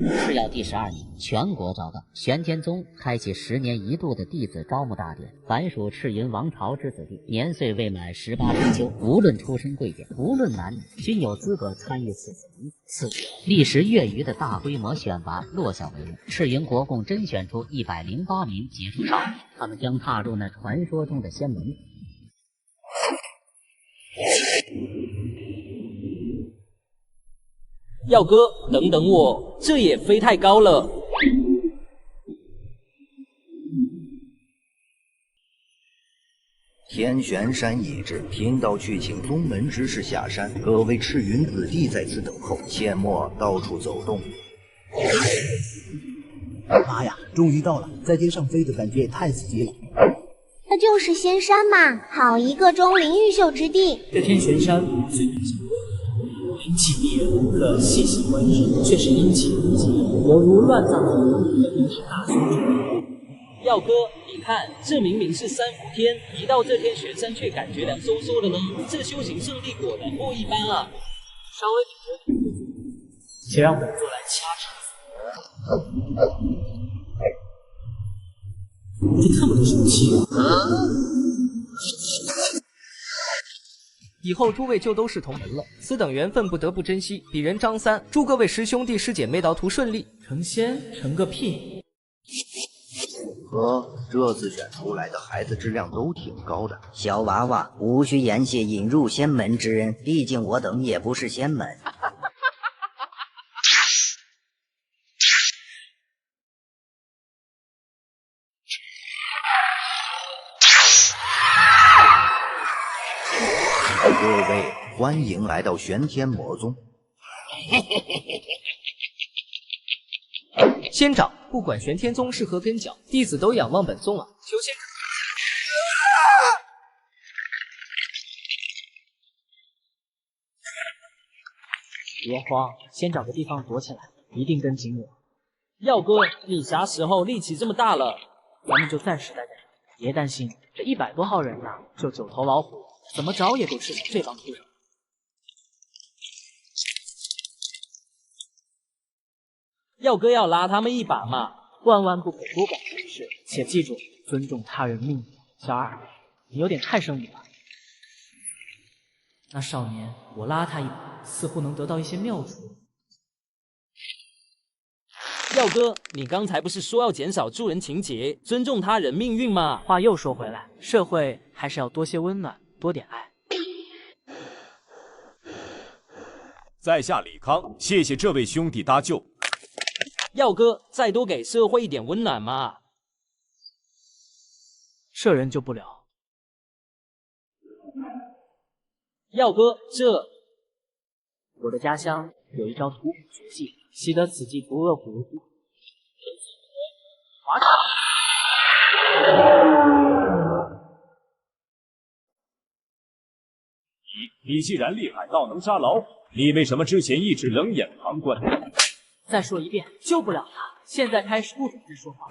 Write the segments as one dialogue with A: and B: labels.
A: 是要第12年，全国召告，玄天宗开启10年1度的弟子招募大典。凡属赤云王朝之子弟，年岁未满18春秋，无论出身贵贱，无论男女，均有资格参与此次比赛。历时月余的大规模选拔落下帷幕，赤云国共甄选出108名杰出少年，他们将踏入那传说中的仙门。
B: 耀哥，等等我，这也飞太高了。
C: 天玄山已至，贫道去请宗门之士下山，各位赤云子弟在此等候，切莫到处走动。
D: 妈呀，终于到了，在天上飞的感觉也太刺激了。
E: 那就是仙山嘛，好一个钟灵毓秀之地。
F: 这天玄山最明显阴气逼人，可细细观之，却是阴气无尽，犹如乱葬岗，一是大凶之地。
B: 耀哥，你看，这明明是3伏天，一到这天玄山却感觉凉飕飕的呢，这修行圣地果然不一般啊！
F: 稍微顶着，且让本座来掐指。这么多生气
G: 以后诸位就都是同门了，此等缘分不得不珍惜。鄙人张三，祝各位师兄弟师姐妹道途顺利。
F: 成仙成个屁！
C: 呵，这次选出来的孩子质量都挺高的。
H: 小娃娃，无需言谢引入仙门之恩，毕竟我等也不是仙门。
C: 各位，欢迎来到玄天魔宗。
G: 仙长，不管玄天宗是何根脚，弟子都仰望本宗啊！求仙长。
F: 别慌，先找个地方躲起来，一定跟紧我。
B: 耀哥，你啥时候力气这么大了？
F: 咱们就暂时待在这，别担心，这100多号人呐，就9头老虎，怎么找也得吃死这帮畜生。
B: 耀哥要拉他们一把嘛，
F: 万万不可多管闲事，且记住尊重他人命运。小二，你有点太生硬了。那少年，我拉他一把，似乎能得到一些妙处。
B: 耀哥，你刚才不是说要减少助人情节，尊重他人命运吗？
F: 话又说回来，社会还是要多些温暖，多点爱。
I: 在下李康，谢谢这位兄弟搭救。
B: 耀哥，再多给社会一点温暖嘛。
F: 射人就不了。
B: 耀哥，
F: 我的家乡有一招土匪绝技，习得此技除恶虎如虎。滑
I: 你既然厉害到能杀老虎，你为什么之前一直冷眼旁观？
F: 再说一遍，救不了他。现在开始不准再说话。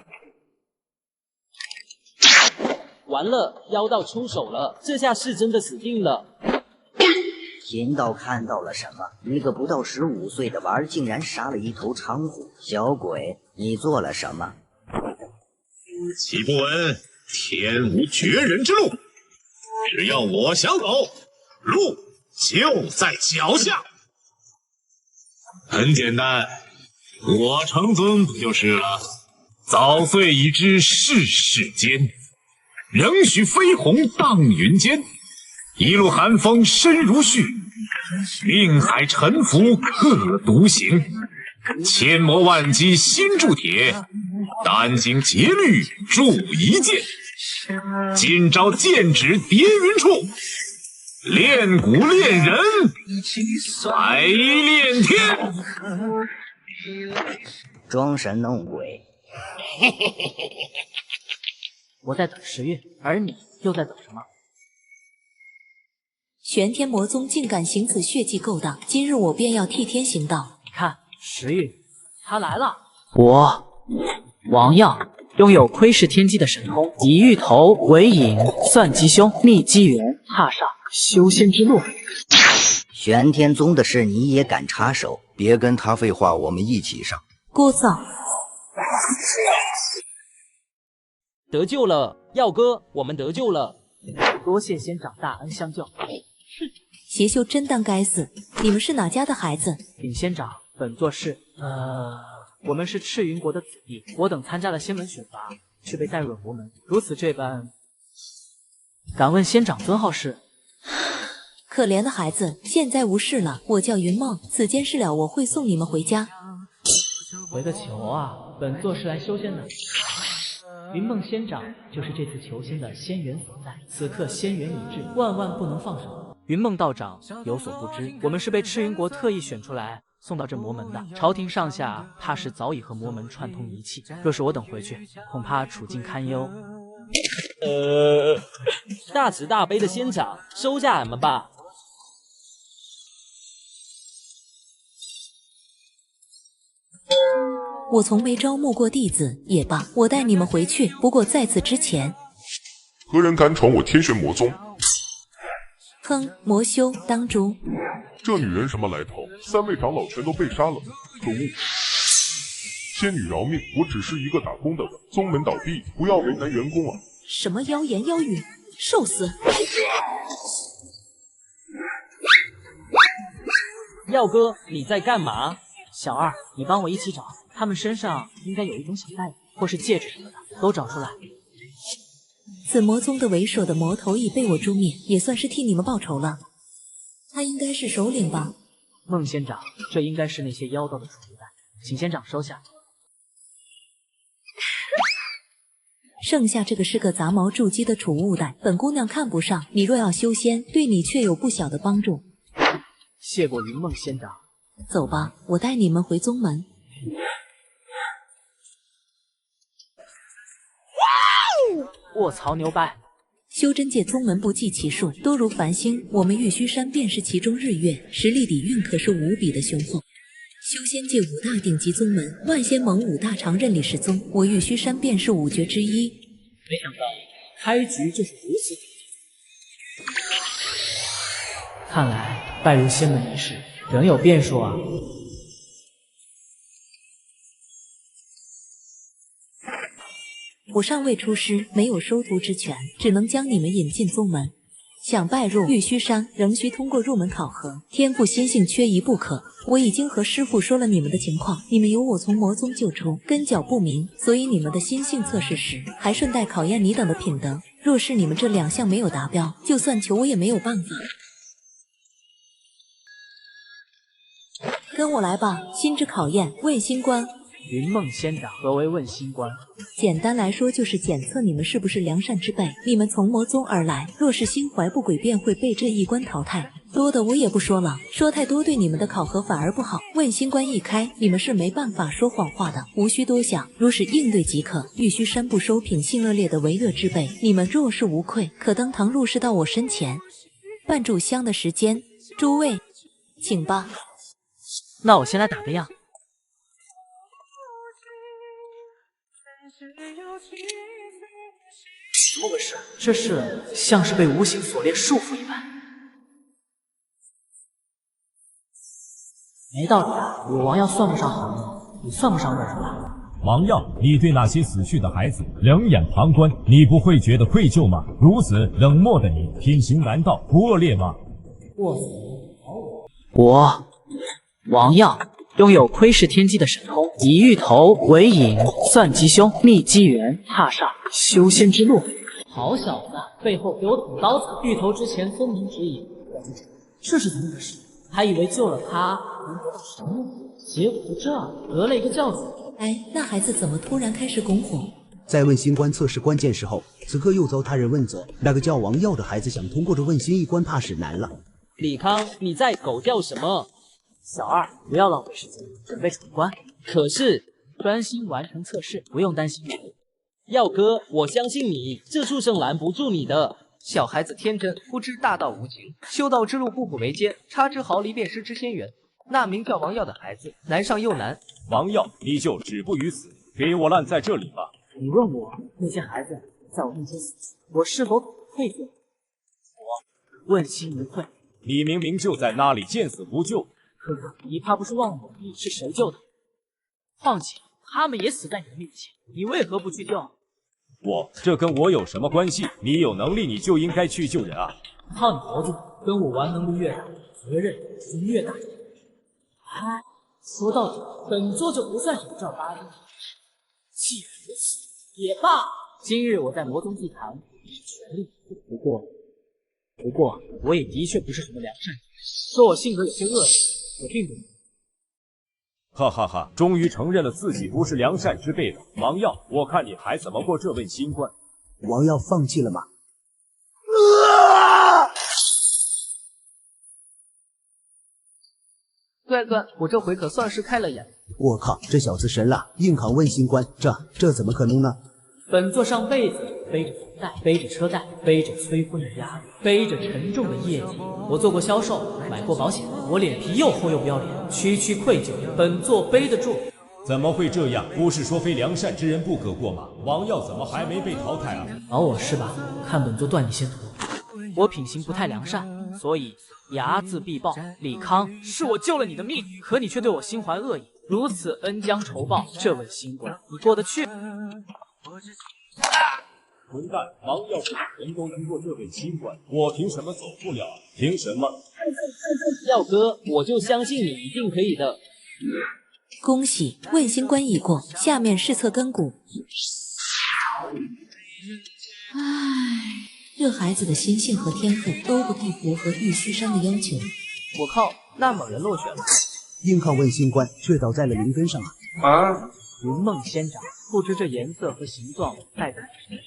B: 完了，妖道出手了，这下是真的死定了。
H: 贫道看到了什么？一个不到15岁的娃儿竟然杀了一头长虎！小鬼，你做了什么？
J: 岂不闻天无绝人之路？只要我想走，路就在脚下。很简单，我成尊不就是了？早岁已知世事艰，仍许飞鸿荡云间。一路寒风深如絮，令海沉浮刻独行。千磨万击心铸铁，殚精竭虑铸一剑。今朝剑指叠云处，练骨练人，再练天。
H: 装神弄鬼。
F: 我在等时运，而你又在等什么？
K: 玄天魔宗竟敢行此血迹勾当，今日我便要替天行道。
F: 你看，时运，他来了。我王耀拥有窥视天机的神通，以芋头为引，算吉凶，觅机缘，踏上修仙之路。
H: 玄天宗的事你也敢插手？
C: 别跟他废话，我们一起上。
K: 聒噪。
B: 得救了，耀哥，我们得救了。
F: 多谢仙长大恩相救。
K: 邪修真当该死！你们是哪家的孩子？
F: 禀仙长，本座是……我们是赤云国的子弟。我等参加了仙门选拔，却被带入了魔门，如此这般。敢问仙长尊号是？
K: 可怜的孩子，现在无事了。我叫云梦，此间事了，我会送你们回家。
F: 回个球啊！本座是来修仙的。云梦仙长就是这次求仙的仙缘所在，此刻仙缘已至，万万不能放手。云梦道长有所不知，我们是被赤云国特意选出来送到这魔门的，朝廷上下怕是早已和魔门串通一气，若是我等回去，恐怕处境堪忧。
B: 大慈大悲的仙长，收下俺们吧。
K: 我从没招募过弟子，也罢，我带你们回去。不过在此之前，
L: 何人敢闯我天玄魔宗？
K: 哼，魔修当诛！
L: 这女人什么来头？3位长老全都被杀了，可恶！仙女饶命，我只是一个打工的，宗门倒闭，不要为难员工啊！
K: 什么妖言妖语，受死！
B: 耀哥，你在干嘛？
F: 小二，你帮我一起找，他们身上应该有一种小袋子，或是戒指什么的，都找出来。
K: 此魔宗的为首的魔头已被我诛灭，也算是替你们报仇了。他应该是首领吧？
F: 孟仙长，这应该是那些妖道的储物袋，请仙长收下。
K: 剩下这个是个杂毛筑基的储物袋，本姑娘看不上，你若要修仙，对你却有不小的帮助。
F: 谢过云梦仙长。
K: 走吧，我带你们回宗门。
F: 卧槽牛掰！
K: 修真界宗门不计其数，多如繁星，我们玉虚山便是其中日月，实力底蕴可是无比的雄厚。修仙界5大顶级宗门，万仙盟5大常任理事宗，我玉虚山便是5绝之一。
F: 没想到开局就是如此顶级，看来拜入仙门一事仍有变数啊！
K: 我尚未出师，没有收徒之权，只能将你们引进宗门。想拜入玉虚山，仍需通过入门考核，天赋心性缺一不可。我已经和师父说了你们的情况，你们由我从魔宗救出，根脚不明，所以你们的心性测试时，还顺带考验你等的品德。若是你们这2项没有达标，就算求我也没有办法。跟我来吧，心之考验，问心关。
F: 云梦仙长，何为问心关？
K: 简单来说，就是检测你们是不是良善之辈。你们从魔宗而来，若是心怀不轨，便会被这一关淘汰。多的我也不说了，说太多对你们的考核反而不好。问心关一开，你们是没办法说谎话的，无需多想，如实应对即可。玉虚山不收品性恶劣的为恶之辈，你们若是无愧，可登堂入室到我身前。半炷香的时间，诸位，请吧。
F: 那我先来打个样。怎么回事？这是像是被无形锁链束缚一般。没道理啊！我王耀算不上好人，你算不上恶人吧？
I: 王耀，你对那些死去的孩子冷眼旁观，你不会觉得愧疚吗？如此冷漠的你，品行难道不恶劣吗？
F: 我王耀拥有窥视天机的神通，以芋头为引，算吉凶，逆机缘，踏上修仙之路。好小子，背后给我捅刀子！芋头之前分明指引，这是怎么回事？还以为救了他能得到什么，结果就这样，得了一个教子。
K: 哎，那孩子怎么突然开始拱火？
D: 在问心关测试关键时候，此刻又遭他人问责。那个叫王耀的孩子想通过这问心一关，怕是难了。
B: 李康，你在狗叫什么？
F: 小二，不要浪费时间，准备闯关。
B: 可是，
F: 专心完成测试，不用担心。
B: 耀哥，我相信你，这畜生拦不住你的。
G: 小孩子天真，不知大道无情，修道之路步步维艰，差之毫厘便失之仙缘。那名叫王耀的孩子，难上又难。
I: 王耀，你就止步于此，给我烂在这里吧。
F: 你问我那些孩子在我面前死去，我是否愧疚？我问心无愧。
I: 你明明就在那里见死不救。
F: 哥哥，你怕不是忘了你是谁救的？况且他们也死在你的面前，你为何不去救？
I: 这跟我有什么关系？你有能力你就应该去救人啊！
F: 靠你脖子，跟我玩能力越大，责任就越大。哎，说到底，本座就不算什么正儿八经的。既然如此，也罢。今日我在魔宗祭坛以全力，不过，我也的确不是什么良善人，说我性格有些恶劣，我并不。
I: 哈哈哈！终于承认了自己不是良善之辈了。王耀，我看你还怎么过这问新关？
D: 王耀放弃了吗？
G: 乖乖，我这回可算是开了眼。
D: 我靠，这小子神了，硬扛问新关，这怎么可能呢？
F: 本座上辈子背着房贷，背着车贷，背着催婚的压力，背着沉重的业绩。我做过销售，买过保险，我脸皮又厚又不要脸，区区愧疚，本座背得住。
I: 怎么会这样？不是说非良善之人不可过吗？王耀怎么还没被淘汰啊？
F: 找我是吧？看本座断你先途。我品行不太良善，所以睚眦必报。李康，是我救了你的命，可你却对我心怀恶意，如此恩将仇报，这问新关，你过得去？
I: 混蛋！王耀是人都能过这位新关，我凭什么走不了？凭什么？
B: 耀哥，我就相信你一定可以的。
K: 恭喜，问新关已过，下面试测根骨。唉，这孩子的心性和天赋都不太符合玉虚山的要求。
G: 我靠，那某人落选了。
D: 硬抗问新关，却倒在了灵根上啊！
F: 云梦仙掌，不知这颜色和形状代表什么？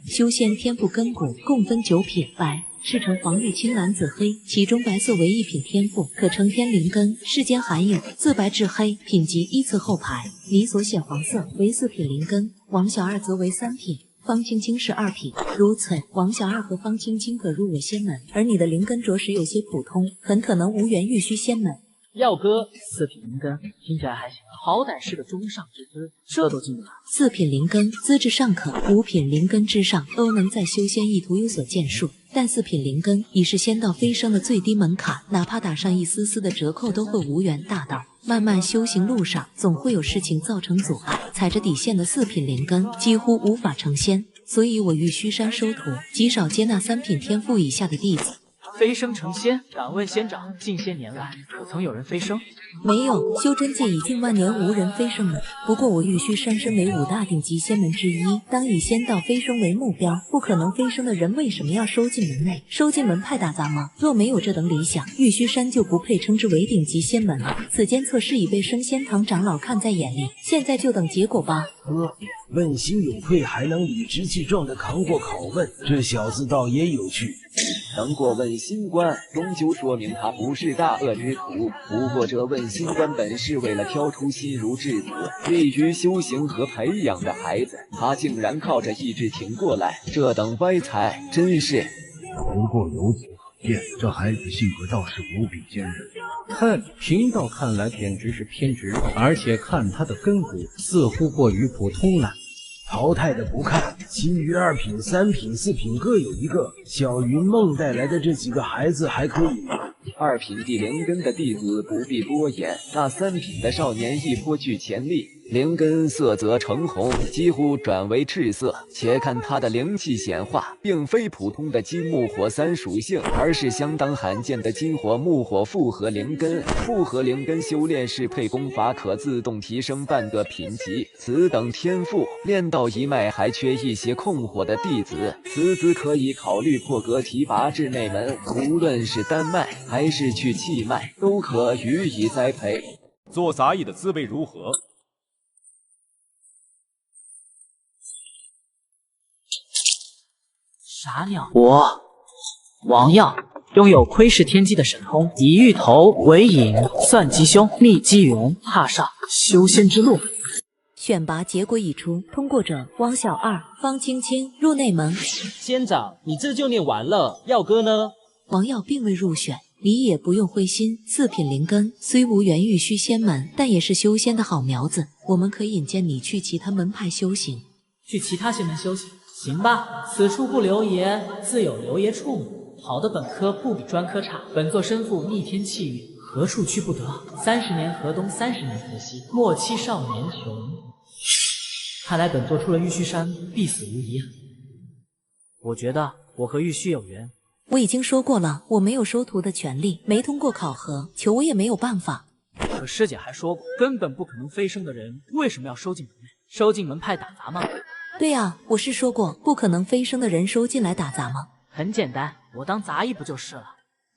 K: 修仙天赋根骨共分9品，白、赤橙黄绿青蓝紫黑，其中白色为1品天赋，可成天灵根，世间罕有，自白至黑，品级依次后排。你所显黄色为4品灵根，王小二则为3品，方青青是2品。如此，王小二和方青青可入我仙门，而你的灵根着实有些普通，很可能无缘玉虚仙门。
F: 耀哥，4品灵根听起来还行，好歹是个中上之资，这都进不来。
K: 4品灵根资质尚可，5品灵根之上都能在修仙意图有所建树，但4品灵根已是仙道飞升的最低门槛，哪怕打上一丝丝的折扣都会无缘大道。漫漫修行路上，总会有事情造成阻碍，踩着底线的4品灵根几乎无法成仙，所以我玉虚山收徒极少接纳3品天赋以下的弟子。
F: 飞升成仙，敢问仙长，近些年来可曾有人飞升？
K: 没有，修真界已近万年无人飞升了。不过我玉虚山身为5大顶级仙门之一，当以仙道飞升为目标，不可能飞升的人为什么要收进门内？收进门派打杂吗？若没有这等理想，玉虚山就不配称之为顶级仙门了。此间测试已被升仙堂长老看在眼里，现在就等结果吧。
M: 问心有愧还能理直气壮地扛过拷问，这小子倒也有趣。
N: 能过问心关，终究说明他不是大恶之徒。不过这问心关本是为了挑出心如稚子、利于修行和培养的孩子，他竟然靠着意志挺过来，这等歪才真是。
M: 不过由此可见，这孩子性格倒是无比坚韧。看贫道看来简直是偏执，而且看他的根骨似乎过于普通了。淘汰的不看，其余2品、3品、4品各有一个。小云梦带来的这几个孩子还可以吗
N: ？2品地灵根的弟子不必多言，那3品的少年亦颇具潜力。灵根色泽橙红，几乎转为赤色。且看他的灵气显化，并非普通的金木火3属性，而是相当罕见的金火木火复合灵根。复合灵根修炼适配功法可自动提升半个品级。此等天赋练到一脉还缺一些控火的弟子，此子可以考虑破格提拔至内门。无论是丹脉还是去气脉，都可予以栽培。
I: 做杂役的滋味如何？
F: 啥鸟？我王耀拥有窥视天机的神通，以芋头为引，算吉凶，逆机缘，踏上修仙之路。
K: 选拔结果已出，通过者王小二、方青青入内门。
B: 仙长，你这就念完了，耀哥呢？
K: 王耀并未入选，你也不用灰心。4品灵根虽无缘玉虚仙门，但也是修仙的好苗子，我们可引荐你去其他门派修行。
F: 去其他仙门修行？行吧，此处不留爷，自有留爷处。好的本科不比专科差，本座身负逆天气运，何处去不得？30年河东，30年河西，莫欺少年穷。看来本座出了玉虚山，必死无疑啊！我觉得我和玉虚有缘。
K: 我已经说过了，我没有收徒的权利，没通过考核，求我也没有办法。
F: 可师姐还说过，根本不可能飞升的人，为什么要收进门内？收进门派打杂吗？
K: 对啊，我是说过，不可能飞升的人收进来打杂吗？
F: 很简单，我当杂役不就是了？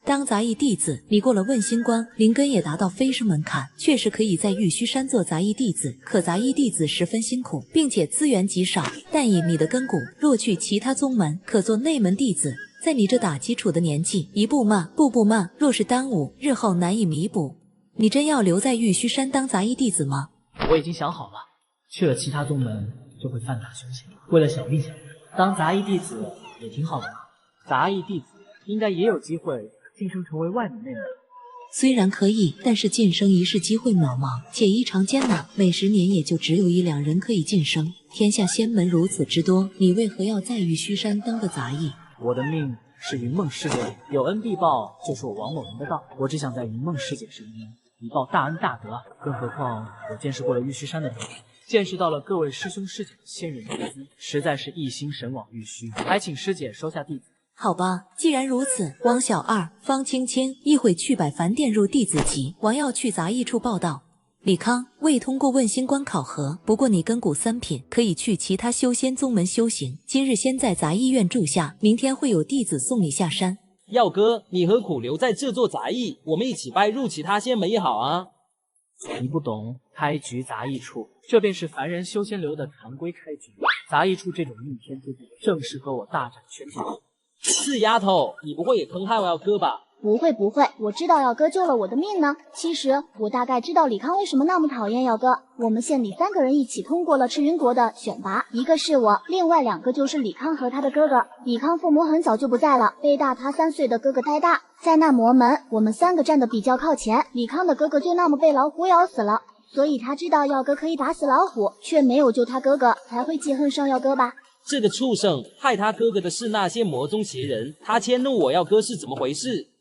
K: 当杂役弟子，你过了问心关，灵根也达到飞升门槛，确实可以在玉虚山做杂役弟子。可杂役弟子十分辛苦，并且资源极少。但以你的根骨，若去其他宗门，可做内门弟子。在你这打基础的年纪，一步慢，步步慢，若是耽误，日后难以弥补。你真要留在玉虚山当杂役弟子吗？
F: 我已经想好了，去了其他宗门就会犯法修行。为了小命小人，当杂役弟子也挺好的嘛。杂役弟子应该也有机会晋升成为外门内门。
K: 虽然可以，但是晋升一世机会渺茫，且异常艰难，每10年也就只有1、2人可以晋升。天下仙门如此之多，你为何要在玉虚山当个杂役？
F: 我的命是云梦世界里，有恩必报，就是我王某人的道。我只想在云梦世界升天，以报大恩大德。更何况我见识过了玉虚山的人，见识到了各位师兄师姐的仙人之姿，实在是一心神往玉虚，还请师姐收下弟子。
K: 好吧，既然如此，王小二、方青青一会去百凡殿入弟子籍，王耀去杂役处报道。李康未通过问心关考核，不过你根骨3品，可以去其他修仙宗门修行。今日先在杂役院住下，明天会有弟子送你下山。
B: 耀哥，你何苦留在这座杂役？我们一起拜入其他仙门也好啊。
F: 你不懂，开局杂役处，这便是凡人修仙流的常规开局。杂役处这种逆天之地，正适合我大展拳脚。是丫头，你不会也坑害我耀哥吧？
E: 不会，我知道耀哥救了我的命呢。其实我大概知道李康为什么那么讨厌耀哥。我们县里3个人一起通过了赤云国的选拔，一个是我，另外2个就是李康和他的哥哥。李康父母很早就不在了，被大他3岁的哥哥带大。在那魔门，我们3个站得比较靠前，李康的哥哥就那么被老虎咬死了，所以他知道耀哥可以打死老虎，却没有救他哥哥，才会记恨上耀哥吧。
B: 这个畜生害他哥哥的是那些魔宗邪人，他迁怒我耀哥是怎么回事？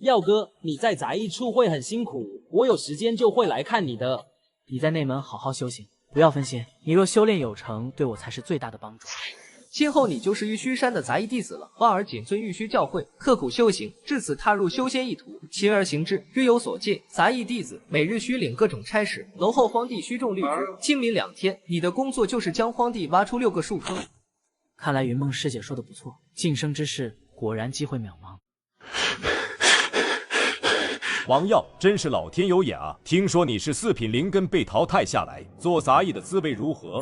B: 耀哥，你在杂役处会很辛苦，我有时间就会来看你的。
F: 你在内门好好修行，不要分心。你若修炼有成，对我才是最大的帮助。
G: 今后你就是玉虚山的杂役弟子了。花儿谨遵玉虚教诲，刻苦修行，至此踏入修仙一途，勤而行之，日有所戒。杂役弟子每日需领各种差事，楼后荒地需种绿植。清明2天，你的工作就是将荒地挖出6个树坑。
F: 看来云梦师姐说的不错，晋升之事果然机会渺茫。
I: 王耀真是老天有眼啊！听说你是4品灵根被淘汰下来，做杂役的滋味如何？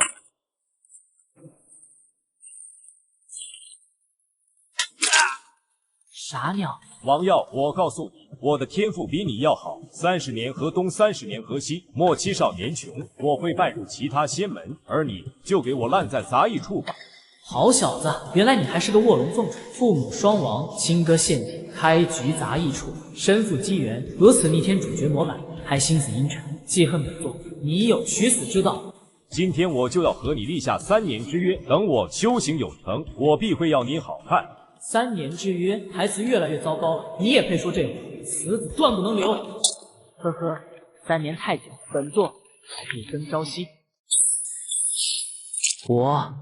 F: 傻鸟！
I: 王耀，我告诉你，我的天赋比你要好。30年河东，30年河西，莫欺少年穷。我会拜入其他仙门，而你就给我烂在杂役处吧。
F: 好小子，原来你还是个卧龙凤雏，父母双亡，亲哥陷阱，开局杂役处，身负机缘，如此逆天主角模板，还心死阴沉，记恨本座，你有取死之道。
I: 今天我就要和你立下3年之约，等我修行有成，我必会要你好看。
F: 3年之约，台词越来越糟糕了，你也配说这话？此子断不能留。呵呵，3年太久，本座只争朝夕。我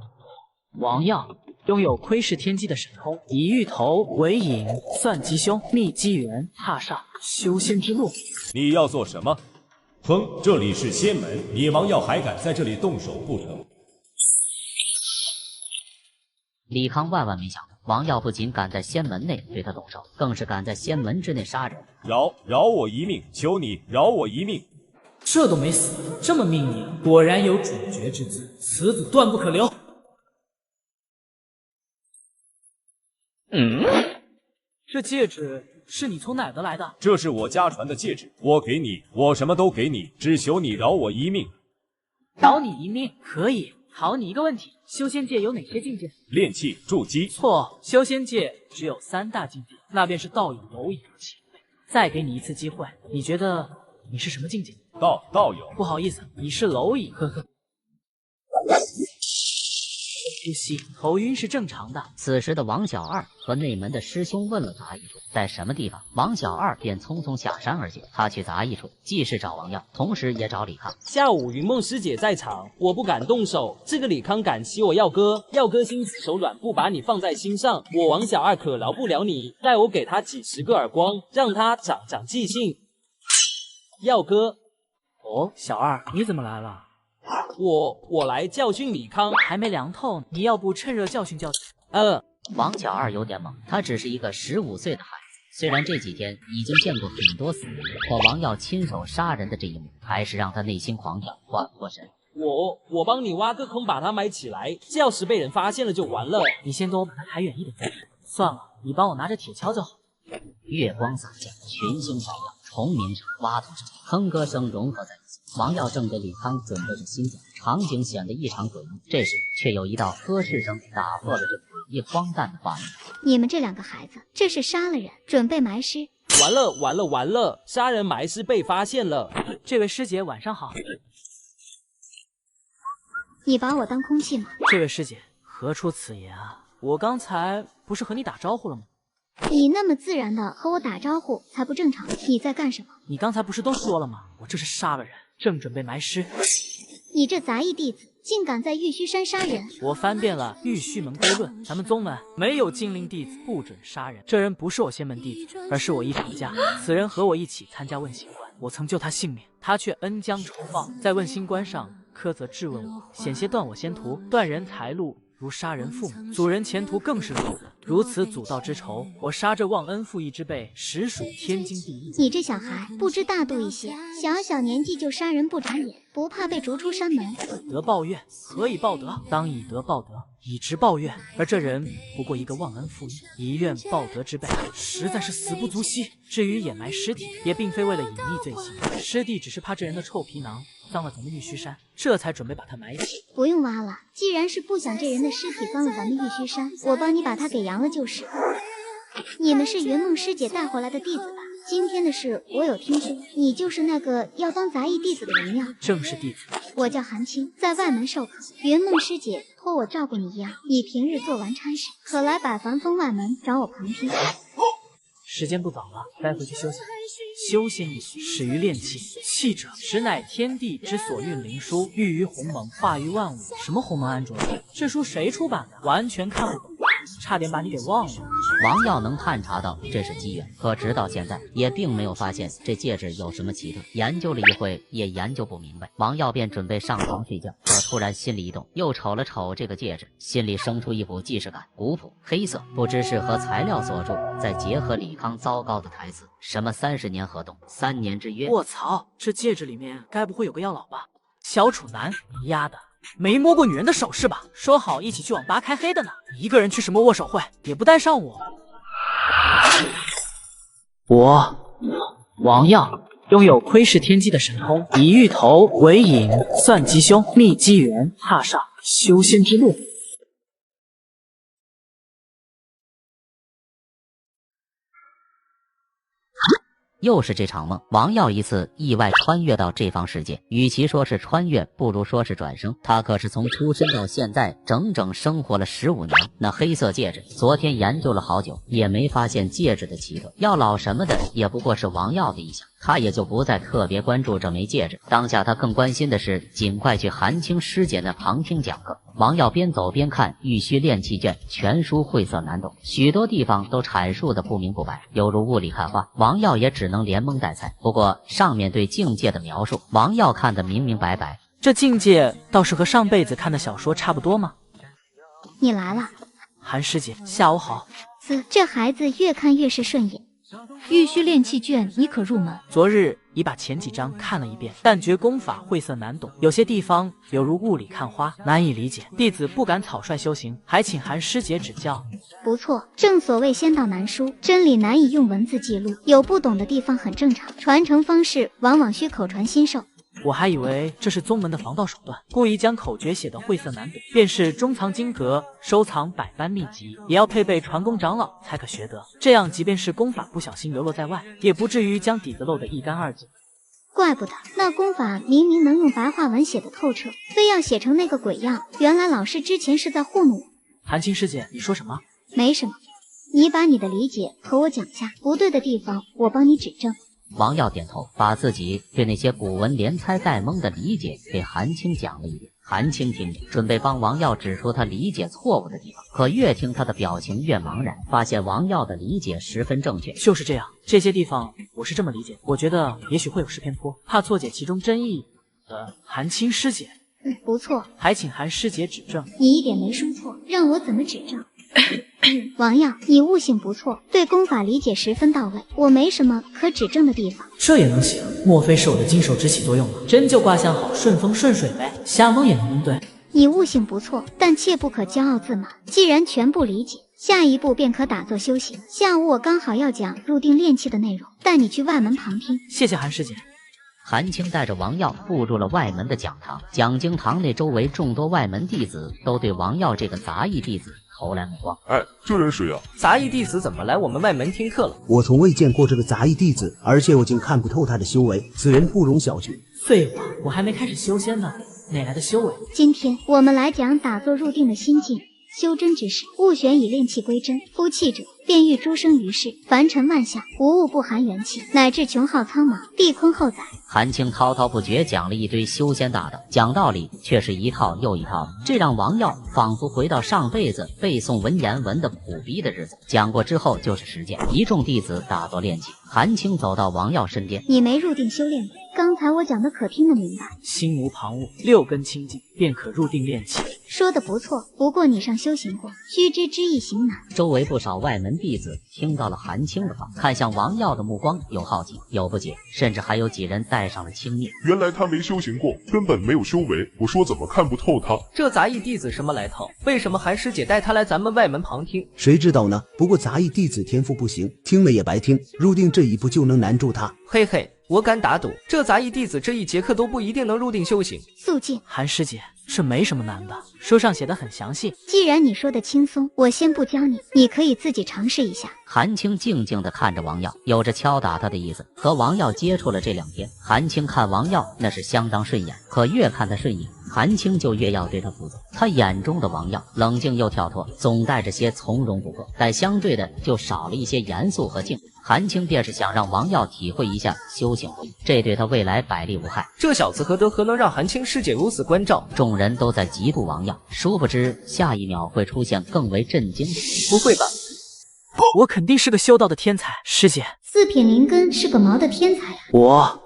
F: 王耀拥有窥视天机的神通，以芋头为引，算吉凶，觅机缘，踏上修仙之路。
I: 你要做什么？哼，这里是仙门，你王耀还敢在这里动手不成？
A: 李康万万没想到，王耀不仅敢在仙门内对他动手，更是敢在仙门之内杀人。
I: 饶我一命，求你饶我一命！
F: 这都没死，这么命硬，果然有主角之姿，此子断不可留。这戒指是你从哪儿得来的？
I: 这是我家传的戒指，我给你，我什么都给你，只求你饶我一命。
F: 饶你一命可以，考你一个问题：修仙界有哪些境界？
I: 炼气、筑基。
F: 错，修仙界只有3大境界，那便是道友、蝼蚁和气。再给你一次机会，你觉得你是什么境界？
I: 道友。
F: 不好意思，你是蝼蚁，呵呵。呼吸，头晕是正常的。
A: 此时的王小二和内门的师兄问了杂役处在什么地方，王小二便匆匆下山而行。他去杂役处，既是找王耀，同时也找李康。
B: 下午云梦师姐在场，我不敢动手，这个李康敢欺我耀哥，耀哥心慈手软，不把你放在心上，我王小二可饶不了你，待我给他几10个耳光，让他长长记性。耀哥，
F: 哦，小二，你怎么来了？
B: 我来教训李康，
F: 还没凉透，你要不趁热教训教训？
A: 王小二有点懵，他只是一个15岁的孩子，虽然这几天已经见过很多死人，可王耀亲手杀人的这一幕，还是让他内心狂跳，缓不过神。
B: 我帮你挖个坑，把他埋起来，要是被人发现了就完了。
F: 你先跟我把他抬远一点再说。算了，你帮我拿着铁锹就好。
A: 月光洒下，群星闪耀，虫鸣声、蛙兔声、哼歌声融合在一起。王耀正给李康准备着新讲，场景显得异常诡异。这时，却有一道呵斥声打破了这诡异荒诞的画面。
E: 你们这2个孩子，这是杀了人，准备埋尸。
B: 完了！杀人埋尸被发现了。
F: 这位师姐晚上好。
E: 你把我当空气吗？
F: 这位师姐，何出此言啊？我刚才不是和你打招呼了吗？
E: 你那么自然的和我打招呼才不正常。你在干什么？
F: 你刚才不是都说了吗？我这是杀了人，正准备埋尸。
E: 你这杂役弟子竟敢在玉虚山杀人！
F: 我翻遍了玉虚门规论，咱们宗门没有禁令弟子不准杀人。这人不是我仙门弟子，而是我一堂家。此人和我一起参加问心关，我曾救他性命，他却恩将仇报，在问心关上苛责质问我，险些断我仙途，断人财路，如杀人父母，阻人前途更是如此。如此祖道之仇，我杀这忘恩负义之辈，实属天经地义。
E: 你这小孩不知大度一些，小年纪就杀人不长眼，不怕被逐出山门？
F: 德报怨，何以报德？当以德报德，以直报怨。而这人不过一个忘恩负义、以怨报德之辈，实在是死不足惜。至于掩埋尸体，也并非为了隐匿罪行，师弟只是怕这人的臭皮囊脏了咱们玉虚山，这才准备把他埋起。
E: 不用挖了，既然是不想这人的尸体脏了咱们玉虚山，我帮你把他给扬了就是。你们是云梦师姐带回来的弟子吧？今天的事我有听说，你就是那个要当杂役弟子的人呀？
F: 正是弟子。
E: 我叫韩青，在外门授课。云梦师姐托我照顾你一样，你平日做完差事，可来百凡峰外门找我旁听。
F: 时间不早了，该回去休息。修仙一术始于炼气，气者实乃天地之所运灵书，寓于鸿蒙，化于万物。什么鸿蒙安卓？这书谁出版的？完全看不懂，差点把你给忘了。
A: 王耀能探查到这是机缘，可直到现在也并没有发现这戒指有什么奇特。研究了一会，也研究不明白。王耀便准备上床睡觉，可突然心里一动，又瞅了瞅这个戒指，心里生出一股既视感。古朴黑色，不知是何材料所铸，再结合李康糟糕的台词，什么30年河东，3年之约。
F: 卧槽，这戒指里面该不会有个药老吧？小楚南，你丫的！没摸过女人的手是吧？说好一起去网吧开黑的呢，一个人去什么握手会，也不带上我。我王耀拥有窥视天机的神通，以芋头为引，算吉凶，逆机缘，踏上修仙之路。
A: 又是这场梦，王耀一次意外穿越到这方世界，与其说是穿越，不如说是转生。他可是从出生到现在整整生活了15年。那黑色戒指，昨天研究了好久，也没发现戒指的奇特，药老什么的也不过是王耀的意想，他也就不再特别关注这枚戒指。当下他更关心的是尽快去韩青师姐那旁听讲课。王耀边走边看《玉虚炼气卷》，全书晦涩难懂，许多地方都阐述的不明不白，犹如雾里看花。王耀也只能连蒙带猜。不过上面对境界的描述，王耀看得明明白白。
F: 这境界倒是和上辈子看的小说差不多吗？
E: 你来了，
F: 韩师姐，下午好。
E: 这孩子越看越是顺眼。
K: 玉虚炼气卷，你可入门？
F: 昨日已把前几章看了一遍，但觉功法晦涩难懂，有些地方犹如雾里看花，难以理解。弟子不敢草率修行，还请韩师姐指教。
E: 不错，正所谓仙道难书，真理难以用文字记录，有不懂的地方很正常。传承方式往往需口传心授。
F: 我还以为这是宗门的防盗手段，故意将口诀写得晦涩难懂。便是中藏经阁，收藏百般秘籍，也要配备传功长老才可学得。这样，即便是功法不小心流落在外，也不至于将底子漏得一干二净。
O: 怪不得那功法明明能用白话文写得透彻，非要写成那个鬼样。原来老师之前是在糊弄我。
F: 韩青师姐，你说什么？
O: 没什么，你把你的理解和我讲下，不对的地方我帮你指正。
A: 王耀点头，把自己对那些古文连猜带蒙的理解给韩青讲了一遍。韩青听着，准备帮王耀指出他理解错误的地方，可越听他的表情越茫然，发现王耀的理解十分正确。
F: 就是这样，这些地方我是这么理解，我觉得也许会有失偏颇，怕错解其中真意的韩青师姐。
O: 不错，
F: 还请韩师姐指正。
O: 你一点没说错，让我怎么指正？王耀，你悟性不错，对功法理解十分到位，我没什么可指正的地方。
F: 这也能行？莫非是我的金手指起作用了？真就卦象好，顺风顺水呗，瞎蒙也能应对。
O: 你悟性不错，但切不可骄傲自满。既然全部理解，下一步便可打坐修行。下午我刚好要讲入定炼气的内容，带你去外门旁听。
F: 谢谢韩师姐。
A: 韩青带着王耀步入了外门的讲堂，讲经堂内周围众多外门弟子都对王耀这个杂役弟子投来目光。
L: 哎，这人谁啊？
G: 杂役弟子怎么来我们外门听课了？
D: 我从未见过这个杂役弟子，而且我竟看不透他的修为，此人不容小觑。
F: 废话，我还没开始修仙呢，哪来的修为？
O: 今天我们来讲打坐入定的心境。修真之事，物选以炼气归真，夫气者便欲诸生于世，凡尘万象，无物不含元气，乃至穷浩苍茫，地坤厚载。
A: 韩青滔滔不绝讲了一堆修仙大道，讲道理却是一套又一套，这让王耀仿佛回到上辈子背诵文言文的苦逼的日子。讲过之后就是实践，一众弟子打坐练气。韩青走到王耀身边，
O: 你没入定修炼过，刚才我讲的可听得明白？
F: 心无旁骛，六根清净，便可入定炼气。
O: 说的不错，不过你上修行过，须知之易行难。
A: 周围不少外门弟子听到了韩青的话，看向王耀的目光有好奇，有不解，甚至还有几人带上了轻蔑。
L: 原来他没修行过，根本没有修为，我说怎么看不透他？
G: 这杂役弟子什么来头？为什么韩师姐带他来咱们外门旁听？
D: 谁知道呢？不过杂役弟子天赋不行，听了也白听，入定这一步就能难住他。
G: 嘿嘿，我敢打赌，这杂役弟子这一节课都不一定能入定修行。
O: 肃静，
F: 韩师姐，这没什么难的，书上写的很详细。
O: 既然你说的轻松，我先不教你，你可以自己尝试一下。
A: 韩青静静地看着王耀，有着敲打他的意思。和王耀接触了这2天，韩青看王耀那是相当顺眼，可越看他顺眼，韩青就越要对他负责。他眼中的王耀冷静又跳脱，总带着些从容不迫，但相对的就少了一些严肃和敬畏。韩青便是想让王耀体会一下修行会，这对他未来百利无害。
G: 这小子何德何能让韩青师姐如此关照？
A: 众人都在嫉妒王耀，殊不知下一秒会出现更为震惊的。
G: 不会吧？
F: 我肯定是个修道的天才，师姐。
O: 四品灵根是个毛的天才啊！
F: 我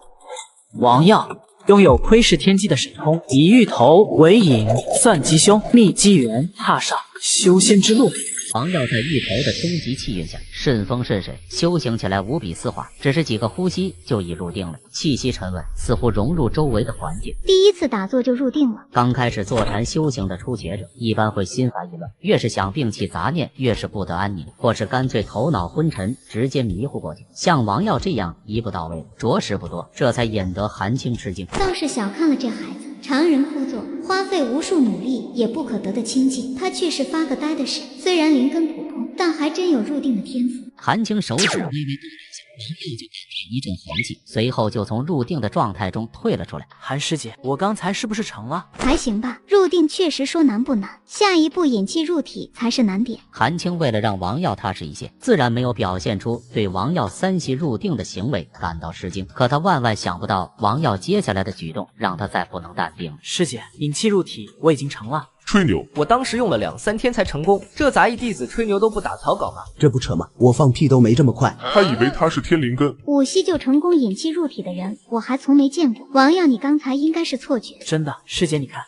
F: 王耀拥有窥视天机的神通，以芋头为引，算吉凶，觅机缘，踏上修仙之路。
A: 王耀在芋头的终极气运下，顺风顺水，修行起来无比丝滑，只是几个呼吸就已入定了，气息沉稳，似乎融入周围的环境。
O: 第一次打坐就入定了。
A: 刚开始坐禅修行的初学者，一般会心烦意乱，越是想摒弃杂念，越是不得安宁，或是干脆头脑昏沉，直接迷糊过去。像王耀这样一步到位，着实不多，这才引得韩青吃惊。
O: 倒是小看了这孩子。常人枯坐，花费无数努力也不可得的清净，他却是发个呆的事。虽然灵根普通，但还真有入定的天赋。
A: 韩青手指微微动了一下，王耀就感觉一阵寒气，随后就从入定的状态中退了出来。
F: 韩师姐，我刚才是不是成了？
O: 还行吧，入定确实说难不难，下一步引气入体才是难点。
A: 韩青为了让王耀踏实一些，自然没有表现出对王耀3息入定的行为感到吃惊，可他万万想不到王耀接下来的举动让他再不能淡定。
F: 师姐，引气入体我已经成了。
L: 吹牛！
G: 我当时用了2、3天才成功，这杂役弟子吹牛都不打草稿吗？
D: 这不扯吗？我放屁都没这么快。
L: 他以为他是天灵根
O: ，5息就成功引气入体的人，我还从没见过。王耀，你刚才应该是错觉。
F: 真的，师姐你看。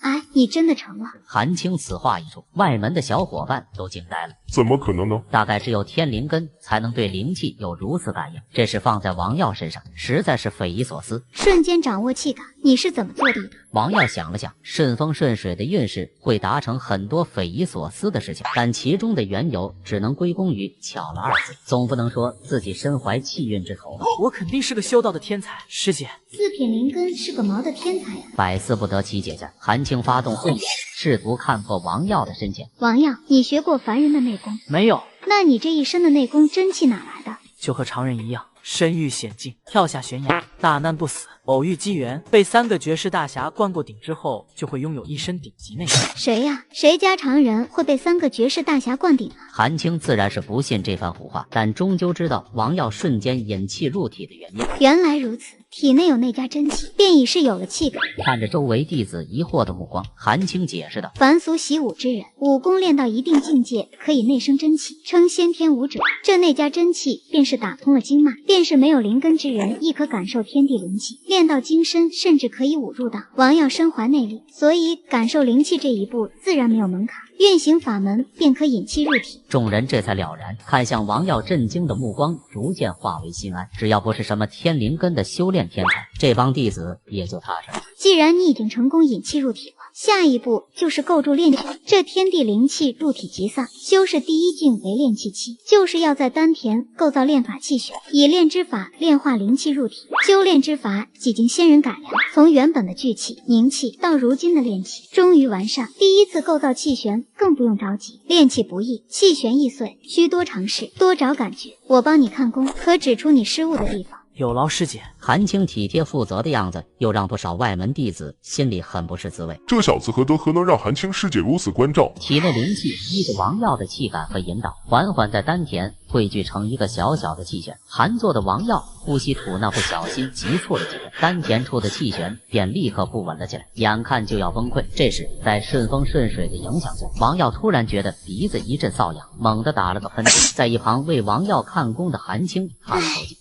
O: 哎，你真的成了！
A: 韩青此话一出，外门的小伙伴都惊呆了。
L: 怎么可能呢？
A: 大概只有天灵根才能对灵气有如此感应，这是放在王耀身上，实在是匪夷所思。
O: 瞬间掌握气感，你是怎么做到的？
A: 王耀想了想，顺风顺水的运势会达成很多匪夷所思的事情，但其中的缘由只能归功于巧了2字，总不能说自己身怀气运之头吧。
F: 我肯定是个修道的天才，师姐。
O: 4品灵根是个毛的天才啊！
A: 百思不得其解下，韩青发动慧眼，试图看破王耀的深浅。
O: 王耀，你学过凡人的内功？
F: 没有。
O: 那你这一身的内功真气哪来的？
F: 就和常人一样，身遇险境，跳下悬崖，大难不死。偶遇机缘，被3个绝世大侠灌过顶之后，就会拥有一身顶级内力。
O: 谁呀？谁家常人会被3个绝世大侠灌顶啊？
A: 韩青自然是不信这番胡话，但终究知道王耀瞬间引气入体的原因。
O: 原来如此，体内有那家真气，便已是有了气感。
A: 看着周围弟子疑惑的目光，韩青解释道：
O: 凡俗习武之人，武功练到一定境界，可以内生真气，称先天武者。这内家真气便是打通了经脉，便是没有灵根之人亦可感受天地灵气，练到精深，甚至可以武入道。王耀身怀内力，所以感受灵气这一步自然没有门槛，运行法门便可引气入体。
A: 众人这才了然，看向王耀震惊的目光逐渐化为心安。只要不是什么天灵根的修炼天才，这帮弟子也就踏实了。
O: 既然你已经成功引气入体了，下一步就是构筑炼气。这天地灵气入体即散，修饰第一境为炼气期，就是要在丹田构造炼法气血，以炼之法炼化灵气入体。修炼之法几经先人改良，从原本的聚气、凝气到如今的炼气，终于完善。第一次构造气旋更不用着急，炼气不易，气旋易碎，需多尝试，多找感觉。我帮你看功，可指出你失误的地方。
F: 有劳师姐。
A: 韩青体贴负责的样子，又让不少外门弟子心里很不是滋味。
L: 这小子何德何能让韩青师姐如此关照？
A: 体内灵气依着王耀的气感和引导，缓缓在丹田汇聚成一个小小的气旋。韩坐的王耀呼吸吐纳不小心急促了几分，丹田处的气旋便立刻不稳了起来，眼看就要崩溃。这时在顺风顺水的影响下，王耀突然觉得鼻子一阵瘙痒，猛地打了个喷嚏。在一旁为王耀看功的韩青叹了口气，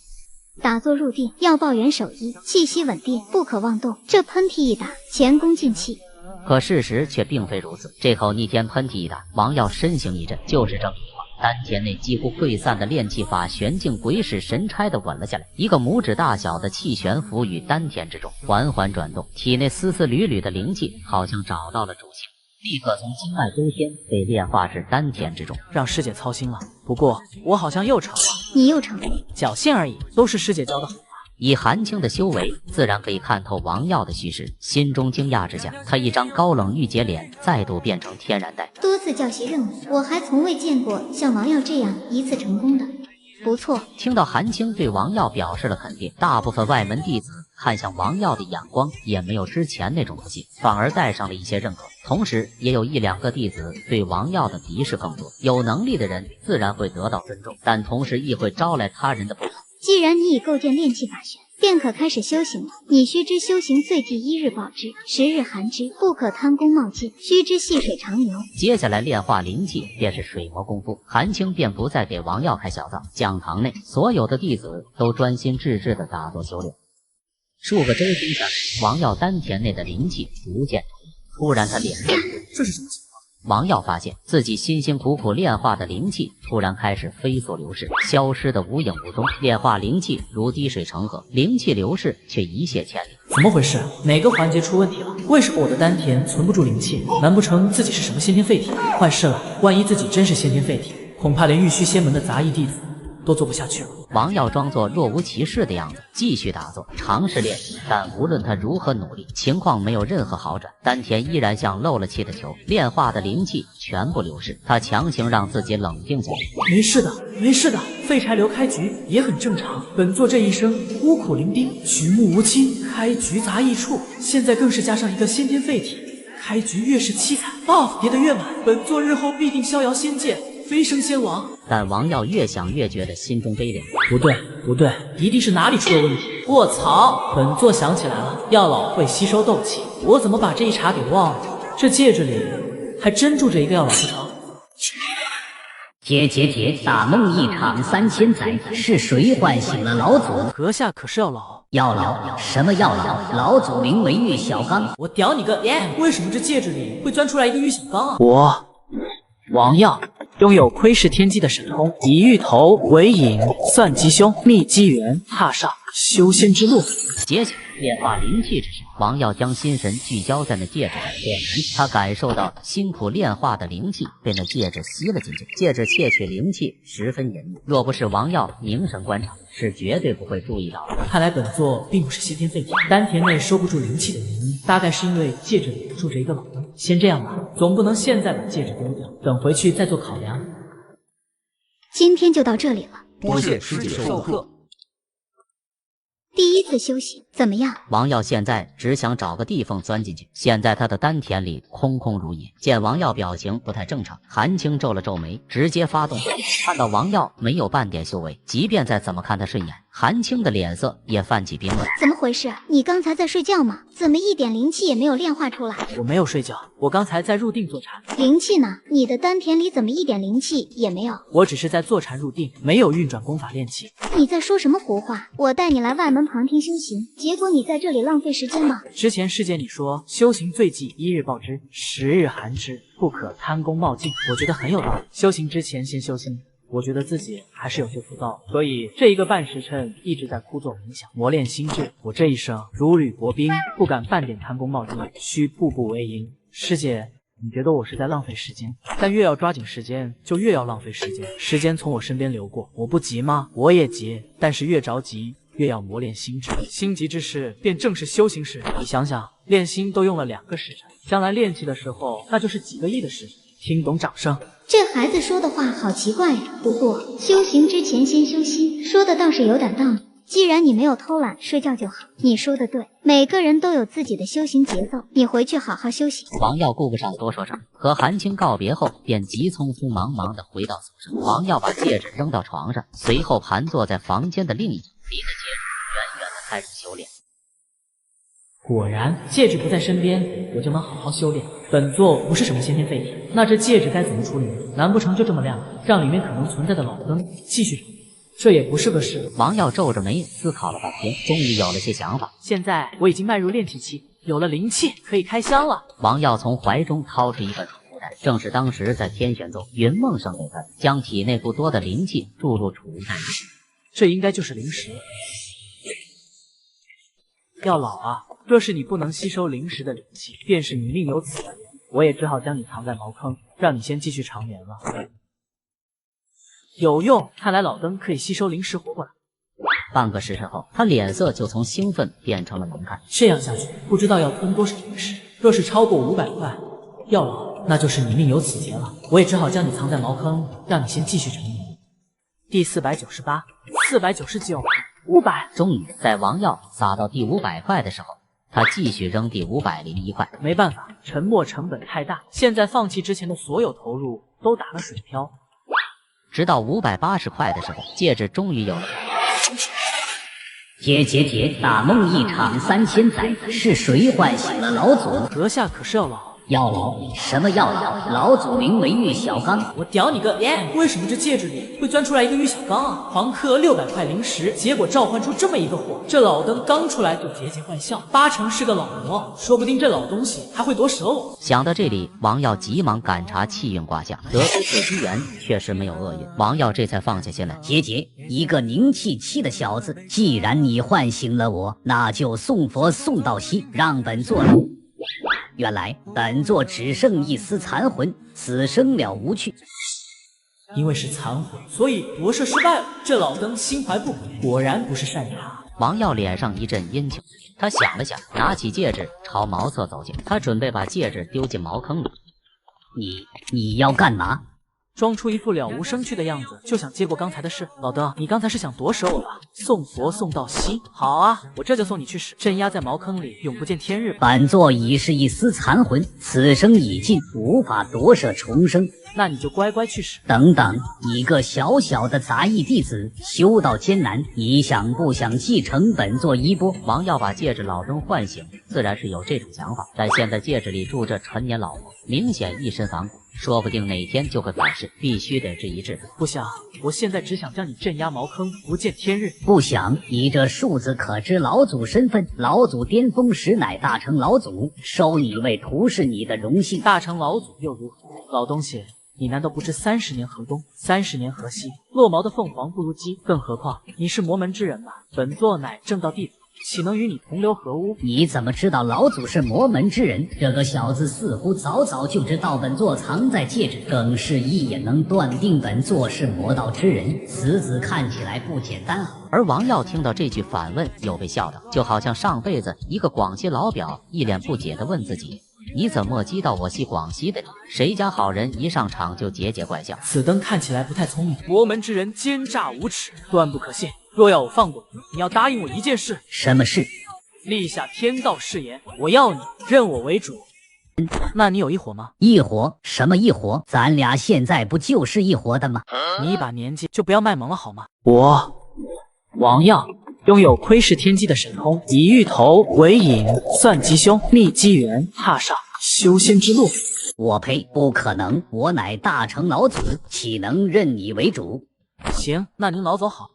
O: 打坐入定，要抱元守一，气息稳定，不可妄动。这喷嚏一打，前功尽弃。
A: 可事实却并非如此。这口逆天喷嚏一打，王耀身形一震，就是这么一晃，丹田内几乎溃散的炼气法旋境鬼使神差地稳了下来。一个拇指大小的气旋浮于丹田之中，缓缓转动，体内丝丝缕缕的灵气好像找到了主心，立刻从经脉周天被炼化至丹田之中。
F: 让师姐操心了，不过我好像又成了。
O: 你又成了？
F: 侥幸而已，都是师姐教的好话。
A: 以韩青的修为，自然可以看透王耀的虚实。心中惊讶之下，他一张高冷御姐脸再度变成天然呆。
O: 多次教习任务，我还从未见过像王耀这样一次成功的。不错。
A: 听到韩青对王耀表示了肯定，大部分外门弟子看向王耀的眼光也没有之前那种不屑，反而带上了一些认可。同时也有1-2个弟子对王耀的敌视更多。有能力的人自然会得到尊重，但同时亦会招来他人的不满。
O: 既然你已构建炼气法旋，便可开始修行了。你须知修行最忌1日暴之，10日寒之，不可贪功冒进，须知细水长流。
A: 接下来炼化灵气便是水磨功夫，韩青便不再给王耀开小灶。讲堂内所有的弟子都专心致志地打坐修炼。数个周天下来，王耀丹田内的灵气逐渐突然他脸色
F: 这是什么情况？
A: 王耀发现自己辛辛苦苦炼化的灵气突然开始飞速流逝，消失的无影无踪。炼化灵气如滴水成河，灵气流逝却一泻千里。
F: 怎么回事？哪个环节出问题了？为什么我的丹田存不住灵气？难不成自己是什么先天废体？坏事了！万一自己真是先天废体，恐怕连玉虚仙门的杂役弟子都做不下去了。
A: 王耀装作若无其事的样子，继续打坐，尝试练习。但无论他如何努力，情况没有任何好转，丹田依然像漏了气的球，炼化的灵气全部流逝。他强行让自己冷静下来。
F: 没事的，没事的，废柴流开局也很正常。本座这一生孤苦伶仃，举目无亲，开局杂役处，现在更是加上一个先天废体，开局越是凄惨，buff 叠得越满，本座日后必定逍遥仙界，飞升仙王。
A: 但王耀越想越觉得心中悲凉。
F: 不对，不对，一定是哪里出了问题。卧槽！本座想起来了，药老会吸收斗气，我怎么把这一茬给忘了？这戒指里还真住着一个药老不成？
P: 姐，大梦一场3000载，是谁唤醒了老祖？
F: 阁下可是药老？
P: 药老？什么药老？老祖名为玉小刚。
F: 我屌你个！为什么这戒指里会钻出来一个玉小刚啊？
Q: 我王耀拥有窥视天机的神通，以芋头为引，算吉凶，觅机缘，踏上修仙之路。
A: 接下来炼化灵气之时，王耀将心神聚焦在那戒指上，果然他感受到辛苦炼化的灵气被那戒指吸了进去。戒指窃取灵气十分隐秘，若不是王耀凝神观察，是绝对不会注意到的。
F: 看来本座并不是先天废体，丹田内收不住灵气的原因，大概是因为戒指里住着一个老人。先这样吧，总不能现在把戒指丢掉，等回去再做考量。
O: 今天就到这里了，
G: 多谢师姐授课。
O: 第一次修行怎么样？
A: 王耀现在只想找个地缝钻进去，现在他的丹田里空空如也。见王耀表情不太正常，韩青皱了皱眉，直接发动。看到王耀没有半点修为，即便再怎么看他顺眼，韩青的脸色也泛起冰了。
O: 怎么回事？你刚才在睡觉吗？怎么一点灵气也没有炼化出来？
F: 我没有睡觉，我刚才在入定坐禅。
O: 灵气呢？你的丹田里怎么一点灵气也没有？
F: 我只是在坐禅入定，没有运转功法练气。
O: 你在说什么胡话？我带你来外门旁听修行，结果你在这里浪费时间吗？
F: 之前师姐你说修行最忌1日暴之，10日寒之，不可贪功冒进，我觉得很有道理。修行之前先修心，我觉得自己还是有些浮躁，所以这1个半时辰一直在枯坐冥想，磨练心智。我这一生如履薄冰，不敢半点贪功冒进，需步步为营。师姐，你觉得我是在浪费时间，但越要抓紧时间，就越要浪费时间。时间从我身边流过，我不急吗？我也急，但是越着急，越要磨练心智。心急之时，便正是修行时。你想想，练心都用了2个时辰，将来练气的时候，那就是几个亿的时辰。听懂掌声？
O: 这孩子说的话好奇怪呀。不过修行之前先修心，说的倒是有点道理。既然你没有偷懒睡觉就好，你说的对，每个人都有自己的修行节奏，你回去好好休息。
A: 王耀顾不上多说什么，和韩青告别后，便急匆匆忙忙地回到宿舍。王耀把戒指扔到床上，随后盘坐在房间的另一头，离着戒指远远地开始修炼。
F: 果然，戒指不在身边，我就能好好修炼。本座不是什么先天废体，那这戒指该怎么处理呢？难不成就这么亮，让里面可能存在的老灯继续充电？这也不是个事。
A: 王耀皱着眉思考了半天，终于有了些想法。
F: 现在我已经迈入炼气期，有了灵气，可以开箱了。
A: 王耀从怀中掏出一本储物袋，正是当时在天玄宗云梦生给他的，将体内不多的灵气注入储物袋里。
F: 这应该就是灵石。药老啊，若是你不能吸收灵石的灵气，便是你另有此缘。我也只好将你藏在茅坑，让你先继续长眠了。有用，看来老灯可以吸收灵石活过来。
A: 半个时辰后，他脸色就从兴奋变成了难看。
F: 这样下去，不知道要吞多少灵石。若是超过500块，药老，那就是你命有此劫了。我也只好将你藏在茅坑，让你先继续长眠。第498、499、500。
A: 终于在王耀撒到第500块的时候，他继续扔第501块。
F: 没办法，沉没成本太大，现在放弃之前的所有投入都打了水漂。
A: 直到580块的时候，戒指终于有了。
P: 姐，大梦一场3000载，是谁唤醒了老祖？
F: 阁下可是药老？
P: 药老？什么药老？老祖名为玉小刚。
F: 我屌你个！为什么这戒指里会钻出来一个玉小刚啊？狂磕600块灵石，结果召唤出这么一个货。这老灯刚出来就节节坏笑，8成是个老魔，说不定这老东西还会夺舍我。
A: 想到这里，王耀急忙赶查气运卦象，得知紫虚园确实没有厄运，王耀这才放下心来。
P: 姐，一个灵气期的小子，既然你唤醒了我，那就送佛送到西，让本座了。原来本座只剩一丝残魂，此生了无趣。
F: 因为是残魂，所以夺舍失败了。这老灯心怀不轨，果然不是善茬。
A: 王耀脸上一阵阴晴，他想了想，拿起戒指朝茅厕走近，他准备把戒指丢进茅坑里。
P: 你要干嘛？
F: 装出一副了无生趣的样子，就想接过刚才的事。老邓，你刚才是想夺舍我吧？送佛送到西，好啊，我这就送你去死，镇压在茅坑里，永不见天日。
P: 本座已是一丝残魂，此生已尽，无法夺舍重生。
F: 那你就乖乖去死。
P: 等等，一个小小的杂役弟子，修道艰难，你想不想继承本座衣钵？
A: 王耀把戒指老灯唤醒，自然是有这种想法，但现在戒指里住着陈年老魔，明显一身反骨，说不定哪天就会反噬，必须得治一治。
F: 不想，我现在只想将你镇压茅坑，不见天日。
P: 不想，你这数字可知老祖身份？老祖巅峰时乃大成老祖，收你为徒是你的荣幸。
F: 大成老祖又如何？老东西，你难道不知30年河东，30年河西，落毛的凤凰不如鸡？更何况你是魔门之人吧？本座乃正道弟子，岂能与你同流合污？
P: 你怎么知道老祖是魔门之人？这个小子似乎早早就知道本座藏在戒指，更是一眼能断定本座是魔道之人。此子看起来不简单啊！
A: 而王耀听到这句反问，又被笑到，就好像上辈子一个广西老表一脸不解地问自己：你怎么击到我系广西的？谁家好人一上场就节节怪笑？
F: 此灯看起来不太聪明，魔门之人奸诈无耻，断不可信。若要我放过你，你要答应我一件事。
P: 什么事？
F: 立下天道誓言，我要你认我为主。那你有一伙吗？
P: 一伙？什么一伙？咱俩现在不就是一伙的吗？
F: 你一把年纪就不要卖萌了好吗？
Q: 我王耀拥有窥视天机的神通，以芋头为引，算吉凶，觅机缘，踏上修仙之路。
P: 我呸！不可能，我乃大成老祖，岂能认你为主？
F: 行，那您老走好。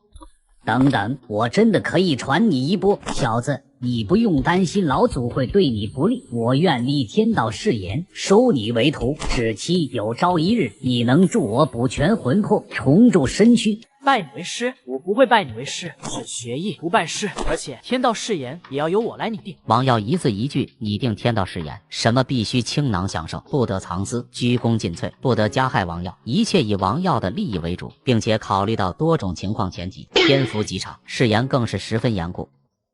P: 等等，我真的可以传你一波，小子。你不用担心老祖会对你不利，我愿立天道誓言，收你为徒，只期有朝一日你能助我补全魂魄，重铸身躯。
F: 拜你为师？我不会拜你为师，只学艺不拜师，而且天道誓言也要由我来拟定。
A: 王耀一字一句拟定天道誓言，什么必须倾囊相授，不得藏私，鞠躬尽瘁，不得加害王耀，一切以王耀的利益为主，并且考虑到多种情况前提，篇幅极长，誓言更是十分严固。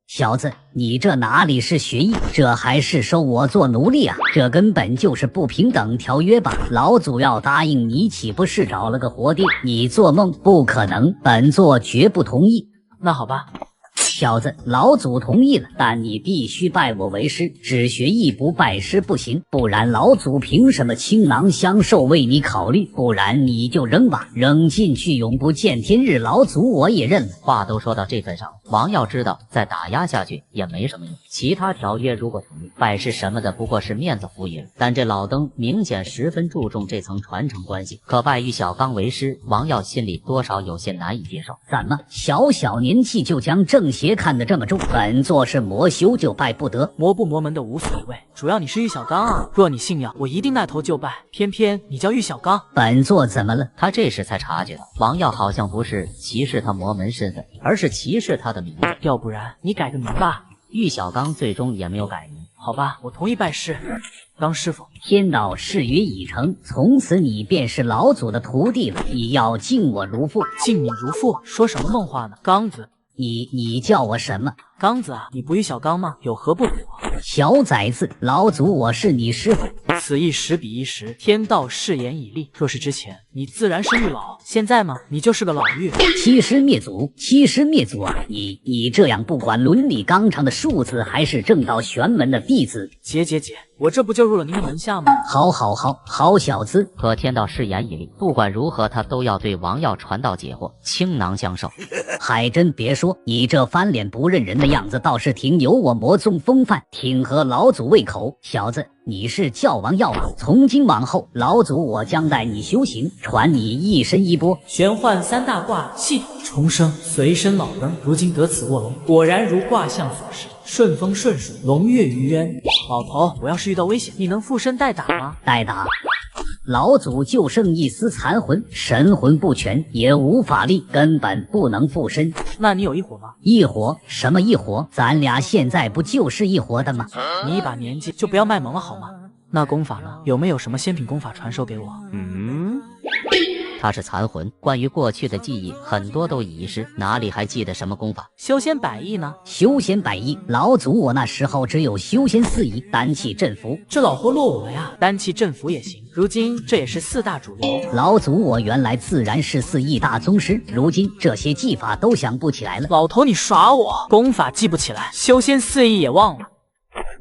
P: 小子，你这哪里是学艺，这还是收我做奴隶啊！这根本就是不平等条约吧？老祖要答应你，岂不是找了个活爹？你做梦，不可能，本座绝不同意。
F: 那好吧。
P: 小子，老祖同意了，但你必须拜我为师，只学艺不拜师不行，不然老祖凭什么倾囊相授为你考虑？不然你就扔吧，扔进去永不见天日，老祖我也认了。
A: 话都说到这份上，王耀知道再打压下去也没什么用，其他条约如果同意，拜师什么的不过是面子浮云，但这老登明显十分注重这层传承关系，可拜玉小刚为师，王耀心里多少有些难以接受。
P: 怎么小小年纪就将正邪看得这么重？本座是魔修就拜不得，
F: 魔不魔门的无所谓，主要你是玉小刚啊！若你信仰，我一定带头就拜。偏偏你叫玉小刚，
P: 本座怎么了？
A: 他这时才察觉到，王耀好像不是歧视他魔门身份，而是歧视他的名字。
F: 要不然你改个名吧。
A: 玉小刚最终也没有改名。
F: 好吧，我同意拜师。刚师傅，
P: 天道誓约已成，从此你便是老祖的徒弟了，你要敬我如父。
F: 敬你如父？说什么梦话呢？刚子，
P: 你叫我什么？
F: 刚子啊，你不玉小刚吗？有何不妥？
P: 小崽子，老祖我是你师傅。
F: 此一时彼一时，天道誓言已立。若是之前，你自然是玉老；现在嘛，你就是个老玉。
P: 欺师灭祖，欺师灭祖啊！你这样不管伦理纲常的庶子，还是正道玄门的弟子？
F: 姐，我这不就入了您的门下吗？
P: 好小子！
A: 可天道誓言已立，不管如何，他都要对王耀传道解惑，倾囊相授。
P: 还真别说，你这翻脸不认人的样子，倒是挺有我魔宗风范，挺合老祖胃口。小子，你是教王耀吧？从今往后，老祖我将带你修行，传你一身衣钵。
F: 玄幻三大卦系统重生，随身老登，如今得此卧龙，果然如卦象所示，顺风顺水，龙跃于渊。老头，我要是遇到危险，你能附身代打吗？
P: 代打？老祖就剩一丝残魂，神魂不全，也无法力，根本不能附身。
F: 那你有一伙吗？
P: 一伙？什么一伙？咱俩现在不就是一伙的吗？
F: 你一把年纪就不要卖萌了好吗？那功法呢？有没有什么仙品功法传授给我？
A: 他是残魂，关于过去的记忆很多都已遗失，哪里还记得什么功法？
F: 修仙百艺呢？
P: 修仙百艺，老祖我那时候只有修仙四艺，丹气镇符。
F: 这老货落伍了呀，丹气镇符也行。如今这也是四大主流。
P: 老祖我原来自然是四艺大宗师，如今这些技法都想不起来了。
F: 老头，你耍我？功法记不起来，修仙四艺也忘了。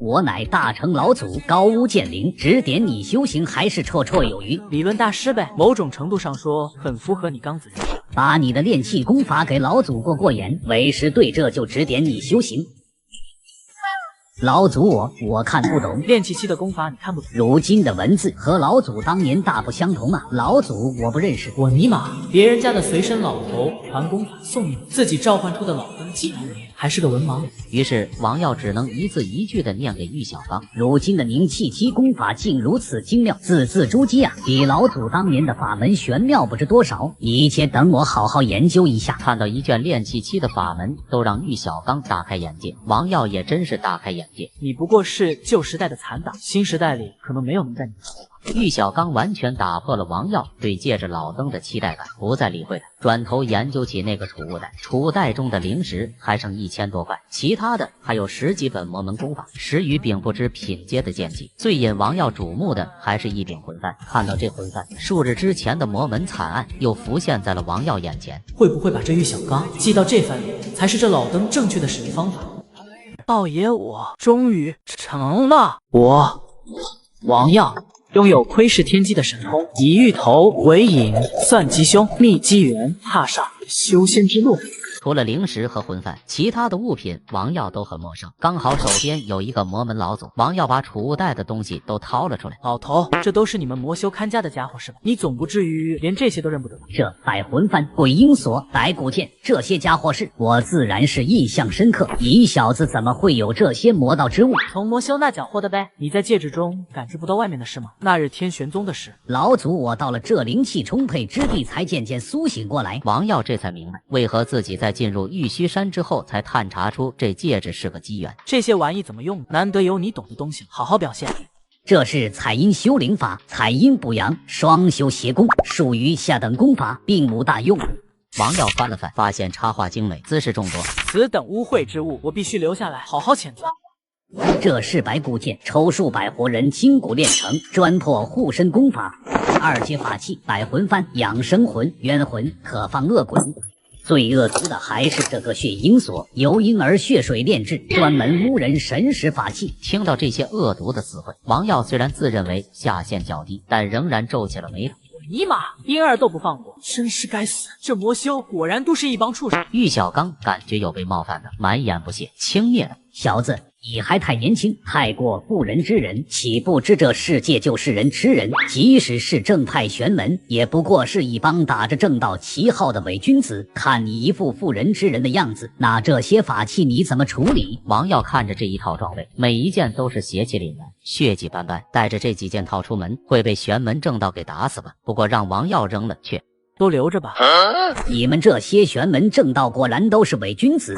P: 我乃大成老祖，高屋建瓴，指点你修行还是绰绰有余。
F: 理论大师呗，某种程度上说，很符合你刚子人设。
P: 把你的炼气功法给老祖过眼，为师对这就指点你修行。老祖我看不懂，
F: 炼气期的功法你看不懂，
P: 如今的文字和老祖当年大不相同啊！老祖我不认识，
F: 我尼玛，别人家的随身老头传功法送你，自己召唤出的老登技能还是个文盲。
A: 于是王耀只能一字一句的念给玉小刚。
P: 如今的凝气期功法竟如此精妙，字字珠玑啊，比老祖当年的法门玄妙不知多少。你且等我好好研究一下。
A: 看到一卷炼气期的法门，都让玉小刚大开眼界，王耀也真是大开眼界。界。
F: 你不过是旧时代的残党，新时代里可能没有能在你头吧。
A: 玉小刚完全打破了王耀对借着老登的期待感，不再理会他，转头研究起那个储物袋。储物袋中的零食还剩1000多块，其他的还有10几本魔门功法、10余柄不知品阶的剑技。最引王耀瞩目的还是一柄魂幡。看到这魂幡，数日之前的魔门惨案又浮现在了王耀眼前。
F: 会不会把这玉小刚寄到这番里，才是这老登正确的使用方法？道爷，我终于成了。
Q: 我王耀拥有窥视天机的神通，以芋头为引，算吉凶，觅机缘，踏上修仙之路。
A: 除了零食和魂幡，其他的物品王耀都很陌生。刚好手边有一个魔门老祖，王耀把储物袋的东西都掏了出来。
F: 老头，这都是你们魔修看家的家伙是吧？你总不至于连这些都认不得吧？
P: 这百魂幡、鬼婴锁、白骨剑这些家伙事，我自然是印象深刻。你小子怎么会有这些魔道之物？
F: 从魔修那缴获的呗。你在戒指中感知不到外面的事吗？那日天玄宗的事，
P: 老祖，我到了这灵气充沛之地，才渐渐苏醒过来。
A: 王耀这才明白，为何自己在进入玉虚山之后，才探查出这戒指是个机缘。
F: 这些玩意怎么用？难得有你懂的东西，好好表现。
P: 这是采阴修灵法，采阴补阳，双修邪功，属于下等功法，并无大用。
A: 王耀翻了翻，发现插画精美，姿势众多。
F: 此等污秽之物，我必须留下来，好好谴责。
P: 这是白骨剑，抽数百活人筋骨炼成，专破护身功法。2阶法器，百魂幡，养生魂、冤魂，可放恶鬼。最恶毒的还是这个血鹰锁，由婴儿血水炼制，专门污人神识法器。
A: 听到这些恶毒的词汇，王耀虽然自认为下限较低，但仍然皱起了眉头。
F: 尼玛，婴儿都不放过，真是该死！这魔修果然都是一帮畜生。
A: 玉小刚感觉有被冒犯的，满眼不屑，轻蔑的：“
P: 小子，你还太年轻，太过妇人之仁，岂不知这世界就是人吃人？即使是正派玄门，也不过是一帮打着正道旗号的伪君子。看你一副妇人之仁的样子，那这些法器你怎么处理？”
A: 王耀看着这一套装备，每一件都是邪气凛然，血迹斑斑，带着这几件套出门，会被玄门正道给打死吧？不过让王耀扔了，却
F: 都留着吧。
P: 你们这些玄门正道果然都是伪君子。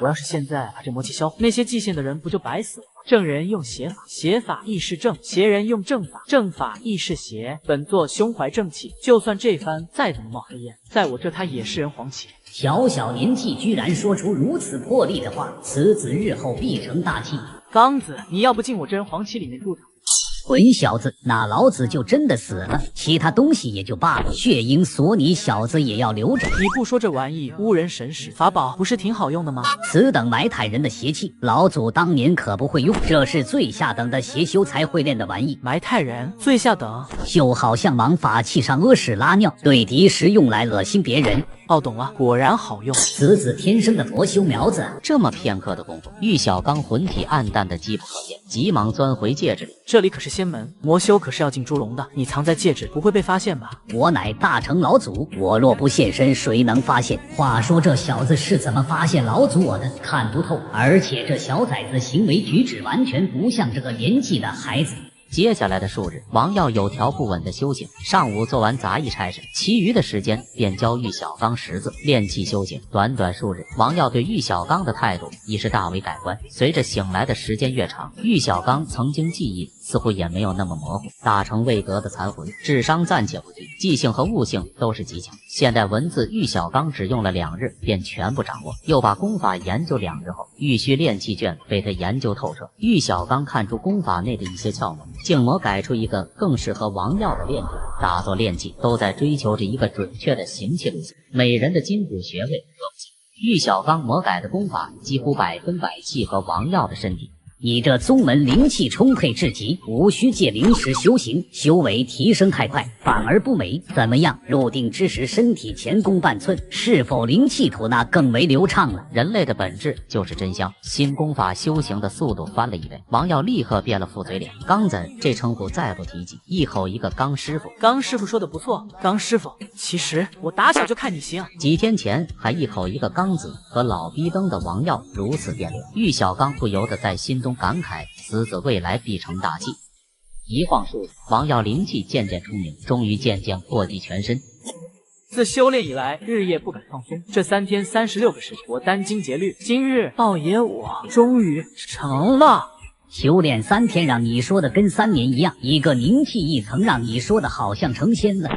F: 我要是现在把这魔气销毁，那些祭献的人不就白死了？正人用邪法，邪法亦是正；邪人用正法，正法亦是邪。本座胸怀正气，就算这番再怎么冒黑烟，在我这他也是人皇旗。
P: 小小年纪居然说出如此魄力的话，此子日后必成大器。
F: 刚子，你要不进我这人皇旗里面住着？
P: 混小子，那老子就真的死了，其他东西也就罢了，血鹰锁你小子也要留着。
F: 你不说这玩意污人神识，法宝不是挺好用的吗？
P: 此等埋汰人的邪气，老祖当年可不会用，这是最下等的邪修才会练的玩意。
F: 埋汰人，最下等
P: 就好像往法器上屙屎拉尿，对敌时用来恶心别人。
F: 哦，懂了，果然好用。
P: 此子天生的魔修苗子。
A: 这么片刻的功夫，玉小刚魂体暗淡的机不可见，急忙钻回戒指里。
F: 这里可是仙门，魔修可是要进猪笼的，你藏在戒指不会被发现吧？
P: 我乃大成老祖，我若不现身，谁能发现？话说这小子是怎么发现老祖我的？看不透，而且这小崽子行为举止完全不像这个年纪的孩子。
A: 接下来的数日，王耀有条不紊的修行。上午做完杂役差事，其余的时间便教玉小刚识字、练气修行。短短数日，王耀对玉小刚的态度已是大为改观。随着醒来的时间越长，玉小刚曾经记忆似乎也没有那么模糊。大成未得的残魂，智商暂且不提，记性和悟性都是极强。现代文字，玉小刚只用了2日便全部掌握，又把功法研究2日后，玉虚炼气卷被他研究透彻。玉小刚看出功法内的一些窍门，静魔改出一个更适合王耀的炼法。打坐炼气都在追求着一个准确的行气路线，每人的筋骨穴位都不同。玉小刚魔改的功法几乎100%契合王耀的身体。
P: 你这宗门灵气充沛至极，无需借灵石修行，修为提升太快，反而不美。怎么样？入定之时，身体前弓半寸，是否灵气吐纳更为流畅了？
A: 人类的本质就是真香，新功法修行的速度翻了1倍。王耀立刻变了副嘴脸，刚子这称呼再不提及，一口一个刚师傅。
F: 刚师傅说的不错，刚师傅，其实我打小就看你行。
A: 几天前还一口一个刚子，和老逼灯的王耀如此变脸，玉小刚不由得在心中感慨，此子未来必成大器。一晃数日，王耀灵气渐渐出明，终于渐渐扩及全身。
F: 自修炼以来，日夜不敢放松。这3天36个时辰，我殚精竭虑。今日道爷我终于成了。
P: 修炼3天，让你说的跟3年一样。一个凝气1层，让你说的好像成仙了。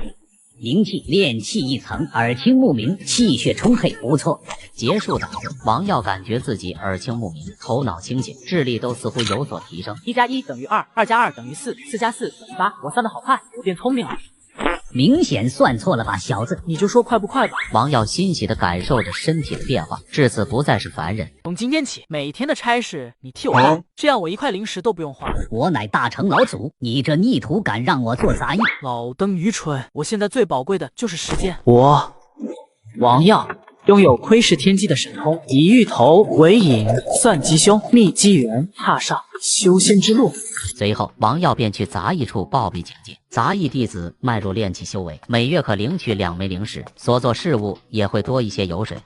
P: 凝气炼气1层，耳清目明，气血充沛，不错。
A: 结束打字，王耀感觉自己耳清目明，头脑清醒，智力都似乎有所提升。
F: 1加1等于2，2加2等于4，4加4等于8。我算得好快，我变聪明了。
P: 明显算错了吧，小子！
F: 你就说快不快吧。
A: 王耀欣喜地感受着身体的变化，至此不再是凡人。
F: 从今天起，每天的差事你替我干，这样我1块零食都不用花。
P: 我乃大成老祖，你这逆徒敢让我做杂役？
F: 老登愚蠢！我现在最宝贵的就是时间。
Q: 我王耀拥有窥视天机的神通，以芋头为引，算吉凶，觅机缘，踏上修仙之路。
A: 随后，王耀便去杂役处报备警戒。杂役弟子迈入炼气修为，每月可领取2枚灵石，所做事务也会多一些油水。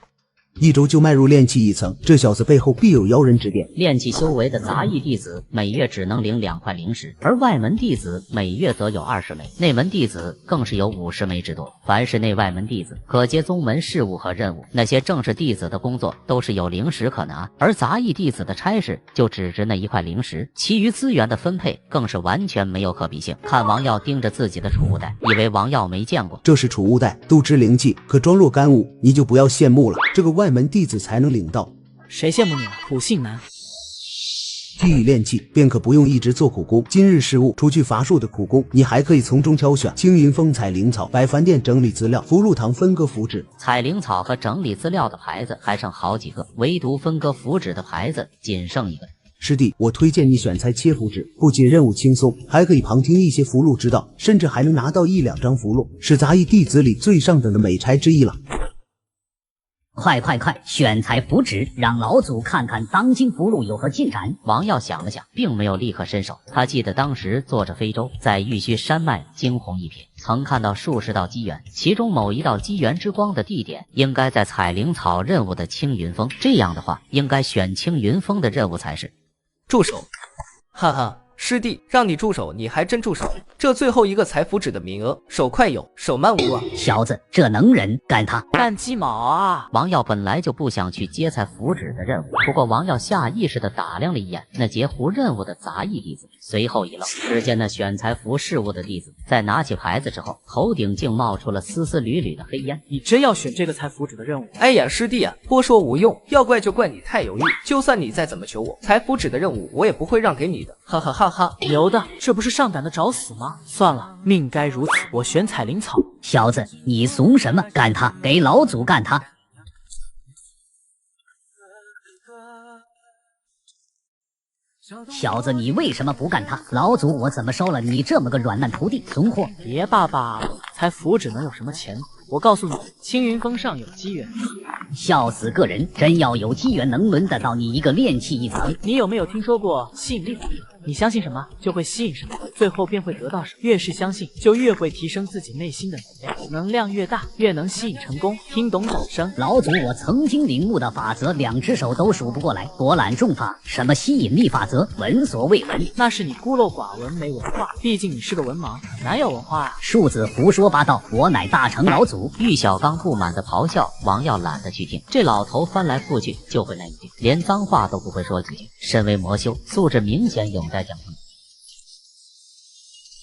D: 1周就迈入炼气1层，这小子背后必有妖人指点。
A: 炼气修为的杂役弟子每月只能领2块灵石，而外门弟子每月则有20枚，内门弟子更是有50枚之多。凡是内外门弟子可接宗门事务和任务，那些正式弟子的工作都是有灵石可拿，而杂役弟子的差事就只值那1块灵石，其余资源的分配更是完全没有可比性。看王耀盯着自己的储物袋，以为王耀没见过，
D: 这是储物袋，都知灵气，可装若干物，你就不要羡慕了。这个外门弟子才能领到。
F: 谁羡慕你了？土性男。
D: 既已炼气，便可不用一直做苦工。今日事务，除去伐树的苦工，你还可以从中挑选青云峰采灵草，百凡殿整理资料，福禄堂分割符纸。
A: 采灵草和整理资料的牌子还剩好几个，唯独分割符纸的牌子仅剩1个。
D: 师弟，我推荐你选材切符纸，不仅任务轻松，还可以旁听一些符箓之道，甚至还能拿到1、2张符箓，是杂役弟子里最上等的美差之一了。
P: 快，选材符纸，让老祖看看当今符箓有何进展。
A: 王耀想了想，并没有立刻伸手。他记得当时坐着非洲，在玉虚山脉惊鸿一瞥，曾看到数十道机缘，其中某一道机缘之光的地点应该在采灵草任务的青云峰。这样的话，应该选青云峰的任务才是。
G: 住手！哈哈。师弟，让你住手，你还真住手！这最后一个采符纸的名额，手快有，手慢无啊！
P: 小子，这能人，干他！
F: 干鸡毛啊！
A: 王耀本来就不想去接采符纸的任务，不过王耀下意识地打量了一眼那截胡任务的杂役弟子，随后一愣，只见那选材符事务的弟子在拿起牌子之后，头顶竟冒出了丝丝缕缕的黑烟。
F: 你真要选这个采符纸的任务？
G: 哎呀，师弟啊，多说无用，要怪就怪你太犹豫。就算你再怎么求我，采符纸的任务我也不会让给你的。哈哈哈哈！
F: 牛的，这不是上赶的找死吗？算了，命该如此，我选采灵草。
P: 小子，你怂什么？干他！给老祖干他！小子，你为什么不干他？老祖，我怎么收了你这么个软烂徒弟？怂货！
F: 别爸爸了，采符纸能有什么钱？我告诉你，青云峰上有机缘。
P: 笑死个人！真要有机缘，能轮得到你一个炼气1层？
F: 你有没有听说过吸引力法则？你相信什么，就会吸引什么，最后便会得到什么。越是相信，就越会提升自己内心的能量，能量越大，越能吸引成功。听懂掌声。
P: 老祖，我曾经领悟的法则，2只手都数不过来。博览众法，什么吸引力法则，闻所未闻。
F: 那是你孤陋寡闻，没文化。毕竟你是个文盲，哪有文化啊？
P: 庶子胡说八道，我乃大成老祖。
A: 玉小刚不满的咆哮，王耀懒得去听。这老头翻来覆去就会那一句，连脏话都不会说几句。身为魔修，素质明显有待降低。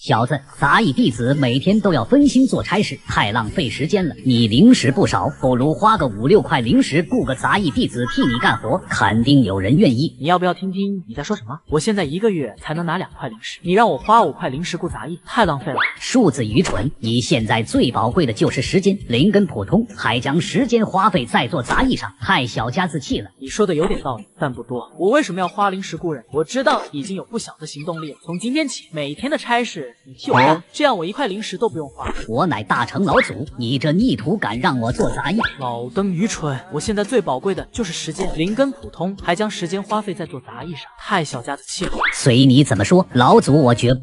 P: 小子，杂役弟子每天都要分心做差事，太浪费时间了。你灵石不少，不如花个5、6块灵石雇个杂役弟子替你干活，肯定有人愿意。
F: 你要不要听听你在说什么？我现在1个月才能拿2块灵石，你让我花5块灵石雇杂役，太浪费了。
P: 庶子愚蠢！你现在最宝贵的就是时间，灵根普通，还将时间花费在做杂役上，太小家子气了。
F: 你说的有点道理，但不多。我为什么要花灵石雇人？我知道已经有不小的行动力了。从今天起，每天的差事你替我干，这样我1块灵石都不用花。
P: 我乃大成老祖，你这逆徒敢让我做杂役？
F: 老登愚蠢！我现在最宝贵的就是时间，灵根普通，还将时间花费在做杂役上，太小家子气了。
P: 随你怎么说，老祖我绝不。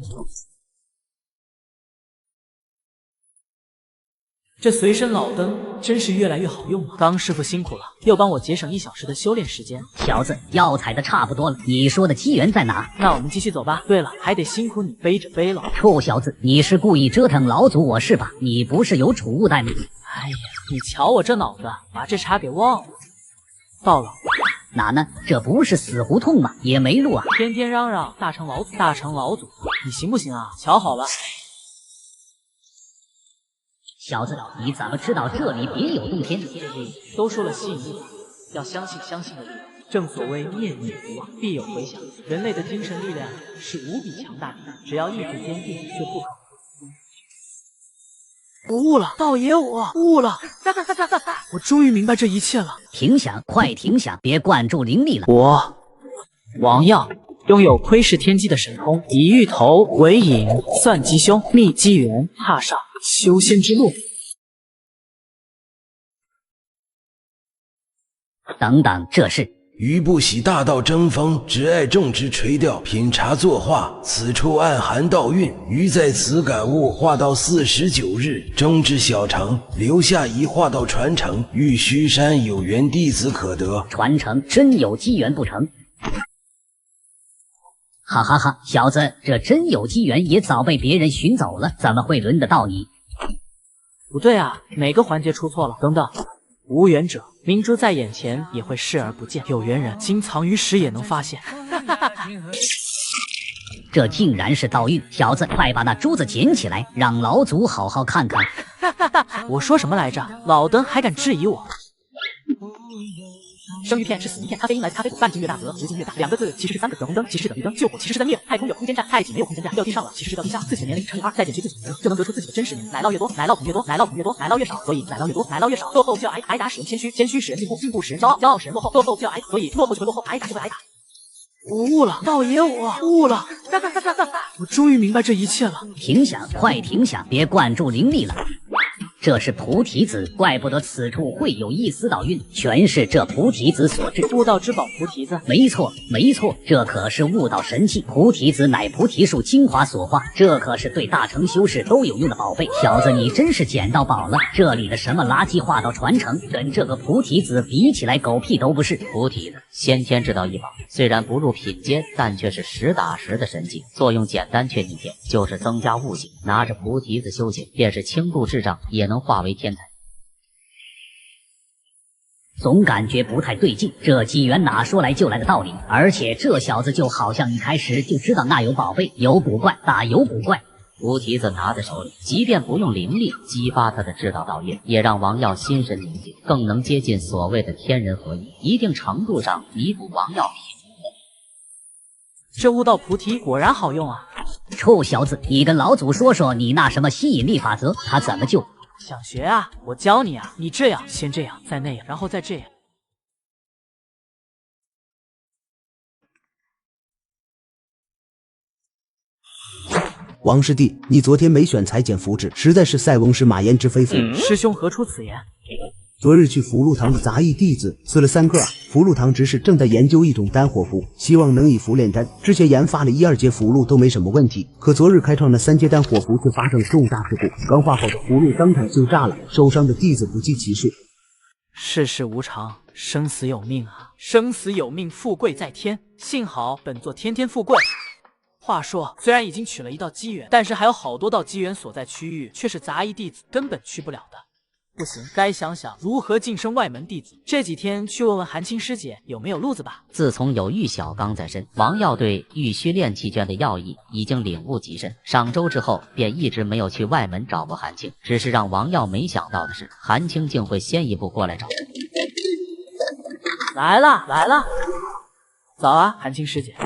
F: 这随身老灯真是越来越好用了。刚师傅辛苦了，又帮我节省1小时的修炼时间。
P: 小子，药采的差不多了，你说的机缘在哪？
F: 那我们继续走吧。对了，还得辛苦你背着背了。
P: 臭小子，你是故意折腾老祖我是吧？你不是有储物袋吗？
F: 哎呀，你瞧我这脑子，把这茬给忘了。到了。
P: 哪呢？这不是死胡同吗？也没路啊！
F: 天天嚷嚷大成老祖，大成老祖，你行不行啊？瞧好了。
P: 小子，你怎么知道这里别有洞天？
F: 都说了吸引力法，要相信相信的力量。正所谓念念不忘，必有回响。人类的精神力量是无比强大的，只要意志坚定，就不可。我悟了，道爷，我悟了，我终于明白这一切了。
P: 停响，快停响，别灌注灵力了。
F: 我王耀拥有窥视天机的神通，以芋头为引，算吉凶，觅机缘，踏上修仙之路。
P: 等等，这是。
R: 余不喜大道争锋，只爱种植垂钓，品茶作画。此处暗含道蕴，余在此感悟，画到49日，终至小成，留下一画道传承。玉虚山有缘弟子可得。
P: 传承真有机缘不成？哈哈哈，小子，这真有机缘也早被别人寻走了，怎么会轮得到你？
F: 不对啊，哪个环节出错了？等等。无缘者，明知在眼前也会视而不见；有缘人，经藏于时也能发现。
P: 这竟然是道运！小子，快把那珠子捡起来，让老祖好好看看。
F: 我说什么来着？老登还敢质疑我？生鱼片是死鱼片，咖啡因来自咖啡果，半径越大则直径越大。两个字其实是三个，等红灯其实是等于灯，救火其实是在灭火。太空有空间站，太极没有空间站。掉地上了其实是掉地下。自己的年龄乘以2，再减去自己的名，就能得出自己的真实年龄。奶酪越多，奶酪桶越多，奶酪桶越多，奶酪越少，所以奶酪越多，奶酪越少。落后就要挨打，使人谦虚，谦虚使人进步，进步使人骄傲，骄傲使人落后，落后就要挨打，所以落后就会落后，挨打就会挨打。我悟了，道爷，我悟了，我终于明白这一切了。
P: 停响，快停响，别灌注灵力了。这是菩提子，怪不得此处会有一丝道运，全是这菩提子所致。
F: 悟道之宝菩提子，
P: 没错，没错，这可是悟道神器。菩提子乃菩提树精华所化，这可是对大成修士都有用的宝贝。小子，你真是捡到宝了！这里的什么垃圾画道传承，跟这个菩提子比起来，狗屁都不是。
A: 菩提子，先天之道一宝，虽然不入品阶，但却是实打实的神技，作用简单却逆天，就是增加悟性。拿着菩提子修行，便是轻度智障也能化为天才。
P: 总感觉不太对劲，这机缘哪说来就来的道理？而且这小子就好像一开始就知道那有宝贝，有古怪，大有古怪。
A: 菩提子拿在手里，即便不用灵力激发他的知道道运，也让王耀心神宁静，更能接近所谓的天人合一，一定程度上弥补王耀
F: 这悟道菩提果然好用啊！
P: 臭小子，你跟老祖说说你那什么吸引力法则，他怎么就
F: 想学啊？我教你啊！你这样，先这样，再那样，然后再这样。
D: 王师弟，你昨天没选裁剪符纸，实在是塞翁失马焉知非福。
F: 师兄何出此言？
D: 昨日去福禄堂的杂役弟子死了3个啊！福禄堂执事正在研究一种丹火符，希望能以符炼丹。之前研发了1、2阶符箓都没什么问题，可昨日开创的3阶丹火符却发生了重大事故，刚画好的符箓当场就炸了，受伤的弟子不计其数。
F: 世事无常，生死有命啊！生死有命，富贵在天。幸好本座天天富贵。话说，虽然已经取了1道机缘，但是还有好多道机缘所在区域，却是杂役弟子根本去不了的。不行，该想想如何晋升外门弟子。这几天去问问韩青师姐有没有路子吧。
A: 自从有玉小刚在身，王耀对玉虚炼气卷的要义已经领悟极深。上周之后，便一直没有去外门找过韩青。只是让王耀没想到的是，韩青竟会先一步过来找。
F: 来了来了，早啊，韩青师姐。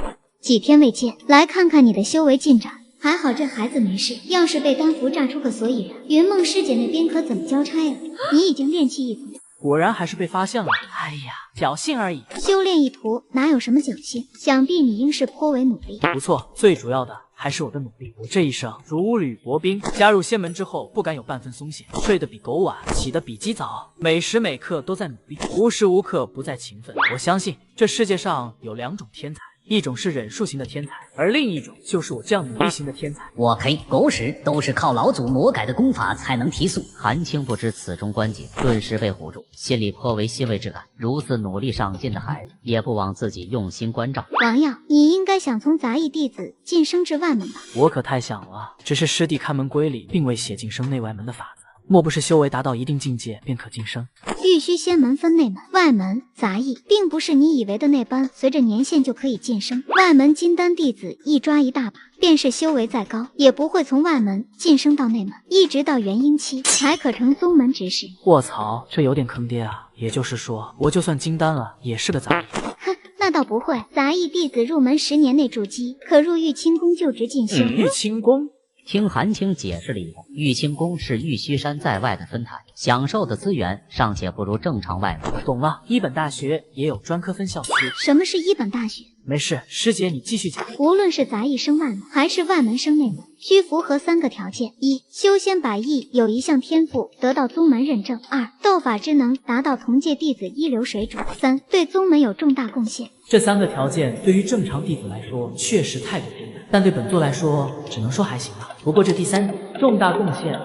O: 几天未见，来看看你的修为进展。还好这孩子没事，要是被丹符炸出个所以然，云梦师姐那边可怎么交差啊？你已经炼气一途，
F: 果然还是被发现了。哎呀，侥幸而已。
O: 修炼一途哪有什么侥幸？想必你应是颇为努力。
F: 不错，最主要的还是我的努力。我这一生如履薄冰，加入仙门之后不敢有半分松懈，睡得比狗晚，起得比鸡早，每时每刻都在努力，无时无刻不在勤奋。我相信这世界上有2种天才。一种是忍术型的天才，而另一种就是我这样努力型的天才。
P: 我呸！狗屎，都是靠老祖魔改的功法才能提速。
A: 韩青不知此中关节，顿时被唬住，心里颇为欣慰之感。如此努力上进的孩子，也不枉自己用心关照。
O: 王耀，你应该想从杂役弟子晋升至外门吧？
F: 我可太想了，只是师弟看门规里并未写进升内外门的法子。莫不是修为达到一定境界便可晋升？
O: 玉虚仙门分内门、外门、杂役，并不是你以为的那般随着年限就可以晋升。外门金丹弟子一抓一大把，便是修为再高，也不会从外门晋升到内门，一直到元婴期才可成宗门执事。
F: 卧槽，这有点坑爹啊！也就是说，我就算金丹了，也是个杂役。
O: 哼，那倒不会。杂役弟子入门10年内筑基，可入玉清宫就职进修。
F: 玉清宫。
A: 听韩青解释了一下，玉清宫是玉虚山在外的分台，享受的资源尚且不如正常外门。
F: 懂了，一本大学也有专科分校区。
O: 什么是一本大学？
F: 没事，师姐你继续讲。
O: 无论是杂役升外门，还是外门升内门，需符合3个条件：一、修仙百艺有一项天赋得到宗门认证；二、斗法之能达到同届弟子一流水准；三、对宗门有重大贡献。
F: 这3个条件对于正常弟子来说确实太过艰难，但对本座来说只能说还行吧。不过这第3点，重大贡献，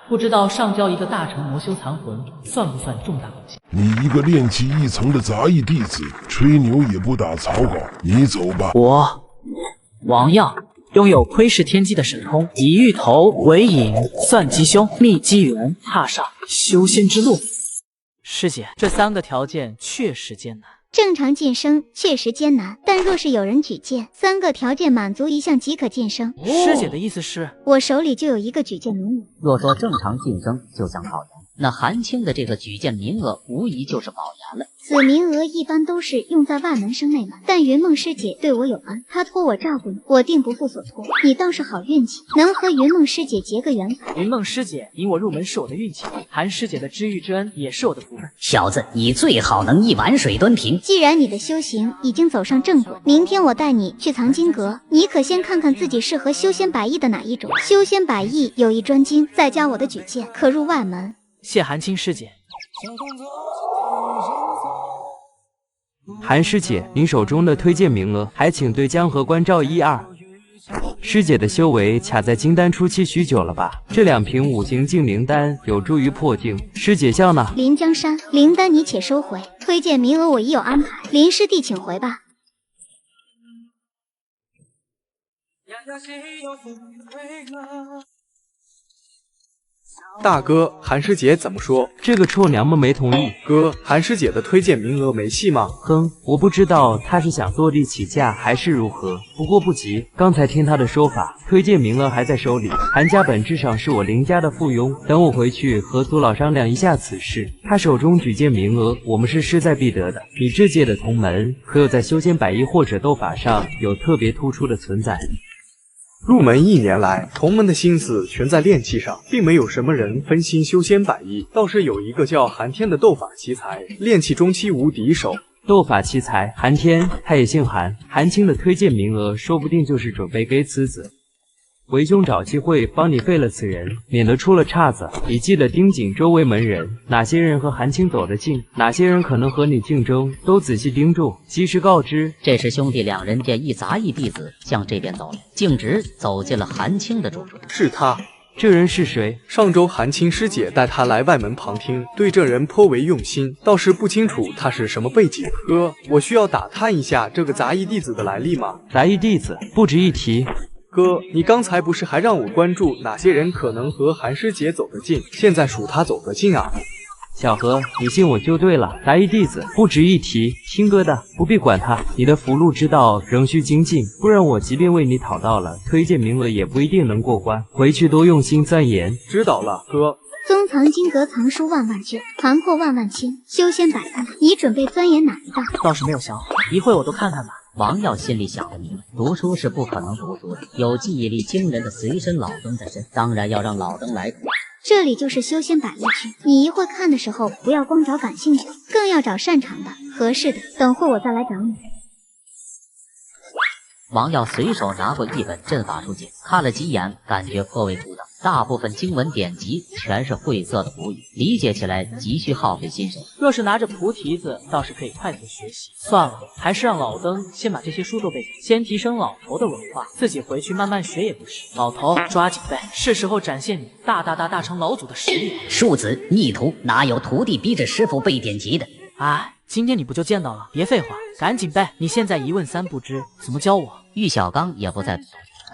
F: 不知道上交一个大成魔修残魂算不算重大贡献？
L: 你一个炼气1层的杂役弟子，吹牛也不打草稿，你走吧。
F: 我王耀拥有窥视天机的神通，以芋头为引，算吉凶，觅机缘，踏上修仙之路。师姐，这3个条件确实艰难。
O: 正常晋升确实艰难，但若是有人举荐，3个条件满足一项即可晋升。
F: 师姐的意思是，
O: 我手里就有一个举荐名额。
A: 若说正常晋升就像考研，那韩青的这个举荐名额无疑就是保研了。
O: 此名额一般都是用在外门升内门，但云梦师姐对我有恩，她托我照顾你，我定不负所托。你倒是好运气，能和云梦师姐结个缘分。
F: 云梦师姐引我入门是我的运气，韩师姐的知遇之恩也是我的福分。
P: 小子，你最好能一碗水端平。
O: 既然你的修行已经走上正轨，明天我带你去藏经阁，你可先看看自己适合修仙百艺的哪一种。修仙百艺有一专精，再加我的举荐，可入外门。
F: 谢韩青师姐。
S: 韩师姐，您手中的推荐名额，还请对江河关照1、2。师姐的修为卡在金丹初期许久了吧？这2瓶5行净灵丹有助于破境。师姐笑呢？
O: 临江山，灵丹你且收回，推荐名额我已有安排，林师弟请回吧。
T: 大哥，韩师姐怎么说？
S: 这个臭娘们没同意。
T: 哥，韩师姐的推荐名额没戏吗？
S: 哼，我不知道她是想坐地起价还是如何。不过不急，刚才听她的说法，推荐名额还在手里。韩家本质上是我林家的附庸，等我回去和祖老商量一下此事。他手中举荐名额，我们是势在必得的。你这届的同门，可有在修仙百艺或者斗法上有特别突出的存在？
T: 入门1年来，同门的心思全在炼气上，并没有什么人分心修仙百艺。倒是有一个叫韩天的斗法奇才，炼气中期无敌手。
S: 斗法奇才韩天，他也姓韩。韩青的推荐名额，说不定就是准备给此子。为兄找机会帮你废了此人，免得出了岔子。你记得盯紧周围门人，哪些人和韩青走得近，哪些人可能和你竞争，都仔细盯住，及时告知。
A: 这时兄弟2人见一杂役弟子向这边走来，径直走进了韩青的住处。
T: 是他。
S: 这人是谁？
T: 上周韩青师姐带他来外门旁听，对这人颇为用心，倒是不清楚他是什么背景。哥，我需要打探一下这个杂役弟子的来历吗？
S: 杂役弟子不值一提。
T: 哥，你刚才不是还让我关注哪些人可能和韩师姐走得近？现在属他走得近啊。
S: 小何，你信我就对了。杂役弟子不值一提，听哥的，不必管他。你的福禄之道仍需精进，不然我即便为你讨到了推荐名额，也不一定能过关。回去多用心钻研。
T: 知道了，哥。
O: 宗藏经阁藏书万万卷，盘破万万千，修仙百艺，你准备钻研哪一道？
F: 倒是没有想好，一会我都看看吧。
A: 王耀心里想的明白，读书是不可能读书的，有记忆力惊人的随身老登在身，当然要让老登来。
O: 这里就是修仙百艺区，你一会看的时候不要光找感兴趣，更要找擅长的、合适的。等会我再来找你。
A: 王耀随手拿过一本阵法书籍，看了几眼，感觉颇为枯燥，大部分经文典籍全是晦涩的古语，理解起来急需耗费心神。
F: 若是拿着菩提子，倒是可以快速学习。算了，还是让老登先把这些书都背，先提升老头的文化，自己回去慢慢学也不迟。老头，抓紧背，是时候展现你大成老祖的实力。
P: 庶子逆徒，哪有徒弟逼着师傅背典籍的？
F: 哎，今天你不就见到了？别废话，赶紧背！你现在一问3不知，怎么教我？
A: 玉小刚也不在，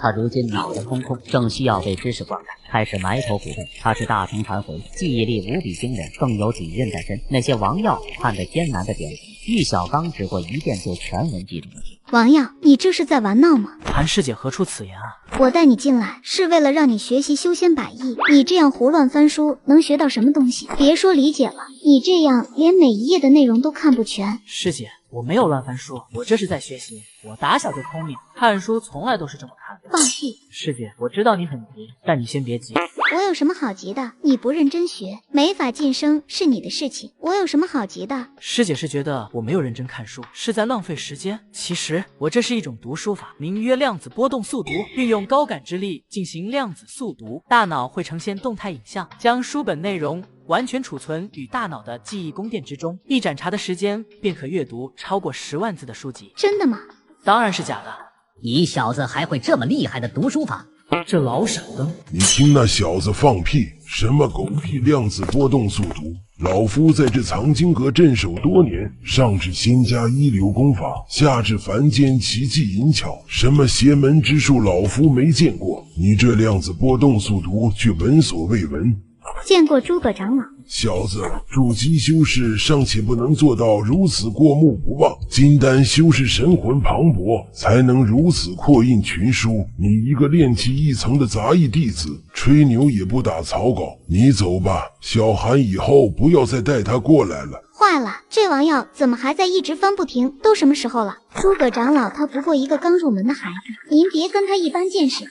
A: 他如今脑袋空空，正需要被知识灌溉，开始埋头苦读。他是大成禅回，记忆力无比惊人，更有底蕴在身。那些王耀看得艰难的点子，玉小刚只过一遍就全文记住。
O: 王耀，你这是在玩闹吗？
F: 韩师姐何出此言啊？
O: 我带你进来是为了让你学习修仙百艺，你这样胡乱翻书能学到什么东西？别说理解了，你这样连每一页的内容都看不全。
F: 师姐，我没有乱翻书，我这是在学习。我打小就聪明，看书从来都是这么看的。
O: 放屁！
F: 师姐，我知道你很急，但你先别急。
O: 我有什么好急的？你不认真学，没法晋升是你的事情，我有什么好急的？
F: 师姐是觉得我没有认真看书，是在浪费时间。其实我这是一种读书法，名曰量子波动速读，运用高感知力进行量子速读，大脑会呈现动态影像，将书本内容完全储存于大脑的记忆宫殿之中，一盏茶的时间便可阅读超过10万字的书籍。
O: 真的吗？
F: 当然是假的。
P: 你小子还会这么厉害的读书法？
F: 这老傻灯！
L: 你听那小子放屁！什么狗屁量子波动速读！老夫在这藏经阁镇守多年，上至仙家一流功法，下至凡间奇技淫巧，什么邪门之术老夫没见过。你这量子波动速读却闻所未闻。
O: 见过诸葛长老。
L: 小子，筑基修士尚且不能做到如此过目不忘，金丹修士神魂磅礴，才能如此扩印群书。你一个炼气一层的杂役弟子，吹牛也不打草稿。你走吧，小韩以后不要再带他过来了。
O: 坏了，这王耀怎么还在一直翻不停？都什么时候了？诸葛长老他不过一个刚入门的孩子，您别跟他一般见识。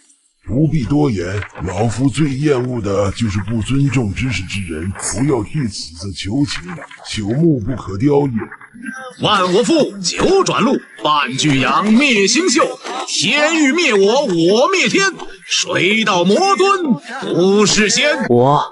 L: 不必多言，老夫最厌恶的就是不尊重知识之人，不要替此子求情了，朽木不可雕也。
J: 万我父九转路，半句阳灭星宿，天欲灭我，我灭天，水到魔尊，不是仙。
F: 我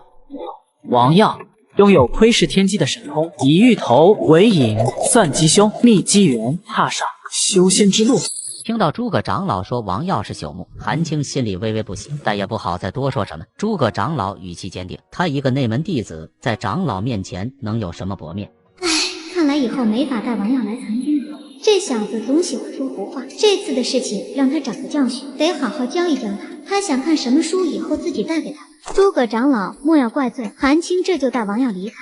F: 王耀拥有窥视天机的神通，以芋头为引，算吉凶，觅机缘，踏上修仙之路。
A: 听到诸葛长老说王耀是朽木，韩青心里微微不喜，但也不好再多说什么。诸葛长老语气坚定，他一个内门弟子，在长老面前能有什么薄面？
O: 唉，看来以后没法带王耀来藏经阁。这小子总喜欢说胡话，这次的事情让他长个教训，得好好教一教他。他想看什么书，以后自己带给他。诸葛长老莫要怪罪，韩青这就带王耀离开。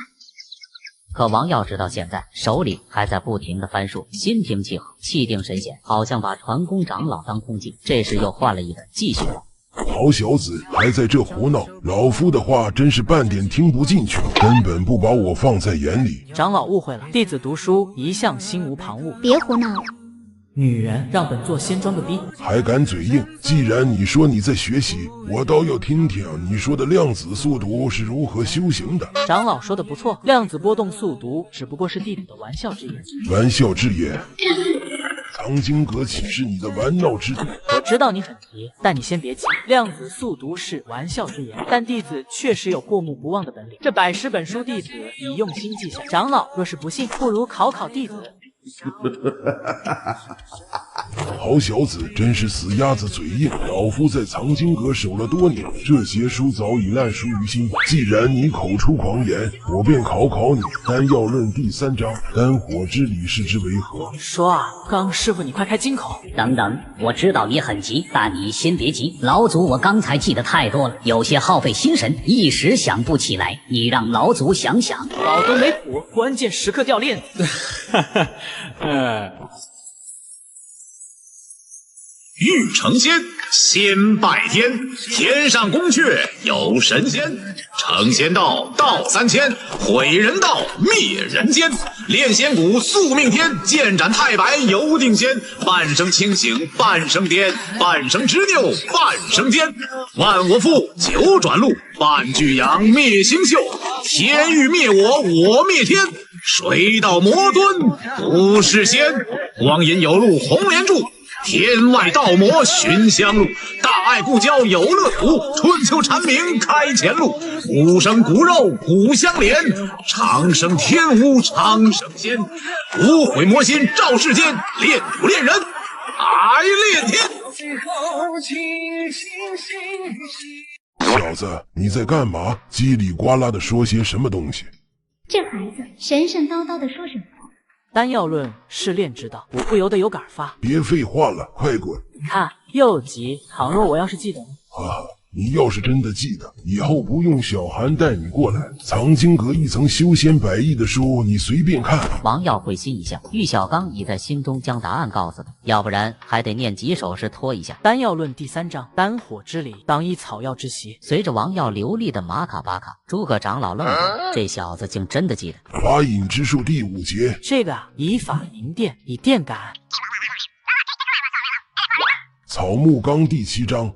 A: 可王耀直到现在手里还在不停的翻书，心平气和，气定神闲，好像把传功长老当空气。这时又换了一本，继续了。
L: 好小子，还在这胡闹！老夫的话真是半点听不进去，根本不把我放在眼里。
F: 长老误会了，弟子读书一向心无旁骛。
O: 别胡闹了。
F: 女人让本座先装个逼，
L: 还敢嘴硬！既然你说你在学习，我倒要听听你说的量子速读是如何修行的。
F: 长老说的不错，量子波动速读只不过是弟子的玩笑之言。
L: 玩笑之言？藏经阁岂是你的玩闹之地？
F: 我知道你很急，但你先别急。量子速读是玩笑之言，但弟子确实有过目不忘的本领。这110本书，弟子已用心记下。长老若是不信，不如考考弟子。
L: 好小子，真是死鸭子嘴硬！老夫在藏经阁守了多年，这些书早已烂熟于心。既然你口出狂言，我便考考你。丹药论第3章，丹火之理是之为何？
F: 说啊，刚师傅你快开金口！
P: 等等，我知道你很急，但你先别急。老祖我刚才记得太多了，有些耗费心神，一时想不起来。你让老祖想想。
F: 老都没谱，关键时刻掉链子。
J: 欲成仙，先拜天。天上宫阙有神仙。成仙道，道3000，毁人道，灭人间。炼仙蛊，宿命天。剑斩太白，犹定仙。半生清醒，半生癫，半生执拗，半生癫。万我父9转路，半句阳灭星宿。天欲灭我，我灭天。水到魔尊，不是仙。光阴有路红莲柱。天外道魔寻香路，大爱故交有乐土。春秋蝉鸣开前路，骨生骨肉骨相连。长生天无长生仙，无悔魔心照世间。炼土炼人，爱炼天。
L: 小子，你在干嘛？叽里呱啦的说些什么东西？
O: 这孩子神神叨叨的说什么？
F: 丹药论是炼之道，我不由得有感发。
L: 别废话了，快滚！
F: 看，又急。倘若我要是记得呢？
L: 你要是真的记得，以后不用小韩带你过来。藏经阁一层修仙100亿的书，你随便看。
A: 王耀会心一笑，玉小刚已在心中将答案告诉他，要不然还得念几首诗拖一下。
F: 丹药论第3章，丹火之理，当依草药之习。
A: 随着王耀流利的马卡巴卡，诸葛长老愣住，这小子竟真的记得。
L: 法引之术第5节，
F: 这个以法明电，以电感。
L: 草木纲第7章。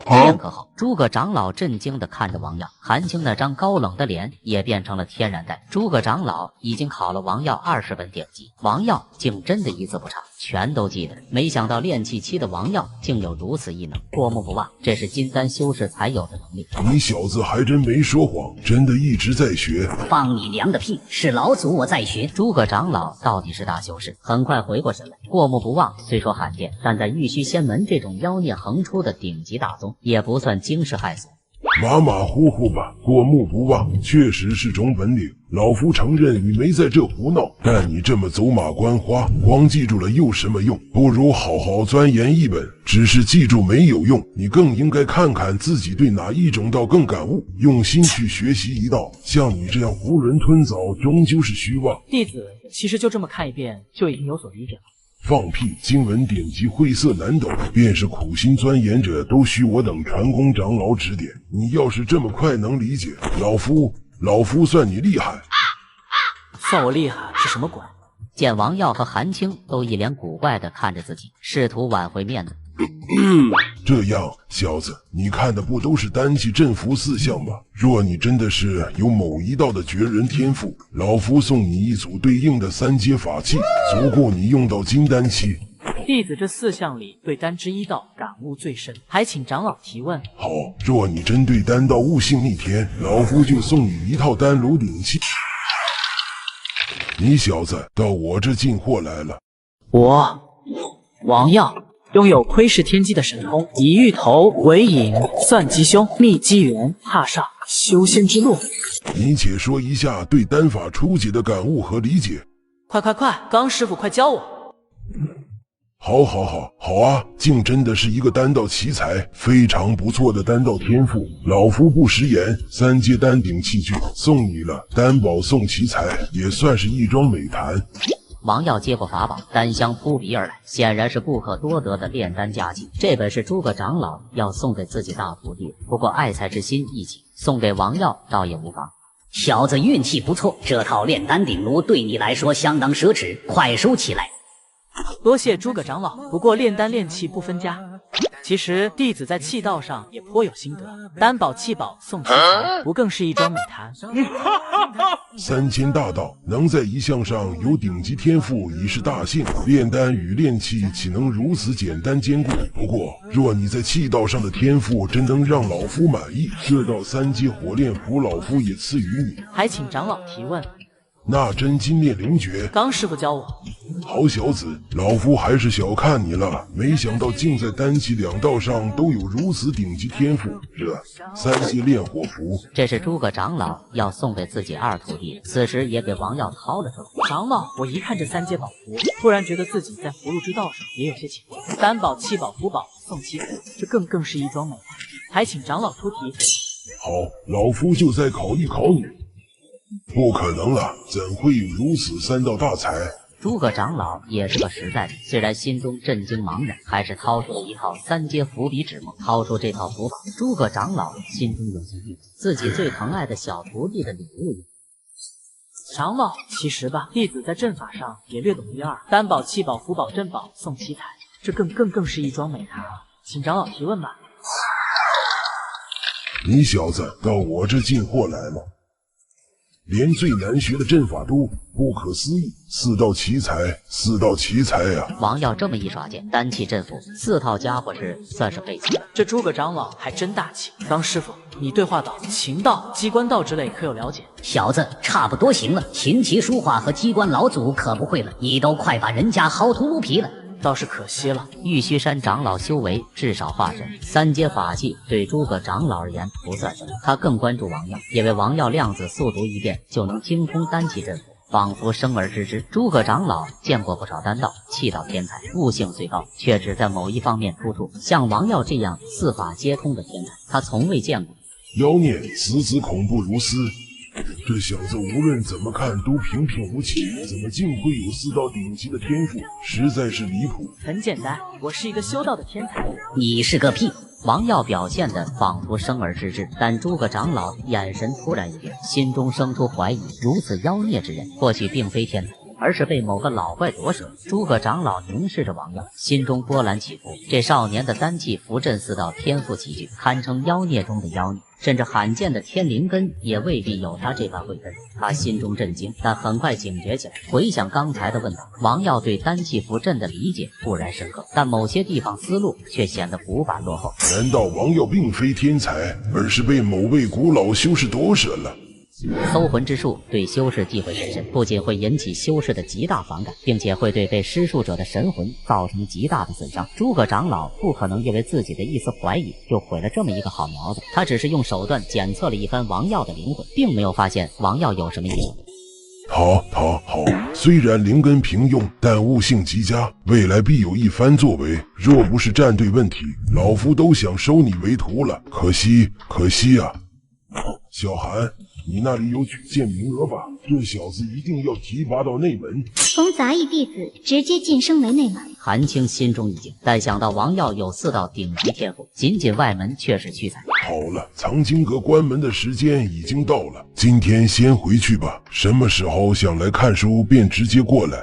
A: 片刻后，诸葛长老震惊地看着王耀，韩青那张高冷的脸也变成了天然呆。诸葛长老已经考了王耀20本典籍，王耀竟真的一字不差，全都记得。没想到炼气期的王耀竟有如此异能，过目不忘，这是金丹修士才有的能力。
L: 你小子还真没说谎，真的一直在学。
P: 放你娘的屁！是老祖我在学。
A: 诸葛长老到底是大修士，很快回过神来。过目不忘虽说罕见，但在玉虚仙门这种妖孽横出的顶级大宗，也不算惊世骇俗。
L: 马马虎虎吧，过目不忘确实是种本领。老夫承认你没在这胡闹，但你这么走马观花，光记住了有什么用？不如好好钻研一本。只是记住没有用，你更应该看看自己对哪一种道更感悟，用心去学习一道。像你这样囫囵吞枣，终究是虚妄。
F: 弟子其实就这么看一遍，就已经有所理解了。
L: 放屁！经文典籍晦涩难懂，便是苦心钻研者都需我等传功长老指点。你要是这么快能理解，老夫算你厉害。
F: 算我厉害是什么鬼？
A: 见王耀和韩青都一脸古怪地看着自己，试图挽回面子。
L: 这样，小子，你看的不都是丹气镇服4项吗？若你真的是有某一道的绝人天赋，老夫送你一组对应的3阶法器，足够你用到金丹期。
F: 弟子这4项里对丹之1道感悟最深，还请长老提问。
L: 好，若你真对丹道悟性逆天，老夫就送你一套丹炉鼎器。你小子到我这进货来了。
F: 我王耀拥有窥视天机的神通，以芋头为引，算吉凶，秘机缘，踏上修仙之路。
L: 你且说一下对丹法初级的感悟和理解。
F: 快，刚师傅快教我。
L: 好啊，竟真的是一个丹道奇才，非常不错的丹道天赋。老夫不食言，3阶丹鼎器具送你了，丹宝送奇才，也算是一桩美谈。
A: 王耀接过法宝，丹香扑鼻而来，显然是不可多得的炼丹佳绩。这本是诸葛长老要送给自己大徒弟，不过爱才之心一起，送给王耀倒也无妨。
P: 小子运气不错，这套炼丹鼎炉对你来说相当奢侈，快收起来。
F: 多谢诸葛长老，不过炼丹炼气不分家。其实弟子在气道上也颇有心得，丹宝气宝送奇才，不更是一桩美谈
L: ？3000大道能在一项上有顶级天赋已是大幸，炼丹与炼气岂能如此简单兼顾？不过若你在气道上的天赋真能让老夫满意，这道3阶火炼符老夫也赐予你。
F: 还请长老提问。
L: 那真金炼灵诀，
F: 刚师傅教我。
L: 好小子，老夫还是小看你了，没想到竟在丹气2道上都有如此顶级天赋。这3阶炼火符，
A: 这是诸葛长老要送给自己2徒弟，此时也给王耀掏了出来。
F: 长老，我一看这3阶宝符，突然觉得自己在葫芦之道上也有些浅见。丹宝、气宝、符宝送奇才，这更是一桩美谈。还请长老出题。
L: 好，老夫就再考一考你。不可能了，怎会有如此3道大才？
A: 诸葛长老也是个实在人，虽然心中震惊茫然，还是掏出了一套3阶伏笔指梦。掏出这套符宝，诸葛长老心中有些郁闷，自己最疼爱的小徒弟的礼物也。
F: 长老，其实吧，弟子在阵法上也略懂1二，丹宝、气宝、符宝、镇宝送奇才，这更是一桩美谈啊！请长老提问吧。
L: 你小子到我这进货来了。连最难学的阵法都不可思议，4道奇才呀！
A: 王耀这么一耍剑，丹气镇服4套家伙算是废弃。
F: 这诸葛长老还真大气。当师傅，你对话道、琴道、机关道之类可有了解？
P: 小子，差不多行了。琴棋书画和机关老祖可不会了，你都快把人家薅秃噜皮了。
F: 倒是可惜了。
A: 玉虚山长老修为至少化神，3阶法器对诸葛长老而言不算什么。他更关注王耀，因为王耀量子速读一遍就能精通丹气阵符。仿佛生而知之。诸葛长老见过不少丹道，气道天才，悟性虽高，却只在某一方面突出。像王耀这样四法皆通的天才，他从未见过。
L: 妖孽，此子恐怖如斯。这小子无论怎么看都平平无奇，怎么竟会有4道顶级的天赋？实在是离谱。
F: 很简单，我是一个修道的天才。
P: 你是个屁！
A: 王耀表现得仿佛生而知之，但诸葛长老眼神突然一变，心中生出怀疑：如此妖孽之人，或许并非天才，而是被某个老怪夺舍。诸葛长老凝视着王耀，心中波澜起伏。这少年的丹气符阵4道天赋齐聚，堪称妖孽中的妖孽，甚至罕见的天灵根也未必有他这般慧根。他心中震惊，但很快警觉起来。回想刚才的问答，王耀对丹气符阵的理解固然深刻，但某些地方思路却显得古板落后。
L: 难道王耀并非天才，而是被某位古老修士夺舍了？
A: 搜魂之术对修士忌讳甚深，不仅会引起修士的极大反感，并且会对被施术者的神魂造成极大的损伤。诸葛长老不可能因为自己的一丝怀疑就毁了这么一个好苗子，他只是用手段检测了一番王耀的灵魂，并没有发现王耀有什么异样。
L: 好，虽然灵根平庸，但悟性极佳，未来必有一番作为。若不是战队问题，老夫都想收你为徒了。可惜啊！小韩，你那里有举荐名额吧？这小子一定要提拔到内门。
O: 从杂役弟子直接晋升为内门。
A: 韩青心中一惊，但想到王耀有4道顶级天赋，仅仅外门却是屈才。
L: 好了，藏经阁关门的时间已经到了，今天先回去吧。什么时候想来看书，便直接过来。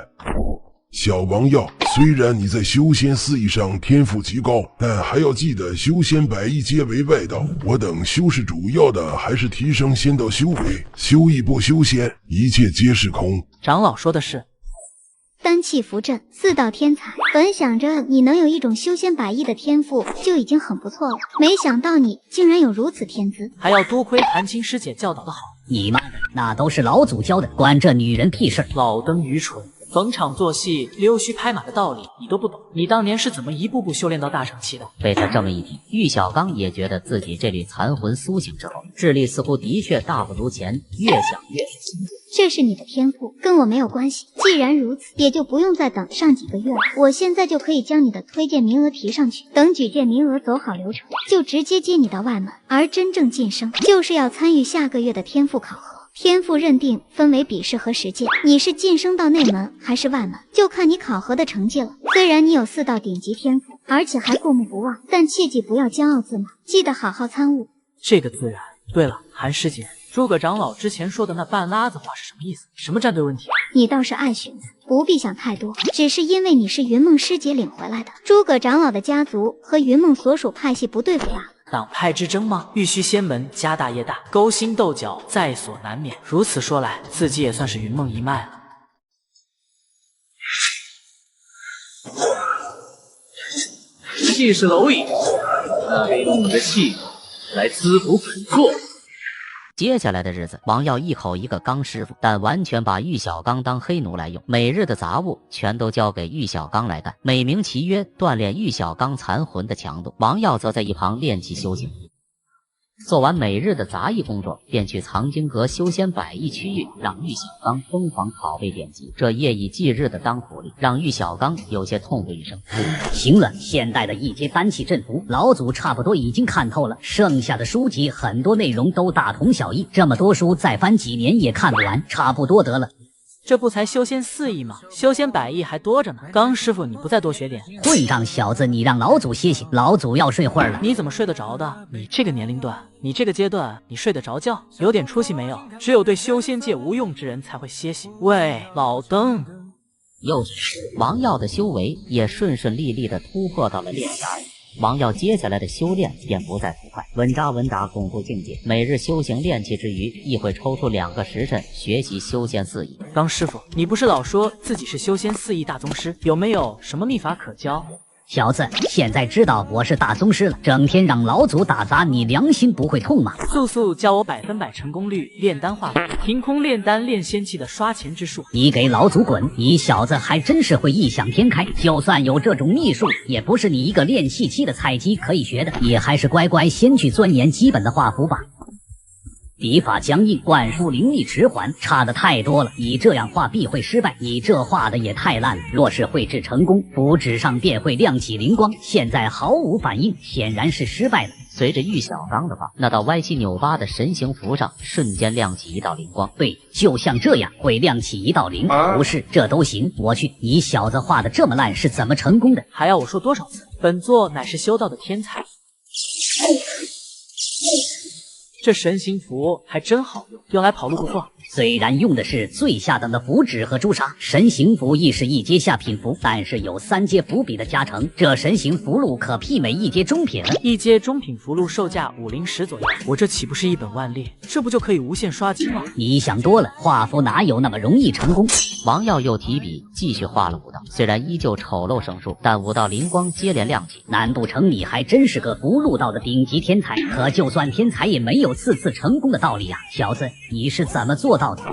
L: 小王耀，虽然你在修仙4役上天赋极高，但还要记得修仙100役皆为外道。我等修士主要的还是提升仙道修为，修艺不修仙，一切皆是空。
F: 长老说的是。
O: 丹气符阵4道天才，本想着你能有一种修仙100役的天赋就已经很不错了，没想到你竟然有如此天资，
F: 还要多亏韩青师姐教导的好。
P: 你妈的，那都是老祖教的，关这女人屁事。
F: 老登愚蠢，逢场作戏、溜须拍马的道理你都不懂，你当年是怎么一步步修炼到大圣期的？
A: 被他这么一提，玉小刚也觉得自己这缕残魂苏醒之后，智力似乎的确大不如前，越想越是心醉。
O: 这是你的天赋，跟我没有关系。既然如此，也就不用再等上几个月了。我现在就可以将你的推荐名额提上去，等举荐名额走好流程，就直接接你到外门。而真正晋升，就是要参与下个月的天赋考核。天赋认定分为笔试和实践，你是晋升到内门还是外门，就看你考核的成绩了。虽然你有4道顶级天赋，而且还过目不忘，但切记不要骄傲自满，记得好好参悟。
F: 这个自然。对了，韩师姐，诸葛长老之前说的那半拉子话是什么意思？什么战队问题？
O: 你倒是爱寻思，不必想太多，只是因为你是云梦师姐领回来的，诸葛长老的家族和云梦所属派系不对付罢了。
F: 党派之争吗？玉虚仙门家大业大，勾心斗角在所难免。如此说来，自己也算是云梦一脉了。
U: 气势蝼蚁，那用你的气来滋补本座。
A: 接下来的日子，王耀一口一个刚师傅，但完全把玉小刚当黑奴来用，每日的杂物全都交给玉小刚来干，美名其曰锻炼玉小刚残魂的强度。王耀则在一旁练气修行。做完每日的杂役工作，便去藏经阁修仙100役区域，让玉小刚疯狂拷贝典籍。这夜以继日的当苦力，让玉小刚有些痛不欲生。
P: 行了，现代的一阶丹气阵符，老祖差不多已经看透了，剩下的书籍很多内容都大同小异，这么多书再翻几年也看不完，差不多得了。
F: 这不才修仙4役吗？修仙100役还多着呢。刚师傅，你不再多学点？
P: 混账小子，你让老祖歇歇，老祖要睡会儿了。
F: 你怎么睡得着的？你这个年龄段，你这个阶段，你睡得着觉？有点出息没有？只有对修仙界无用之人才会歇息。喂，老登。
A: 又是王耀的修为也顺顺利利的突破到了炼达。王耀接下来的修炼便不再浮快，稳扎稳打巩固境界，每日修行炼气之余，亦会抽出2个时辰学习修仙4役。
F: 刚师傅，你不是老说自己是修仙4役大宗师，有没有什么秘法可教？
P: 小子，现在知道我是大宗师了，整天让老祖打杂，你良心不会痛吗？
F: 速速教我100%成功率炼丹化法，凭空炼丹炼仙气的刷钱之术。
P: 你给老祖滚！你小子还真是会异想天开，就算有这种秘术，也不是你一个炼气期的菜鸡可以学的，也还是乖乖先去钻研基本的画符吧。笔法僵硬，灌输灵力迟缓，差的太多了。你这样画必会失败，你这画的也太烂了。若是绘制成功，符纸上便会亮起灵光，现在毫无反应，显然是失败了。随着玉小刚的话，那道歪七扭八的神形符上瞬间亮起一道灵光。对，就像这样会亮起一道灵。不是，这都行。我去，你小子画的这么烂，是怎么成功的？
F: 还要我说多少次？本座乃是修道的天才。这神行符还真好用，用来跑路不错。
P: 虽然用的是最下等的符纸和朱砂，神行符亦是一阶下品符，但是有3阶伏笔的加成，这神行符箓可媲美一阶中品了。
F: 一阶中品符箓售价500-10左右，我这岂不是一本万利？这不就可以无限刷金了？
P: 你想多了，画符哪有那么容易成功？王耀又提笔继续画了5道，虽然依旧丑陋生疏，但5道灵光接连亮起。难不成你还真是个符箓道的顶级天才？可就算天才，也没有次次成功的道理啊！小子，你是怎么做到的？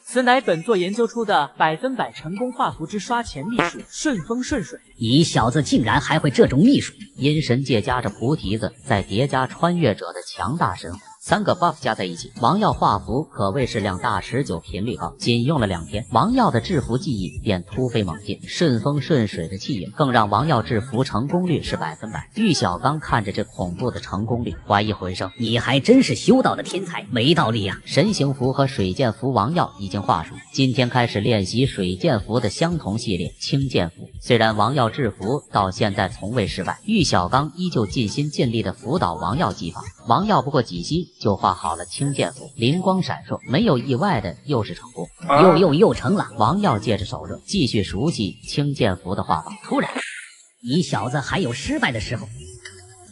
F: 此乃本座研究出的100%成功画符之刷钱秘术，顺风顺水。
P: 你小子竟然还会这种秘术！
A: 阴神界加着菩提子，再叠加穿越者的强大神魂，3个 buff 加在一起，王耀画符可谓是量大19频率高。仅用了2天，王耀的制符技艺便突飞猛进，顺风顺水的气运更让王耀制符成功率是100%。玉小刚看着这恐怖的成功率，怀疑回声：
P: 你还真是修道的天才，没道理啊！
A: 神行符和水剑符王耀已经画熟，今天开始练习水剑符的相同系列青剑符。虽然王耀制符到现在从未失败，玉小刚依旧尽心尽力的辅导王耀技法。王耀不过几息就画好了青剑符，灵光闪烁，没有意外的又是成功，又成了。王耀借着手热，继续熟悉青剑符的画法。
P: 突然，你小子还有失败的时候。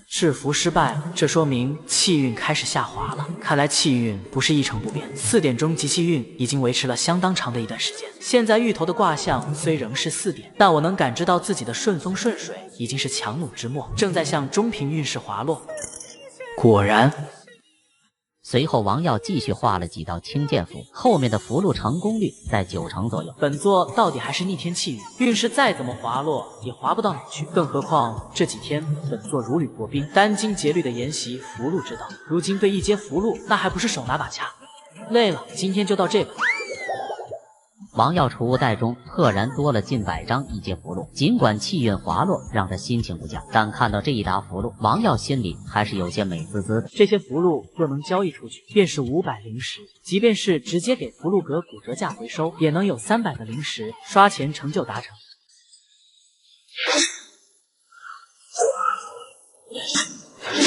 F: 制符失败了，这说明气运开始下滑了。看来气运不是一成不变，4点钟极气运已经维持了相当长的一段时间。现在芋头的卦象虽仍是4点，但我能感知到自己的顺风顺水已经是强弩之末，正在向中频运势滑落。果然。
A: 随后王耀继续画了几道青剑符，后面的符箓成功率在90%左右。
F: 本座到底还是逆天气运，运势再怎么滑落也滑不到哪去。更何况这几天本座如履薄冰，殚精竭虑的研习符箓之道，如今对一阶符箓那还不是手拿把掐。累了，今天就到这吧。
A: 王耀储物袋中赫然多了近100张一阶符箓，尽管气运滑落让他心情不佳，但看到这一沓符箓，王耀心里还是有些美滋滋的。
F: 这些符箓若能交易出去，便是500灵石，即便是直接给符箓阁骨折价回收，也能有300的灵石，刷钱成就达成。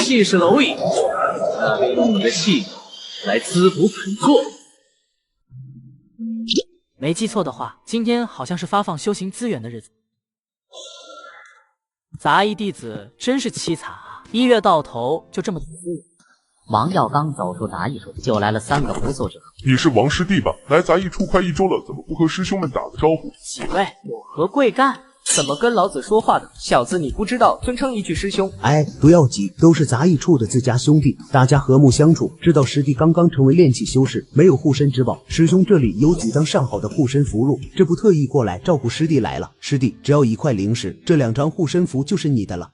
U: 气势蝼蚁，那利用你的气来滋补本座。
F: 没记错的话，今天好像是发放修行资源的日子。杂役弟子真是凄惨啊！1月到头就这么
A: 王耀刚走出杂役处，就来了3个不速之客。
L: 你是王师弟吧？来杂役处快1周了，怎么不和师兄们打个招呼？
F: 几位有何贵干？
G: 怎么跟老子说话的？小子你不知道尊称一句师兄。
D: 哎，不要急，都是杂役处的自家兄弟，大家和睦相处。知道师弟刚刚成为炼气修士，没有护身之宝，师兄这里有几张上好的护身符箓，这不特意过来照顾师弟来了。师弟只要1块灵石，这2张护身符就是你的了。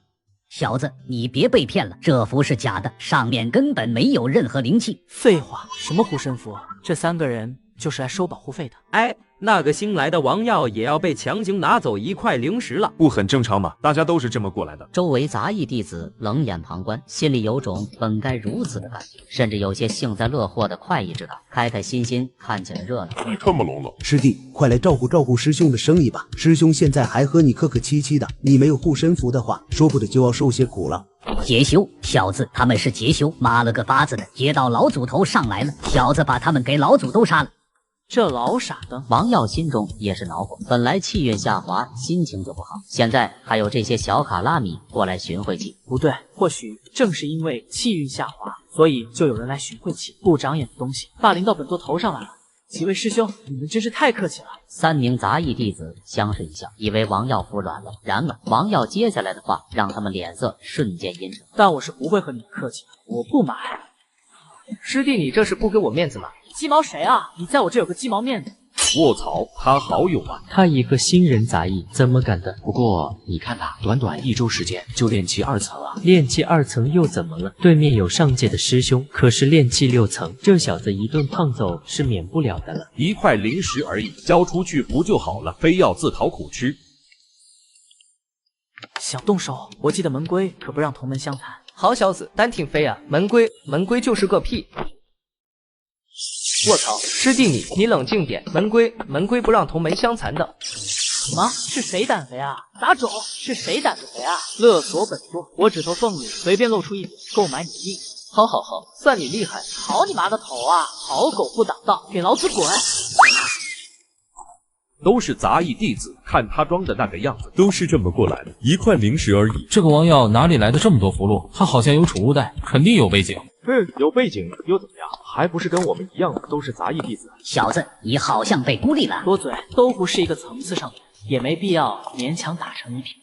P: 小子，你别被骗了，这符是假的，上面根本没有任何灵气。
F: 废话，什么护身符？这3个人就是来收保护费的。
H: 哎，那个新来的王耀也要被强行拿走1块灵石了，
I: 不很正常吗？大家都是这么过来的。
A: 周围杂役弟子冷眼旁观，心里有种本该如此的感觉，甚至有些幸灾乐祸的快意之感，开开心心看起来热闹。
L: 你他妈聋了！
D: 师弟，快来照顾师兄的生意吧，师兄现在还和你客客气气的，你没有护身符的话，说不得就要受些苦了。
P: 劫修，小子，他们是劫修，妈了个巴子的，劫到老祖头上来了，小子把他们给老祖都杀了。
F: 这老傻的，
A: 王耀心中也是恼火，本来气运下滑，心情就不好，现在还有这些小卡拉米过来寻晦气。
F: 不对，或许正是因为气运下滑，所以就有人来寻晦气，不长眼的东西霸凌到本座头上来了。几位师兄，你们真是太客气了。
A: 3名杂役弟子相视一笑，以为王耀服软了。然而王耀接下来的话让他们脸色瞬间阴沉。
F: 但我是不会和你们客气的，我不买。
G: 师弟，你这是不给我面子吗？
F: 鸡毛谁啊？你在我这有个鸡毛面子。
I: 卧槽，他好勇啊！
B: 他一个新人杂役，怎么敢的？
C: 不过你看他，短短1周时间就炼气2层了。
B: 炼气2层又怎么了？对面有上界的师兄，可是炼气6层，这小子一顿胖揍是免不了的了。
I: 一块灵石而已，交出去不就好了？非要自讨苦吃。
F: 想动手，我记得门规可不让同门相残。
G: 好小子，单挺飞啊！门规就是个屁！卧槽，师弟你冷静点，门规不让同门相残的。
F: 什么？是谁胆肥啊？打肿！是谁胆子肥啊？勒索本座，我指头缝里随便露出一点，购买你弟。
G: 好，算你厉害！
F: 好你妈的头啊！好狗不挡道，给老子滚！
I: 都是杂役弟子，看他装的那个样子，都是这么过来的。1块灵石而已。
V: 这个王耀哪里来的这么多符箓？他好像有储物袋，肯定有背景。
T: 有背景又怎么样？还不是跟我们一样，都是杂役弟子。
P: 小子，你好像被孤立了。
F: 多嘴，都不是一个层次上的，也没必要勉强打成一片。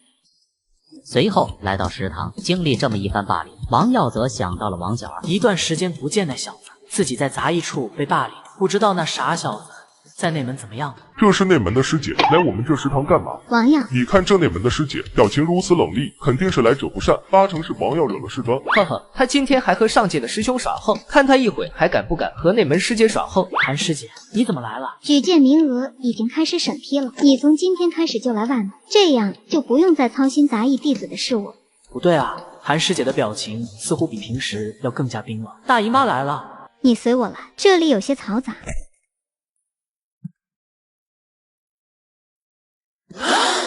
A: 随后来到食堂，经历这么一番霸凌，王耀则想到了王小二。
F: 一段时间不见那小子，自己在杂役处被霸凌，不知道那傻小子在内门怎么样了？
L: 这是内门的师姐来我们这食堂干嘛？
O: 王耀，
L: 你看这内门的师姐表情如此冷厉，肯定是来者不善，8成是王耀惹了事端。
G: 呵呵，他今天还和上界的师兄耍横，看他一会还敢不敢和内门师姐耍横。
F: 韩师姐，你怎么来了？
O: 举荐名额已经开始审批了，你从今天开始就来外门，这样就不用再操心杂役弟子的事务。
F: 不对啊，韩师姐的表情似乎比平时要更加冰冷。大姨妈来了，
O: 你随我来，这里有些嘈杂。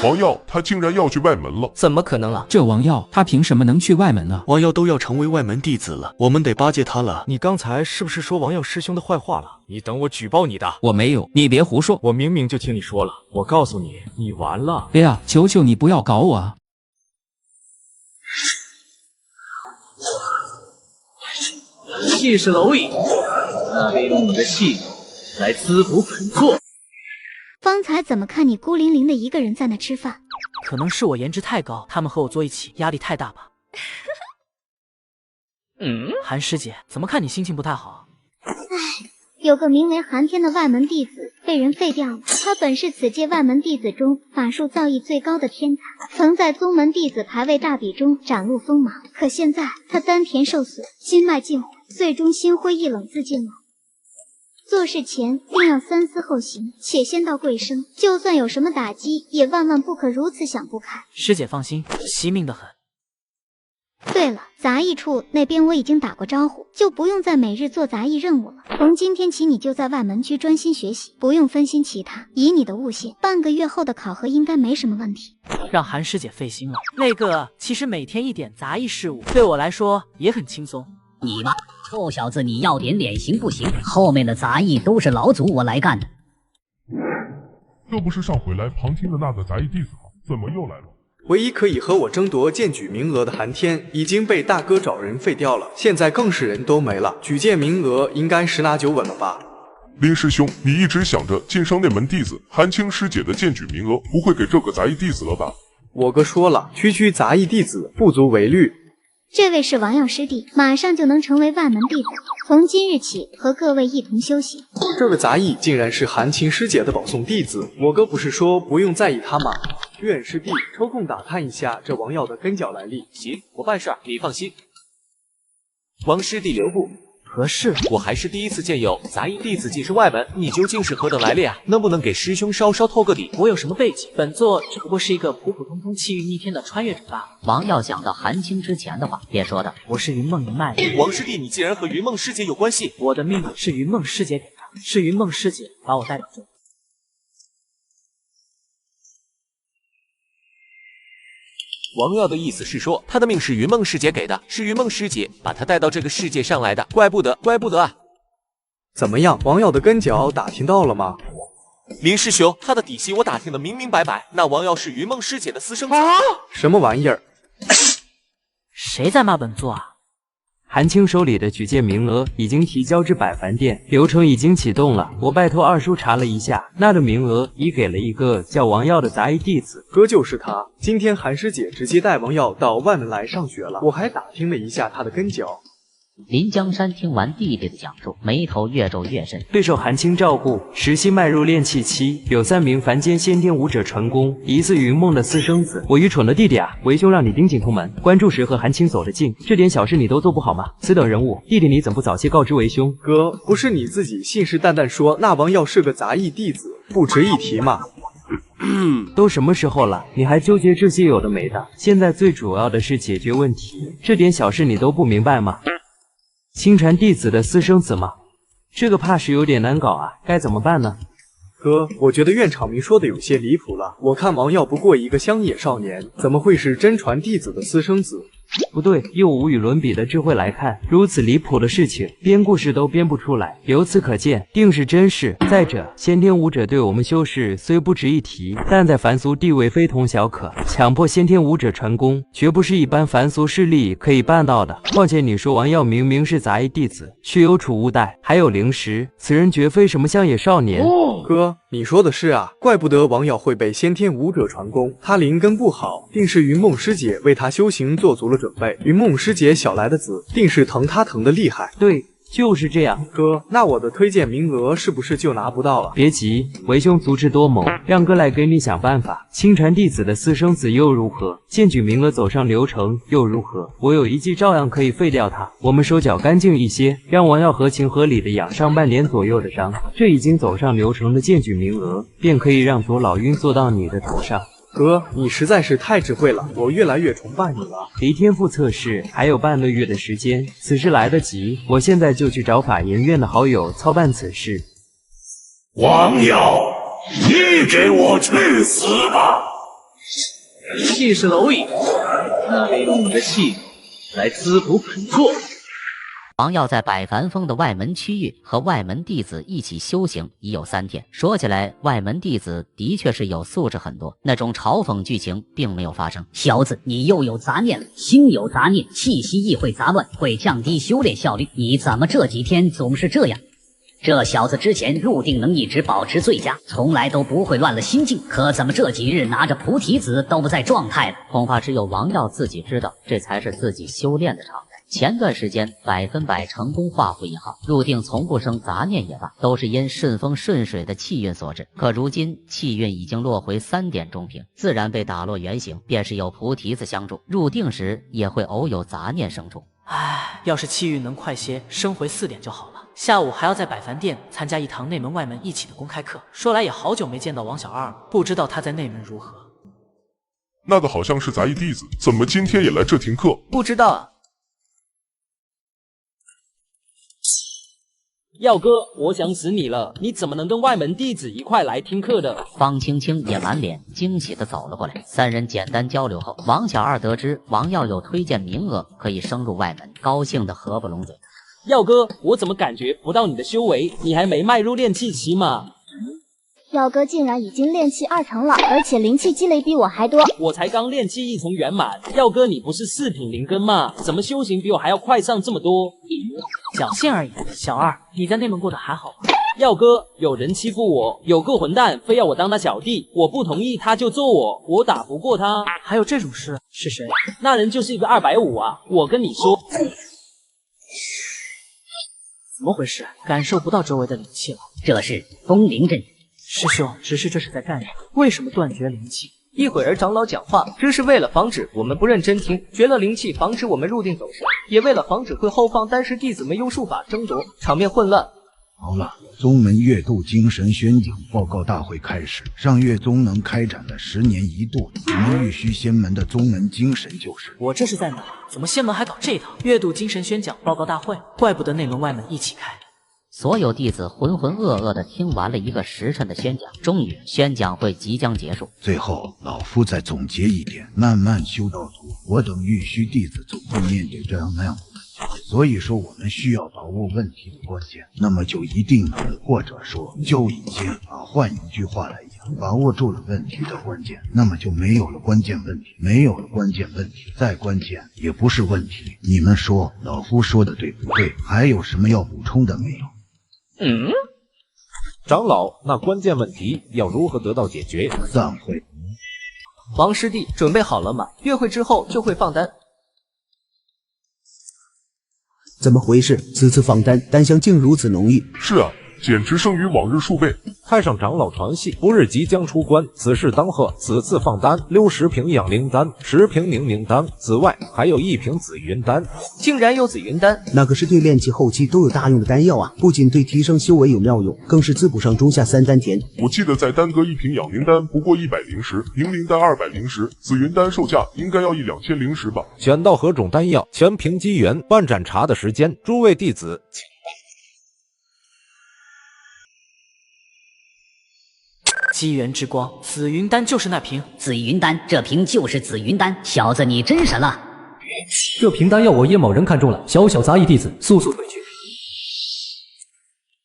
L: 王耀他竟然要去外门了，
G: 怎么可能啊？
W: 这王耀他凭什么能去外门呢？
X: 王耀都要成为外门弟子了，我们得巴结他了。
T: 你刚才是不是说王耀师兄的坏话了？你等我举报你的。
W: 我没有，你别胡说。
T: 我明明就听你说了，我告诉你，你完了。
W: 别啊，求求你不要搞我啊！
U: 气势蝼蚁，那利用你的气来滋补本座。
O: 方才怎么看你孤零零的一个人在那吃饭？
F: 可能是我颜值太高，他们和我坐一起压力太大吧。韩师姐，怎么看你心情不太好？
O: 唉，有个名为韩天的外门弟子被人废掉了。他本是此届外门弟子中法术造诣最高的天才，曾在宗门弟子排位大比中展露锋芒。可现在他丹田受损，心脉尽毁，最终心灰意冷自尽了。做事前定要三思后行，且先到贵生，就算有什么打击，也万万不可如此想不开。
F: 师姐放心，惜命的很。
O: 对了，杂役处那边我已经打过招呼，就不用再每日做杂役任务了。从今天起，你就在外门区专心学习，不用分心其他。以你的悟性，半个月后的考核应该没什么问题。
F: 让韩师姐费心了。那个，其实每天一点杂役事务，对我来说也很轻松。
P: 你吧，臭小子，你要点脸行不行？后面的杂役都是老祖我来干的。
L: 这不是上回来旁听的那个杂役弟子吗？怎么又来了？
T: 唯一可以和我争夺荐举名额的韩天已经被大哥找人废掉了，现在更是人都没了，举荐名额应该十拿九稳了吧？
L: 林师兄，你一直想着晋升那门弟子韩青师姐的荐举名额，不会给这个杂役弟子了吧？
T: 我哥说了，区杂役弟子不足为虑。
O: 这位是王耀师弟，马上就能成为外门弟子，从今日起和各位一同修行。
T: 这个杂役竟然是韩青师姐的保送弟子，我哥不是说不用在意他吗？愿师弟抽空打探一下这王耀的根脚来历。
C: 行，我办事，你放心。王师弟留步。
F: 何事？
C: 我还是第一次见有杂役弟子进身外门，你究竟是何等来历啊？能不能给师兄稍稍透个底？
F: 我有什么背景？本座只不过是一个普普通通气运逆天的穿越者罢了。
A: 王耀想到韩青之前的话，便说道：“
F: 我是云梦一脉的。”
C: 王师弟，你竟然和云梦师姐有关系？
F: 我的命是云梦师姐给的，是云梦师姐把我带到这。
C: 王耀的意思是说，他的命是云梦师姐给的，是云梦师姐把他带到这个世界上来的，怪不得啊！
T: 怎么样，王耀的根脚打听到了吗？
C: 林师兄，他的底细我打听得明明白白，那王耀是云梦师姐的私生子。
T: 什么玩意儿？
F: 谁在骂本座啊？
S: 韩青手里的举荐名额已经提交至百凡殿，流程已经启动了。我拜托二叔查了一下，那的名额已给了一个叫王耀的杂役弟子。
T: 哥就是他。今天韩师姐直接带王耀到外门来上学了，我还打听了一下他的根脚。
A: 临江山听完弟弟的讲述，眉头越皱越深。
S: 备受韩青照顾，时期迈入炼气期，有3名凡间先天武者传功，疑似云梦的私生子。我愚蠢的弟弟啊，为兄让你盯紧同门，关注时和韩青走得近，这点小事你都做不好吗？此等人物，弟弟你怎不早些告知为兄？
T: 哥，不是你自己信誓旦旦说那王耀是个杂役弟子，不值一提吗？
S: 都什么时候了，你还纠结这些有的没的？现在最主要的是解决问题，这点小事你都不明白吗？亲传弟子的私生子吗？这个怕是有点难搞啊，该怎么办呢？
T: 哥，我觉得苑长明说的有些离谱了。我看王耀不过一个乡野少年，怎么会是真传弟子的私生子？
S: 不对，用无与伦比的智慧来看，如此离谱的事情，编故事都编不出来。由此可见，定是真事。再者，先天武者对我们修士虽不值一提，但在凡俗地位非同小可。强迫先天武者传功，绝不是一般凡俗势力可以办到的。况且你说王耀明明是杂役弟子，却有储物袋，还有灵石，此人绝非什么乡野少年。
T: 哥，你说的是啊，怪不得王耀会被先天武者传功，他灵根不好，定是云梦师姐为他修行做足了准备。云梦师姐小来的子，定是疼他疼的厉害。
S: 对，就是这样。
T: 哥，那我的推荐名额是不是就拿不到了？
S: 别急，为兄足智多谋，让哥来给你想办法。亲传弟子的私生子又如何？荐举名额走上流程又如何？我有一计照样可以废掉他。我们手脚干净一些，让王耀合情合理的养上半年左右的伤，这已经走上流程的荐举名额，便可以让左老晕坐到你的头上。
T: 哥，你实在是太智慧了，我越来越崇拜你了。
S: 离天赋测试还有半个月的时间，此事来得及，我现在就去找法研院的好友操办此事。
J: 王耀，你给我去死吧！
U: 气势蝼蚁，那得用你的气来滋补本座。
A: 王耀在百凡峰的外门区域和外门弟子一起修行已有3天。说起来，外门弟子的确是有素质很多，那种嘲讽剧情并没有发生。
P: 小子，你又有杂念了，心有杂念，气息亦会杂乱，会降低修炼效率。你怎么这几天总是这样？这小子之前入定能一直保持最佳，从来都不会乱了心境，可怎么这几日拿着菩提子都不在状态了？
A: 恐怕只有王耀自己知道，这才是自己修炼的常态。前段时间100%成功化符一号，入定从不生杂念也罢，都是因顺风顺水的气运所致。可如今气运已经落回3点中平，自然被打落原形。便是有菩提子相助，入定时也会偶有杂念生出。
F: 唉，要是气运能快些升回4点就好了。下午还要在百凡殿参加一堂内门外门一起的公开课，说来也好久没见到王小二，不知道他在内门如何。
L: 那个好像是杂役弟子，怎么今天也来这听课？
G: 不知道啊。
B: 耀哥，我想死你了！你怎么能跟外门弟子一块来听课的？
A: 方青青也满脸惊喜地走了过来。3人简单交流后，王小二得知王耀有推荐名额可以升入外门，高兴得合不拢嘴。
B: 耀哥，我怎么感觉不到你的修为？你还没迈入炼气期吗？
O: 耀哥竟然已经炼气2层了，而且灵气积累比我还多。
B: 我才刚炼气1层圆满，耀哥你不是4品灵根吗？怎么修行比我还要快上这么多？
F: 侥幸而已。小二，你在内门过得还好吗？
B: 耀哥，有人欺负我，有个混蛋非要我当他小弟，我不同意他就揍我，我打不过他。
F: 还有这种事？是谁？
B: 那人就是一个250啊！我跟你说。
F: 怎么回事？感受不到周围的灵气了。
P: 这是风灵阵。
F: 师兄，只是这是在干什么？为什么断绝灵气？
G: 一会儿长老讲话，这是为了防止我们不认真听，绝了灵气，防止我们入定走神，也为了防止会后方丹师弟子们用术法争夺，场面混乱。
E: 好了，宗门月度精神宣讲报告大会开始。上月宗能开展了10年一度我们玉虚仙门的宗门精神救世。
F: 我这是在哪？怎么仙门还搞这套月度精神宣讲报告大会？怪不得内门外门一起开。
A: 所有弟子浑浑噩噩地听完了1个时辰的宣讲，终于宣讲会即将结束。
E: 最后，老夫再总结一点：慢慢修道途，我等玉虚弟子总会面对这样那样的问题。所以说，我们需要把握问题的关键，那么就一定能，或者说就已经换一句话来讲，把握住了问题的关键，那么就没有了关键问题，没有了关键问题，再关键也不是问题。你们说，老夫说的对不对？还有什么要补充的没有？
I: 长老，那关键问题要如何得到解决？
E: 散会。
G: 王师弟准备好了吗？月会之后就会放单。
D: 怎么回事？此次访丹丹香竟如此浓郁。
L: 是啊，简直胜于往日数倍。
I: 太上长老传系，不日即将出关，此事当贺。此次放丹60瓶养灵丹，10瓶凝明丹，此外还有1瓶紫云丹。
G: 竟然有紫云丹，
D: 那可是对炼气后期都有大用的丹药啊！不仅对提升修为有妙用，更是滋补上中下3丹田。
L: 我记得在丹阁1瓶养灵丹不过100灵石，凝灵丹200灵石，紫云丹售价应该要1-2000灵石吧？
I: 选到何种丹药，全凭机缘。半盏茶的时间，诸位弟子。
F: 机缘之光，紫云丹就是那瓶。
P: 紫云丹，这瓶就是紫云丹，小子你真神了。
K: 这瓶丹药我叶某人看中了，小杂役弟子速速退去。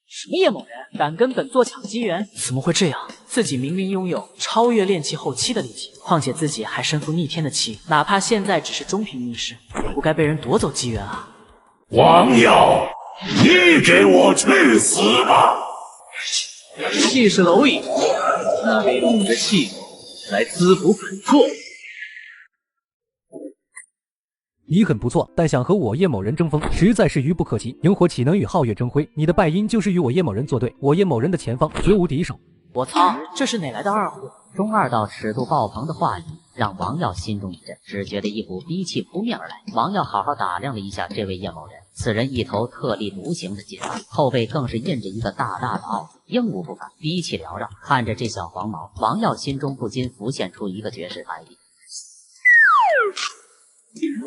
F: 什么叶某人敢跟本座抢机缘？怎么会这样？自己明明拥有超越炼气后期的力气，况且自己还身负逆天的气，哪怕现在只是中平运势，也不该被人夺走机缘啊！
J: 王耀，你给我去死吧！
U: 气势蝼蚁，那利用你的气来滋补本座。
K: 你很不错，但想和我叶某人争锋，实在是愚不可及。萤火岂能与皓月争辉？你的败因就是与我叶某人作对，我叶某人的前方绝无敌手。
F: 我操，这是哪来的二货？
A: 中二到尺度爆棚的话语让王耀心中一震，只觉得一股逼气扑面而来。王耀好好打量了一下这位叶某人，此人一头特立独行的金发，后背更是印着一个大大的傲字，英武不凡，逼气缭绕。看着这小黄毛，王耀心中不禁浮现出一个绝世法力。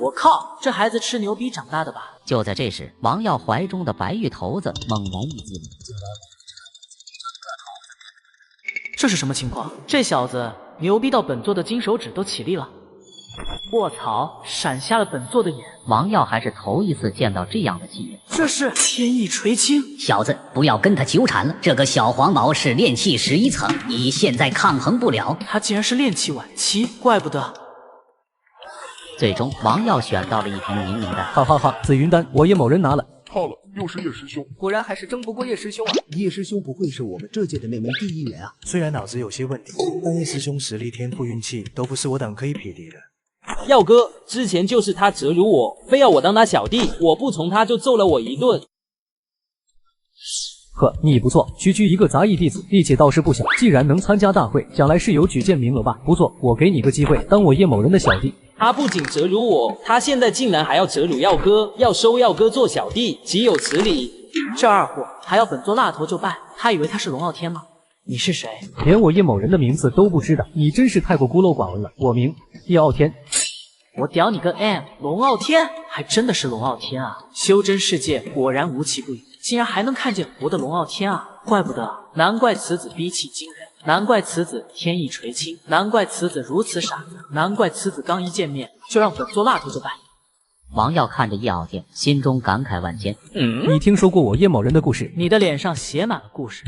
F: 我靠，这孩子吃牛逼长大的吧？
A: 就在这时，王耀怀中的白玉头子猛然一激灵，
F: 这是什么情况？这小子牛逼到本座的金手指都起立了！卧槽，闪瞎了本座的眼！
A: 王耀还是头一次见到这样的气焰，
F: 这是天意垂青！
P: 小子，不要跟他纠缠了，这个小黄毛是炼气11层，你现在抗衡不了。
F: 他竟然是炼气晚期，怪不得。
A: 最终，王耀选到了一瓶凝灵丹。
K: 哈哈哈，紫云丹我叶某人拿了。
L: 套了，又是叶师兄，
G: 果然还是争不过叶师兄啊！
D: 叶师兄不愧是我们这届的内门第一人啊！
M: 虽然脑子有些问题，但叶师兄实力、天赋、运气都不是我等可以匹敌的。
B: 耀哥，之前就是他折辱我，非要我当他小弟，我不从他就揍了我一顿。
K: 呵，你不错，区区一个杂役弟子，力气倒是不小。既然能参加大会，将来是有举荐名额吧？不错，我给你个机会，当我叶某人的小弟。
B: 他不仅折辱我，他现在竟然还要折辱耀哥，要收耀哥做小弟，岂有此理！
F: 这二货还要本座蜡头就拜，他以为他是龙傲天吗？你是谁？
K: 连我叶某人的名字都不知道，你真是太过孤陋寡闻了。我名叶傲天。
F: 我屌你个 M！ 龙傲天还真的是龙傲天啊！修真世界果然无奇不有，竟然还能看见活的龙傲天啊！怪不得，难怪此子逼气惊人，难怪此子天意垂青，难怪此子如此傻子，难怪此子刚一见面就让本座蜡头就拜。
A: 王耀看着叶傲天，心中感慨万千。
K: 你听说过我叶某人的故事？
F: 你的脸上写满了故事。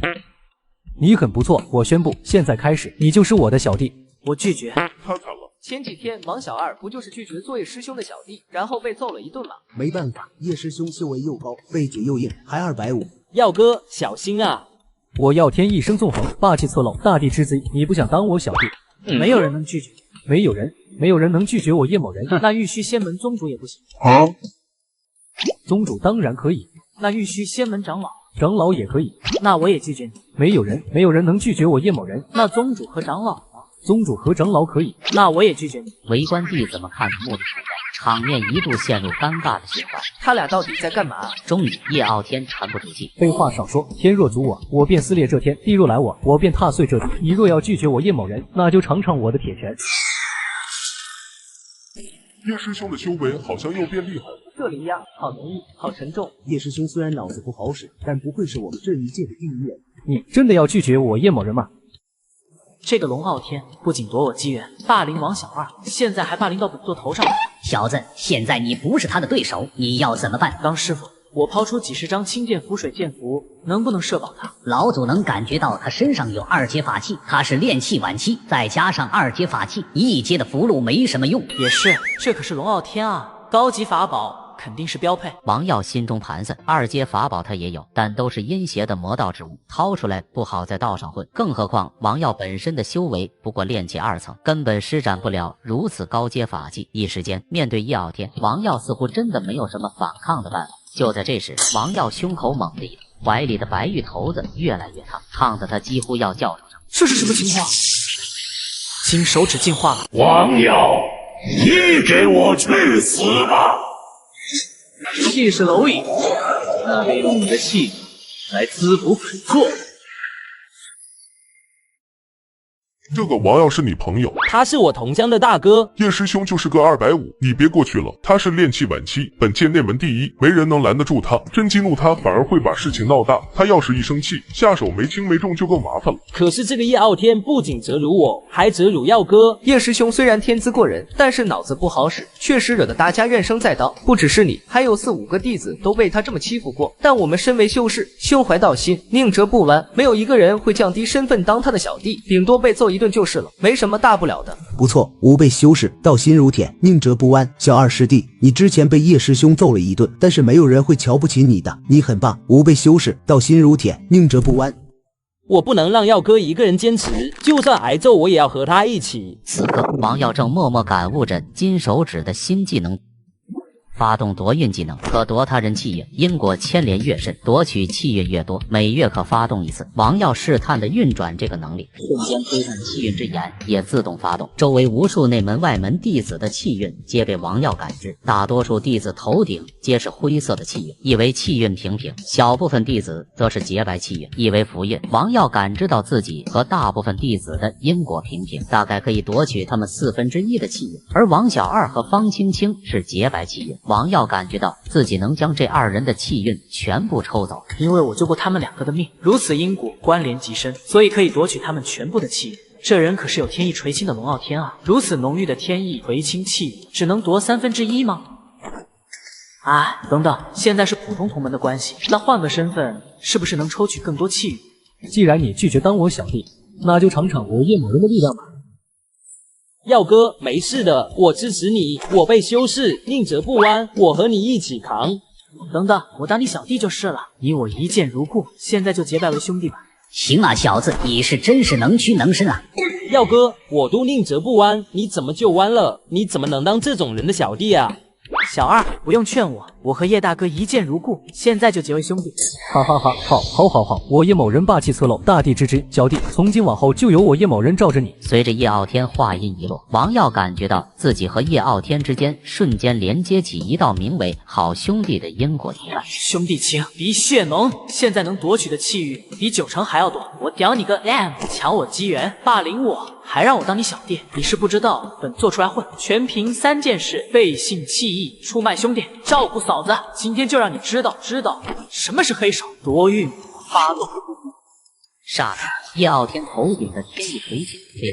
K: 你很不错，我宣布，现在开始，你就是我的小弟。
F: 我拒绝。
L: 他惨了。
G: 前几天王小二不就是拒绝做叶师兄的小弟，然后被揍了一顿吗？
D: 没办法，叶师兄修为又高，背景又硬，还250。
B: 耀哥小心啊！
K: 我耀天一生纵横，霸气侧漏，大地之贼。你不想当我小弟？
F: 没有人能拒绝。
K: 没有人能拒绝我叶某人。
F: 那玉虚仙门宗主也不行。
K: 宗主当然可以。
F: 那玉虚仙门长老？
K: 长老也可以。
F: 那我也拒绝你。
K: 没有人能拒绝我叶某人。
F: 那宗主和长老？
K: 宗主和长老可以。
F: 那我也拒绝你。
A: 围观弟子们看着目的所在，场面一度陷入尴尬的循环。
G: 他俩到底在干嘛？
A: 终于，叶傲天沉不住气。
K: 废话少说，天若阻我，我便撕裂这天；地若来我，我便踏碎这地。你若要拒绝我叶某人，那就尝尝我的铁拳。
L: 叶师兄的修为好像又变厉害了。
G: 这灵呀，好浓郁，好沉重。
D: 叶师兄虽然脑子不好使，但不愧是我们这一届的第一人。
K: 你真的要拒绝我叶某人吗？
F: 这个龙傲天不仅夺我机缘，霸凌王小二，现在还霸凌到本座头上来。
P: 小子，现在你不是他的对手，你要怎么办？
F: 当师傅，我抛出几十张清剑符、水剑符，能不能射爆他？
P: 老祖能感觉到他身上有2阶法器，他是炼气晚期，再加上2阶法器，1阶的符箓没什么用。
F: 也是，这可是龙傲天啊，高级法宝。肯定是标配。
A: 王耀心中盘算，2阶法宝他也有，但都是阴邪的魔道之物，掏出来不好在道上混。更何况王耀本身的修为不过炼气2层，根本施展不了如此高阶法技。一时间，面对叶傲天，王耀似乎真的没有什么反抗的办法。就在这时，王耀胸口猛地一痛，怀里的白玉头子越来越烫，烫得他几乎要叫出声。
F: 这是什么情况？金手指进化了。
J: 王耀，你给我去死吧！
U: 气势蝼蚁，那便用你的气来滋补本座。
L: 这个王耀是你朋友？
B: 他是我同乡的大哥。
L: 叶师兄就是个250，你别过去了。他是炼气晚期，本界内门第一，没人能拦得住他。真激怒他，反而会把事情闹大。他要是一生气，下手没轻没重就更麻烦了。
B: 可是这个叶傲天不仅折辱我，还折辱耀哥。
G: 叶师兄虽然天资过人，但是脑子不好使，确实惹得大家怨声载道。不只是你，还有4、5个弟子都被他这么欺负过。但我们身为修士，胸怀道心，宁折不弯，没有一个人会降低身份当他的小弟，顶多被揍一顿就是了，没什么大不了的。
D: 不错，吾辈修士道心如铁，宁折不弯。小二师弟，你之前被叶师兄揍了一顿，但是没有人会瞧不起你的，你很棒。吾辈修士道心如铁，宁折不弯。
B: 我不能让耀哥一个人坚持，就算挨揍我也要和他一起。
A: 此刻，王耀正默默感悟着金手指的新技能。发动夺运技能，可夺他人气运，因果牵连越甚，夺取气运越多，每月可发动一次。王耀试探的运转这个能力，瞬间窥探气运之眼也自动发动，周围无数内门外门弟子的气运皆被王耀感知，大多数弟子头顶皆是灰色的气运，意为气运平平；小部分弟子则是洁白气运，意为福运。王耀感知到自己和大部分弟子的因果平平，大概可以夺取他们1/4的气运，而王小二和方青青是洁白气运。王耀感觉到自己能将这2人的气运全部抽走，
F: 因为我救过他们2个的命，如此因果关联极深，所以可以夺取他们全部的气运。这人可是有天意垂青的龙傲天啊！如此浓郁的天意垂青气运，只能夺1/3吗？哎，等等，现在是普通同门的关系，那换个身份，是不是能抽取更多气运？
K: 既然你拒绝当我小弟，那就尝尝我叶某人的力量吧。
B: 耀哥，没事的，我支持你。我被修士宁折不弯，我和你一起扛。
F: 等等，我当你小弟就是了，你我一见如故，现在就结拜为兄弟吧。
P: 行啊，小子，你是真是能屈能伸啊！
B: 耀哥，我都宁折不弯，你怎么就弯了？你怎么能当这种人的小弟啊？
F: 小二，不用劝我，我和叶大哥一见如故，现在就结为兄弟。
K: 哈哈哈，好，我叶某人霸气侧漏，大地之之，小弟，从今往后就由我叶某人罩着你。
A: 随着叶傲天话音一落，王耀感觉到自己和叶傲天之间瞬间连接起一道名为好兄弟的因果羁绊。
F: 兄弟情比血浓，现在能夺取的气运比9成还要多。我屌你个 M， 抢我机缘，霸凌我，还让我当你小弟，你是不知道，本座出来混，全凭3件事：背信弃义、出卖兄弟、照顾嫂子。今天就让你知道什么是黑手。夺运发动。
A: 霎时，叶傲天头顶的天意垂青被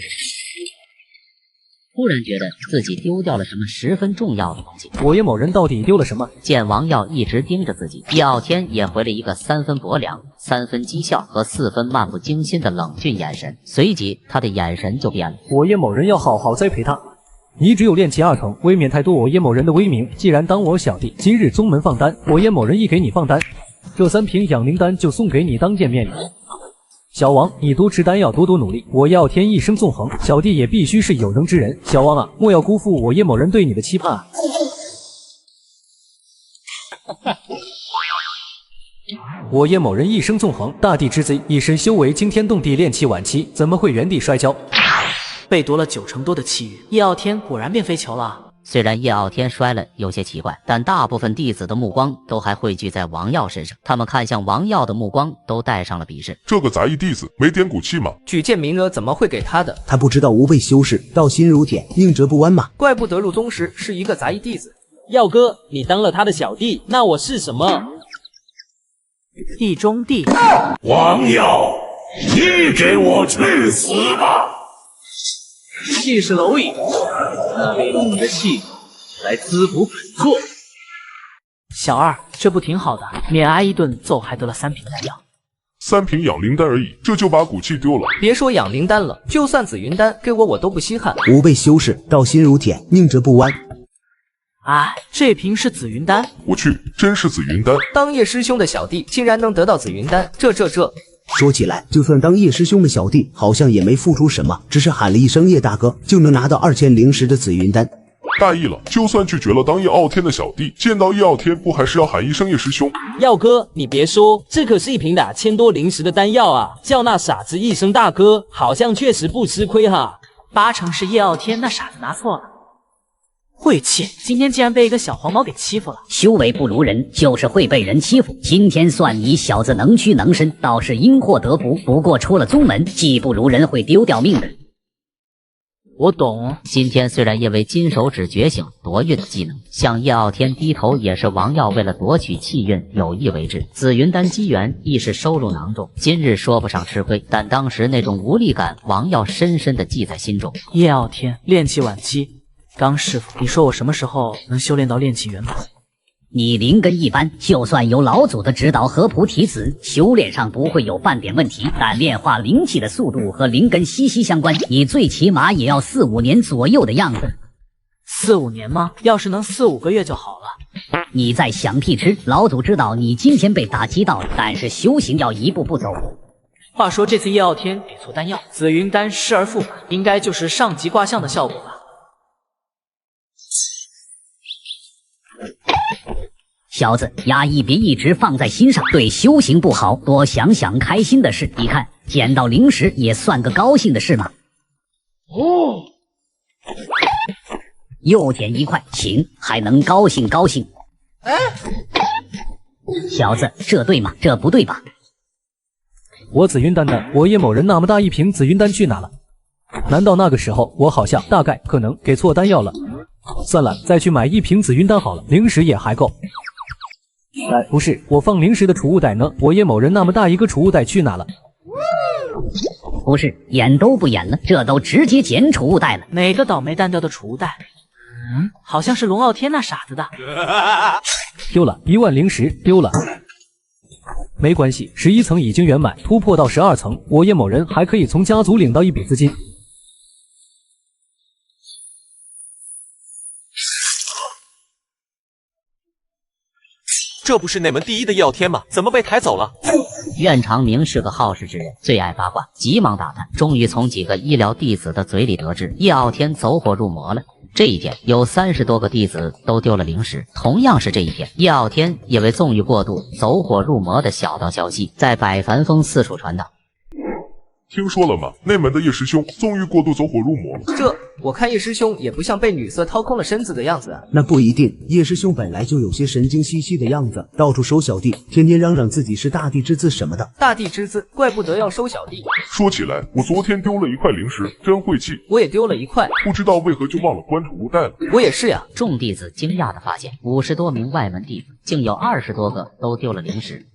A: 突然觉得自己丢掉了什么十分重要的东西。
K: 我叶某人到底丢了什么？
A: 见王耀一直盯着自己，叶傲天也回了一个3分薄凉、3分讥笑和4分漫不经心的冷峻眼神，随即他的眼神就变了。
K: 我叶某人要好好栽培他。你只有炼气2成，未免太多我叶某人的威名。既然当我小弟，今日宗门放单，我叶某人一给你放单，这3瓶养灵丹就送给你当见面礼。小王，你多吃丹要多多努力，我叶傲天一生纵横，小弟也必须是有能之人。小王啊，莫要辜负我叶某人对你的期盼啊！我叶某人一生纵横，大地之贼，一身修为惊天动地，炼气晚期，怎么会原地摔跤？
F: 被夺了9成多的气运，叶傲天果然变飞球了。
A: 虽然叶傲天摔了有些奇怪，但大部分弟子的目光都还汇聚在王耀身上，他们看向王耀的目光都带上了鄙视。
L: 这个杂役弟子没点骨气吗？
G: 举荐名额怎么会给他的？
D: 他不知道吾辈修士道心如铁，宁折不弯吗？
G: 怪不得入宗时是一个杂役弟子。
B: 耀哥，你当了他的小弟，那我是什么？
F: 地中地。
J: 王耀，你给我去死吧！
U: 气势蝼蚁，那便用你的气来滋补本座。
F: 小二，这不挺好的？免挨一顿揍，还得了3瓶丹药。
L: 3瓶养灵丹而已，这就把骨气丢了。
G: 别说养灵丹了，就算紫云丹，给我都不稀罕。
D: 吾辈修士道心如铁，宁折不弯。
F: 哎，这瓶是紫云丹。
L: 我去，真是紫云丹！
G: 当叶师兄的小弟，竟然能得到紫云丹，这。
D: 说起来，就算当叶师兄的小弟，好像也没付出什么，只是喊了一声叶大哥，就能拿到2010时的紫云丹。
L: 大意了，就算拒绝了当叶傲天的小弟，见到叶傲天不还是要喊一声叶师兄？
B: 耀哥，你别说，这可是一瓶打1000多灵石的丹药啊！叫那傻子一声大哥，好像确实不吃亏哈。
F: 80%是叶傲天那傻子拿错了。晦气，今天竟然被一个小黄毛给欺负了。
P: 修为不如人，就是会被人欺负。今天算你小子能屈能伸，倒是因祸得福。不过出了宗门，技不如人会丢掉命的。
F: 我懂。
A: 今天虽然因为金手指觉醒夺运技能，向叶傲天低头也是王耀为了夺取气运有意为之。紫云丹机缘亦是收入囊中，今日说不上吃亏，但当时那种无力感，王耀深深的记在心中。
F: 叶傲天炼气晚期。刚师傅，你说我什么时候能修炼到炼气圆满？
P: 你灵根一般，就算有老祖的指导和菩提子，修炼上不会有半点问题。但炼化灵气的速度和灵根息息相关，你最起码也要4、5年左右的样子。
F: 4、5年吗？要是能4、5个月就好了。
P: 你在想屁吃？老祖知道你今天被打击到了，但是修行要一步步走。
F: 话说这次叶傲天给错丹药，紫云丹失而复返，应该就是上级卦象的效果吧？
P: 小子，压抑别一直放在心上，对修行不好，多想想开心的事。你看，捡到灵石也算个高兴的事嘛。哦，又捡一块，行，还能高兴高兴。小子，这对吗？这不对吧？
K: 我紫云丹的，我叶某人那么大一瓶紫云丹去哪了？难道那个时候我好像大概可能给错丹药了？算了，再去买一瓶紫云丹好了，灵石也还够。哎，不是，我放灵石的储物袋呢？我叶某人那么大一个储物袋去哪了？
P: 不是，演都不演了，这都直接捡储物袋了。
F: 哪个倒霉蛋掉的储物袋？好像是龙傲天那傻子的。
K: 丢了1万灵石，丢了。没关系，11层已经圆满，突破到12层，我叶某人还可以从家族领到一笔资金。
C: 这不是内门第一的叶傲天吗？怎么被抬走了？
A: 苑长明是个好事之人，最爱八卦，急忙打探，终于从几个医疗弟子的嘴里得知叶傲天走火入魔了。这一天有30多个弟子都丢了灵石。同样是这一天，叶傲天因为纵欲过度走火入魔的小道消息在百凡峰四处传荡。
L: 听说了吗？内门的叶师兄纵欲过度走火入魔了。
G: 这我看叶师兄也不像被女色掏空了身子的样子啊。
D: 那不一定，叶师兄本来就有些神经兮兮的样子，到处收小弟，天天嚷嚷自己是大弟之子什么的。
G: 大弟之子，怪不得要收小弟。
L: 说起来，我昨天丢了1块灵石，真晦气。
G: 我也丢了1块，
L: 不知道为何就忘了关储物袋了。
G: 我也是呀。
A: 众弟子惊讶地发现，50多名外门弟子，竟有20多个都丢了灵石。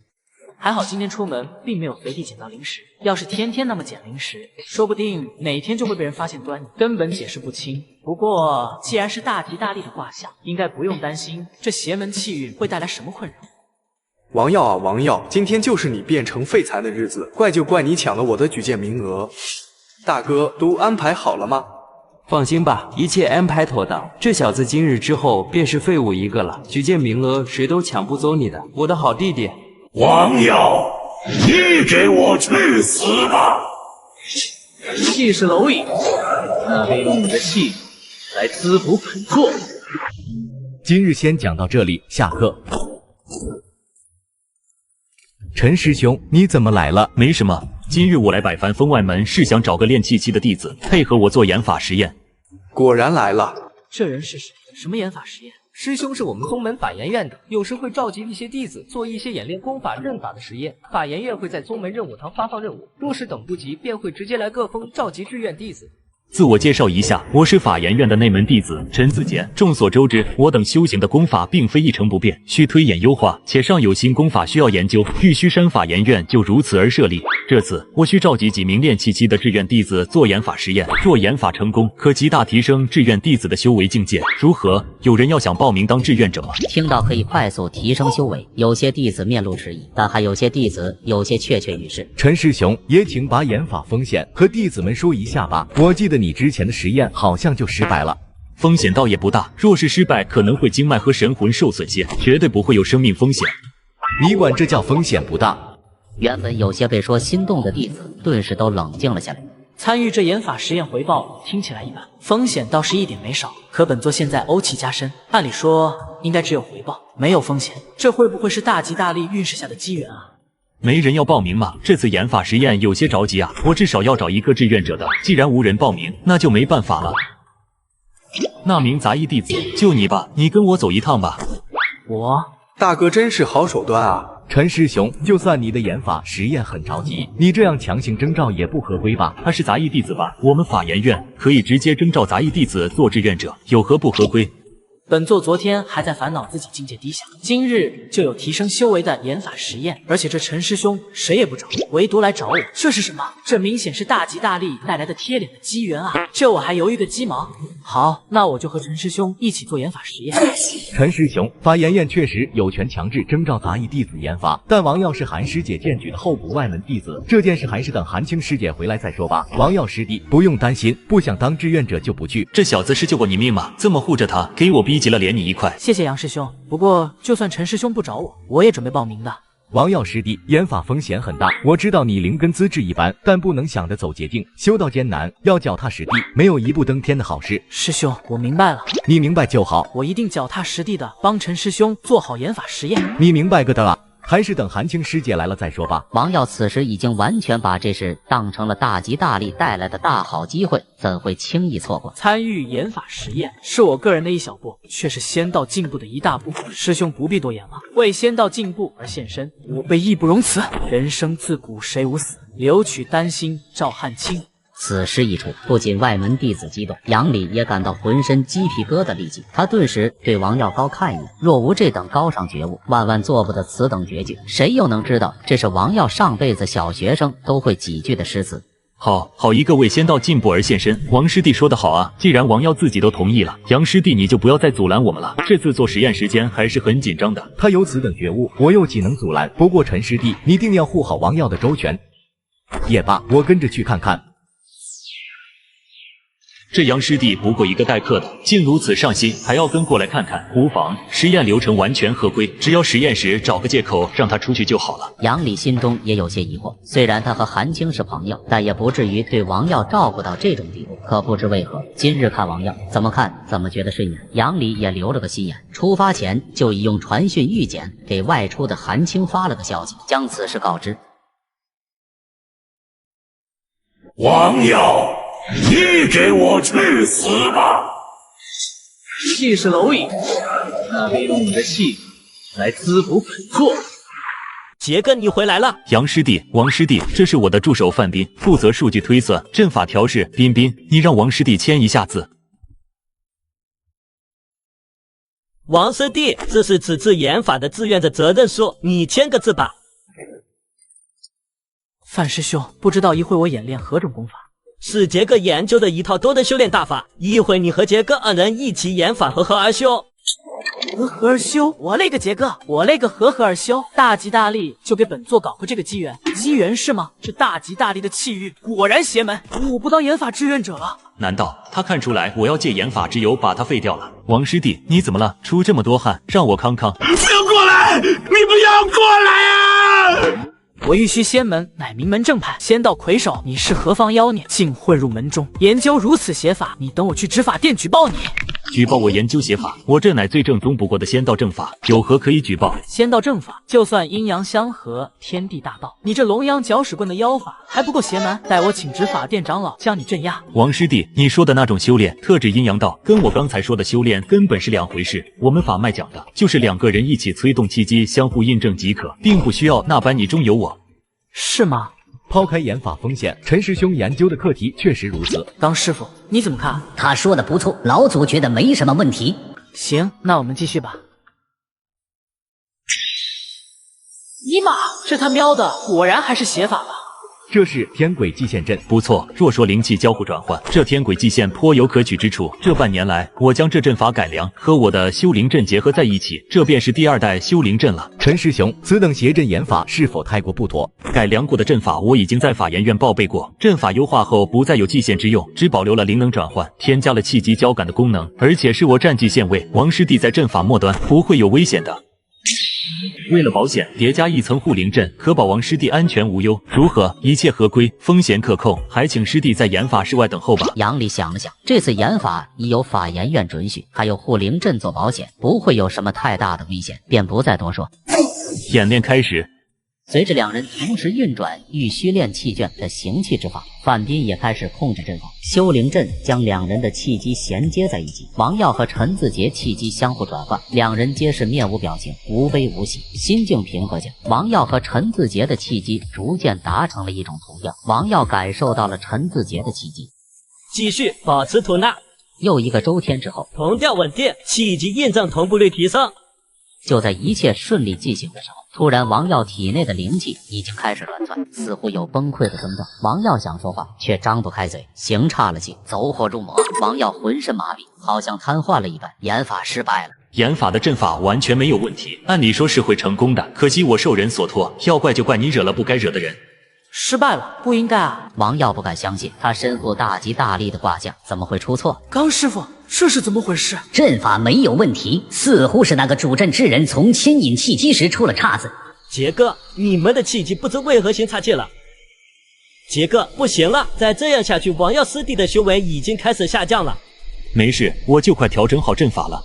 F: 还好今天出门并没有随地捡到灵石，要是天天那么捡灵石，说不定哪天就会被人发现端倪，根本解释不清。不过既然是大吉大利的卦象，应该不用担心这邪门气运会带来什么困扰。
T: 王耀啊王耀，今天就是你变成废材的日子，怪就怪你抢了我的举荐名额。大哥，都安排好了吗？
S: 放心吧，一切安排妥当。这小子今日之后便是废物一个了，举荐名额谁都抢不走你的，我的好弟弟。
J: 王耀，你给我去死吧！
U: 气势蝼蚁，那便用你的气来滋补本座。
H: 今日先讲到这里，下课。陈师兄，你怎么来了？
N: 没什么，今日我来百凡峰外门是想找个炼气期的弟子配合我做研法实验。
T: 果然来了。
F: 这人是谁？什么研法实验？
G: 师兄是我们宗门法研院的，有时会召集一些弟子做一些演练功法阵法的实验。法研院会在宗门任务堂发放任务，若是等不及，便会直接来各峰召集志愿弟子。
N: 自我介绍一下，我是法研院的内门弟子陈子杰。众所周知，我等修行的功法并非一成不变，需推演优化，且尚有新功法需要研究。玉虚山法研院就如此而设立。这次我需召集几名炼气期的志愿弟子做研法实验，若研法成功，可极大提升志愿弟子的修为境界。如何？有人要想报名当志愿者吗？
A: 听到可以快速提升修为，有些弟子面露迟疑，但还有些弟子有些雀跃欲试。
H: 陈师兄，也请把研法风险和弟子们说一下吧。我记得你之前的实验好像就失败了。
N: 风险倒也不大，若是失败，可能会经脉和神魂受损些，绝对不会有生命风险。
H: 你管这叫风险不大？
A: 原本有些被说心动的弟子，顿时都冷静了下来。
F: 参与这研法实验回报听起来一般，风险倒是一点没少。可本座现在欧气加深，按理说应该只有回报，没有风险。这会不会是大吉大利运势下的机缘啊？
N: 没人要报名吗？这次研法实验有些着急啊，我至少要找一个志愿者的。既然无人报名，那就没办法了。那名杂役弟子就你吧，你跟我走一趟吧。
T: 大哥真是好手段啊！
H: 陈师兄，就算你的研法实验很着急，你这样强行征召也不合规吧？
N: 他是杂役弟子吧？我们法研院可以直接征召杂役弟子做志愿者，有何不合规？
F: 本座昨天还在烦恼自己境界低下，今日就有提升修为的研法实验，而且这陈师兄谁也不找，唯独来找我，这是什么？这明显是大吉大利带来的贴脸的机缘啊！这我还犹豫个鸡毛？好，那我就和陈师兄一起做研法实验。
H: 陈师兄，法研院确实有权强制征召杂役弟子研法，但王耀是韩师姐荐举的候补外门弟子，这件事还是等韩青师姐回来再说吧。王耀师弟不用担心，不想当志愿者就不去。
N: 这小子是救过你命吗？这么护着他，给我逼急了连你一块。
F: 谢谢杨师兄，不过就算陈师兄不找我，我也准备报名的。
H: 王耀师弟，研法风险很大，我知道你灵根资质一般，但不能想着走捷径，修道艰难，要脚踏实地，没有一步登天的好事。
F: 师兄，我明白了。
H: 你明白就好，
F: 我一定脚踏实地的帮陈师兄做好研法实验。
H: 你明白个的啊！还是等韩青师姐来了再说吧。
A: 王耀此时已经完全把这事当成了大吉大利带来的大好机会，怎会轻易错过？
F: 参与研法实验是我个人的一小步，却是仙道进步的一大步。师兄不必多言了，为仙道进步而献身，我辈义不容辞。人生自古谁无死，留取丹心照汗青。
A: 此时一出，不仅外门弟子激动，杨礼也感到浑身鸡皮疙瘩立起。他顿时对王耀高看一眼，若无这等高尚觉悟，万万做不得此等绝句。谁又能知道这是王耀上辈子小学生都会几句的诗词？
N: 好一个为仙道进步而献身，王师弟说得好啊！既然王耀自己都同意了，杨师弟你就不要再阻拦我们了。这次做实验时间还是很紧张的，
H: 他有此等觉悟，我又岂能阻拦？不过陈师弟，你定要护好王耀的周全。也罢，我跟着去看看。
N: 这杨师弟不过一个待客的，竟如此上心，还要跟过来看看，无妨。实验流程完全合规，只要实验时找个借口让他出去就好了。
A: 杨礼心中也有些疑惑，虽然他和韩青是朋友，但也不至于对王耀照顾到这种地步。可不知为何，今日看王耀怎么看怎么觉得顺眼。杨礼也留了个心眼，出发前就已用传讯预简给外出的韩青发了个消息，将此事告知。
J: 王耀，你给我去死吧！
U: 气势蝼蚁，那利用你的气来滋补本座。
B: 杰哥，你回来了。
N: 杨师弟、王师弟，这是我的助手范斌，负责数据推算、阵法调试。彬彬，你让王师弟签一下字。
B: 王师弟，这是此次研法的志愿者责任书，你签个字吧。
F: 范师兄，不知道一会我演练何种功法？
B: 是杰哥研究的一套多人修炼大法，一会你和杰哥二人一起研法，合合而修。
F: 合合而修，我勒个杰哥，我勒个合合而修，大吉大利就给本座搞个这个机缘，机缘是吗？这大吉大利的气运果然邪门，我不当研法志愿者了。
N: 难道他看出来我要借研法之由把他废掉了？王师弟，你怎么了？出这么多汗，让我康康。
J: 你不要过来！你不要过来啊！
F: 我玉虚仙门乃名门正派，仙道魁首，你是何方妖孽，竟混入门中，研究如此邪法？你等我去执法殿举报你。
N: 举报我研究邪法？我这乃最正宗不过的仙道正法，有何可以举报？
F: 仙道正法，就算阴阳相合，天地大道，你这龙阳搅屎棍的妖法还不够邪门？待我请执法殿长老将你镇压。
N: 王师弟，你说的那种修炼，特指阴阳道，跟我刚才说的修炼根本是两回事。我们法脉讲的就是两个人一起催动气机，相互印证即可，并不需要那般你中有我。
F: 是吗？
H: 抛开研法风险，陈师兄研究的课题确实如此。
F: 当师傅，你怎么看？
P: 他说的不错，老祖觉得没什么问题。
F: 行，那我们继续吧。尼玛，这他喵的果然还是邪法吧？
H: 这是天轨祭线阵，
N: 不错。若说灵气交互转换，这天轨祭线颇有可取之处。这半年来，我将这阵法改良，和我的修灵阵结合在一起，这便是第二代修灵阵了。
H: 陈师兄，此等邪阵研法是否太过不妥？
N: 改良过的阵法我已经在法研院报备过，阵法优化后不再有祭线之用，只保留了灵能转换，添加了气机交感的功能，而且是我占据线位，王师弟在阵法末端不会有危险的。为了保险，叠加一层护灵阵，可保王师弟安全无忧。如何？一切合规，风险可控，还请师弟在研法室外等候吧。
A: 杨离想了想，这次研法已有法研院准许，还有护灵阵做保险，不会有什么太大的危险，便不再多说。
N: 演练开始。
A: 随着两人同时运转玉虚炼气卷的行气之法，范斌也开始控制阵法。修灵阵将两人的气机衔接在一起，王耀和陈自杰气机相互转换，两人皆是面无表情，无悲无喜，心境平和间，王耀和陈自杰的气机逐渐达成了一种同调。王耀感受到了陈自杰的气机，
B: 继续保持吐纳。
A: 又一个周天之后，
B: 同调稳定，气机印证同步率提升。
A: 就在一切顺利进行的时候，突然王耀体内的灵气已经开始乱窜，似乎有崩溃的征兆。王耀想说话，却张不开嘴，行岔了气，走火入魔。王耀浑身麻痹，好像瘫痪了一般，研法失败了。
N: 研法的阵法完全没有问题，按理说是会成功的，可惜我受人所托，要怪就怪你惹了不该惹的人。
F: 失败了，不应该啊！
A: 王耀不敢相信，他身负大吉大利的挂将，怎么会出错？
F: 刚师傅，这是怎么回事？
P: 阵法没有问题，似乎是那个主阵之人从牵引气机时出了岔子。
B: 杰哥，你们的气机不知为何行岔气了。杰哥，不行了，再这样下去，王耀师弟的修为已经开始下降了。
N: 没事，我就快调整好阵法了。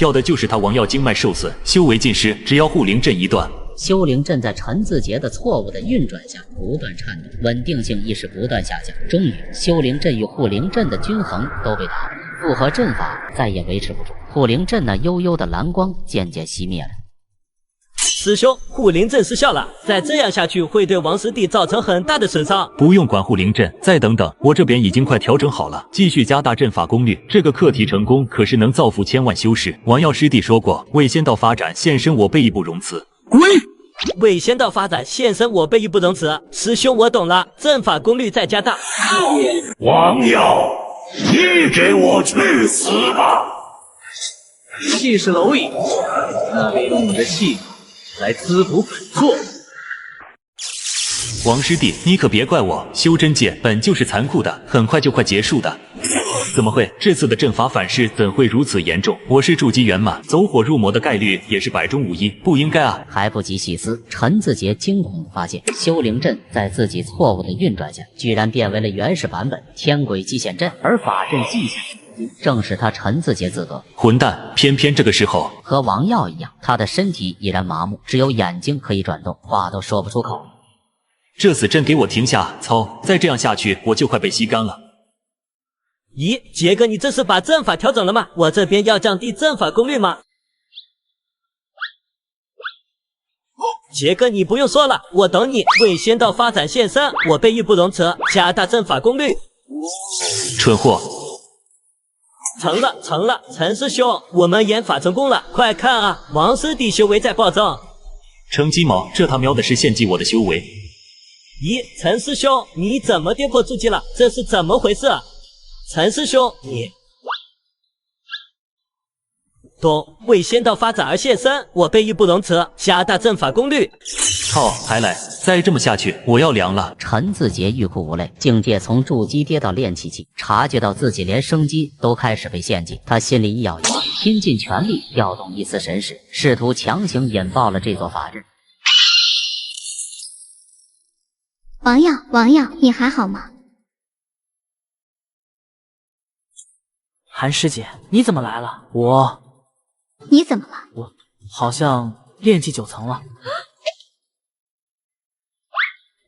N: 要的就是他王耀经脉受损，修为尽失，只要护灵阵一断。
A: 修灵阵在陈自杰的错误的运转下不断颤抖，稳定性亦是不断下降。终于，修灵阵与护灵阵的均衡都被打破，复合阵法再也维持不住，护灵阵那幽幽的蓝光渐渐熄灭了。
B: 师兄，护灵阵失效了，再这样下去会对王师弟造成很大的损伤。
N: 不用管护灵阵，再等等，我这边已经快调整好了，继续加大阵法功率。这个课题成功，可是能造福千万修士。王耀师弟说过，为仙道发展献身，我辈义不容辞。
B: 滚！为仙道发展献身，我辈义不容辞。师兄，我懂了，阵法功率再加大。
J: 王耀，你给我去死吧！
U: 气势蝼蚁，那利用你的气来滋补本座。
N: 王师弟，你可别怪我，修真界本就是残酷的，很快就快结束的。怎么会？这次的阵法反噬怎会如此严重？我是筑基元嘛，走火入魔的概率也是100中无一，不应该啊！
A: 还不及细思，陈自杰惊恐地发现，修灵阵在自己错误的运转下，居然变为了原始版本天轨极限阵，而法阵极限正是他陈自杰自得。
N: 混蛋！偏偏这个时候，
A: 和王耀一样，他的身体已然麻木，只有眼睛可以转动，话都说不出口。
N: 这死阵给我停下！操！再这样下去，我就快被吸干了。
B: 咦，杰哥，你这是把阵法调整了吗？我这边要降低阵法功率吗？杰哥，你不用说了，我懂你。为仙道发展献身，我辈义不容辞，加大阵法功率。
N: 蠢货！
B: 成了，陈师兄，我们研法成功了，快看啊，王师弟修为在暴增。
N: 成鸡毛，这他喵的是献祭我的修为。
B: 咦，陈师兄，你怎么跌破筑基了？这是怎么回事？陈师兄，你懂为仙道发展而献身，我辈义不容辞，加大阵法功率。
N: 操，还来！再这么下去，我要凉了。
A: 陈自杰欲哭无泪，境界从筑基跌到炼气期，察觉到自己连生机都开始被献祭，他心里一咬牙，拼尽全力调动一丝神识，试图强行引爆了这座法阵。
O: 王耀，你还好吗？
F: 韩师姐，你怎么来了？
O: 你怎么了？
F: 我好像炼气9层了。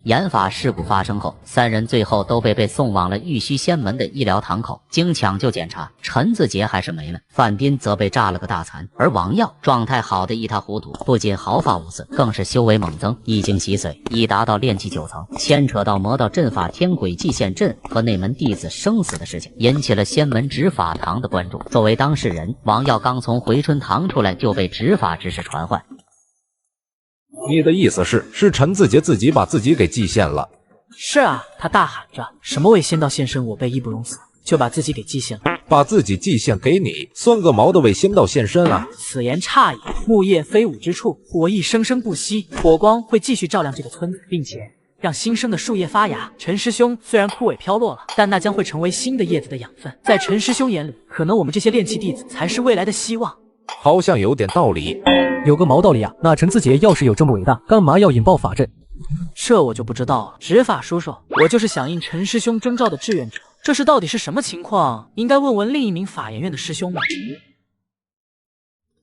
A: 研法事故发生后，三人最后都被送往了玉虚仙门的医疗堂口。经抢救检查，陈自杰还是没了，范斌则被炸了个大残，而王耀状态好的一塌糊涂，不仅毫发无损，更是修为猛增，一经洗髓，已达到炼气9层。牵扯到魔道阵法天轨极限阵和那门弟子生死的事情，引起了仙门执法堂的关注。作为当事人，王耀刚从回春堂出来，就被执法之事传唤。
Q: 你的意思是陈自杰自己把自己给祭献了？
F: 是啊，他大喊着什么为仙道献身，我辈义不容辞，就把自己给祭献了。
Q: 把自己祭献给你，算个毛的为仙道献身啊！
F: 此言差矣。木叶飞舞之处，火意生生不息，火光会继续照亮这个村子，并且让新生的树叶发芽。陈师兄虽然枯萎飘落了，但那将会成为新的叶子的养分。在陈师兄眼里，可能我们这些炼气弟子才是未来的希望。
Q: 好像有点道理。
K: 有个毛道理啊！那陈字节要是有这么伟大，干嘛要引爆法阵？
F: 这我就不知道了。执法叔叔，我就是响应陈师兄征召的志愿者，这是到底是什么情况？应该问问另一名法研院的师兄们。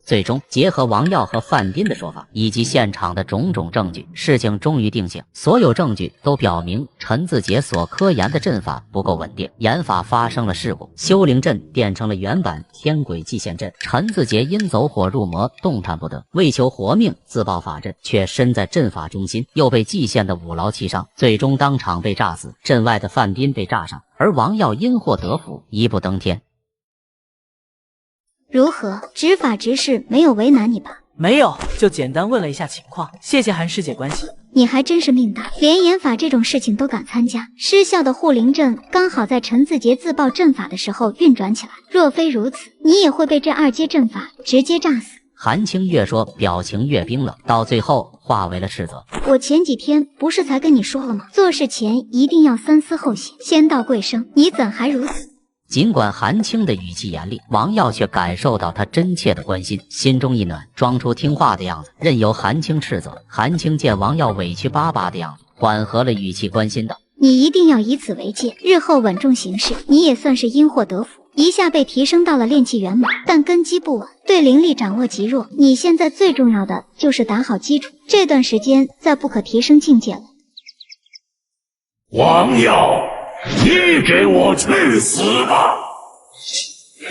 A: 最终结合王耀和范斌的说法，以及现场的种种证据，事情终于定性。所有证据都表明陈自杰所科研的阵法不够稳定，研法发生了事故，修灵阵变成了原版天轨祭献阵。陈自杰因走火入魔，动弹不得，为求活命自爆法阵，却身在阵法中心，又被祭献的5劳7伤，最终当场被炸死。阵外的范斌被炸伤，而王耀因祸得福，一步登天。
O: 如何？执法执事没有为难你吧？
F: 没有，就简单问了一下情况。谢谢韩师姐关心。
O: 你还真是命大，连研法这种事情都敢参加。失效的护灵阵刚好在陈自杰自爆阵法的时候运转起来，若非如此，你也会被这2阶阵法直接炸死。
A: 韩青越说表情越冰冷，到最后化为了斥责。
O: 我前几天不是才跟你说了吗？做事前一定要三思后行，先道贵生，你怎还如此？
A: 尽管韩青的语气严厉，王耀却感受到他真切的关心，心中一暖，装出听话的样子，任由韩青斥责。韩青见王耀委屈巴巴的样子，缓和了语气，关心道：
O: 你一定要以此为戒，日后稳重行事。你也算是因祸得福，一下被提升到了炼气圆满，但根基不稳，对灵力掌握极弱。你现在最重要的就是打好基础，这段时间再不可提升境界了。
J: 王耀，你给我去死吧！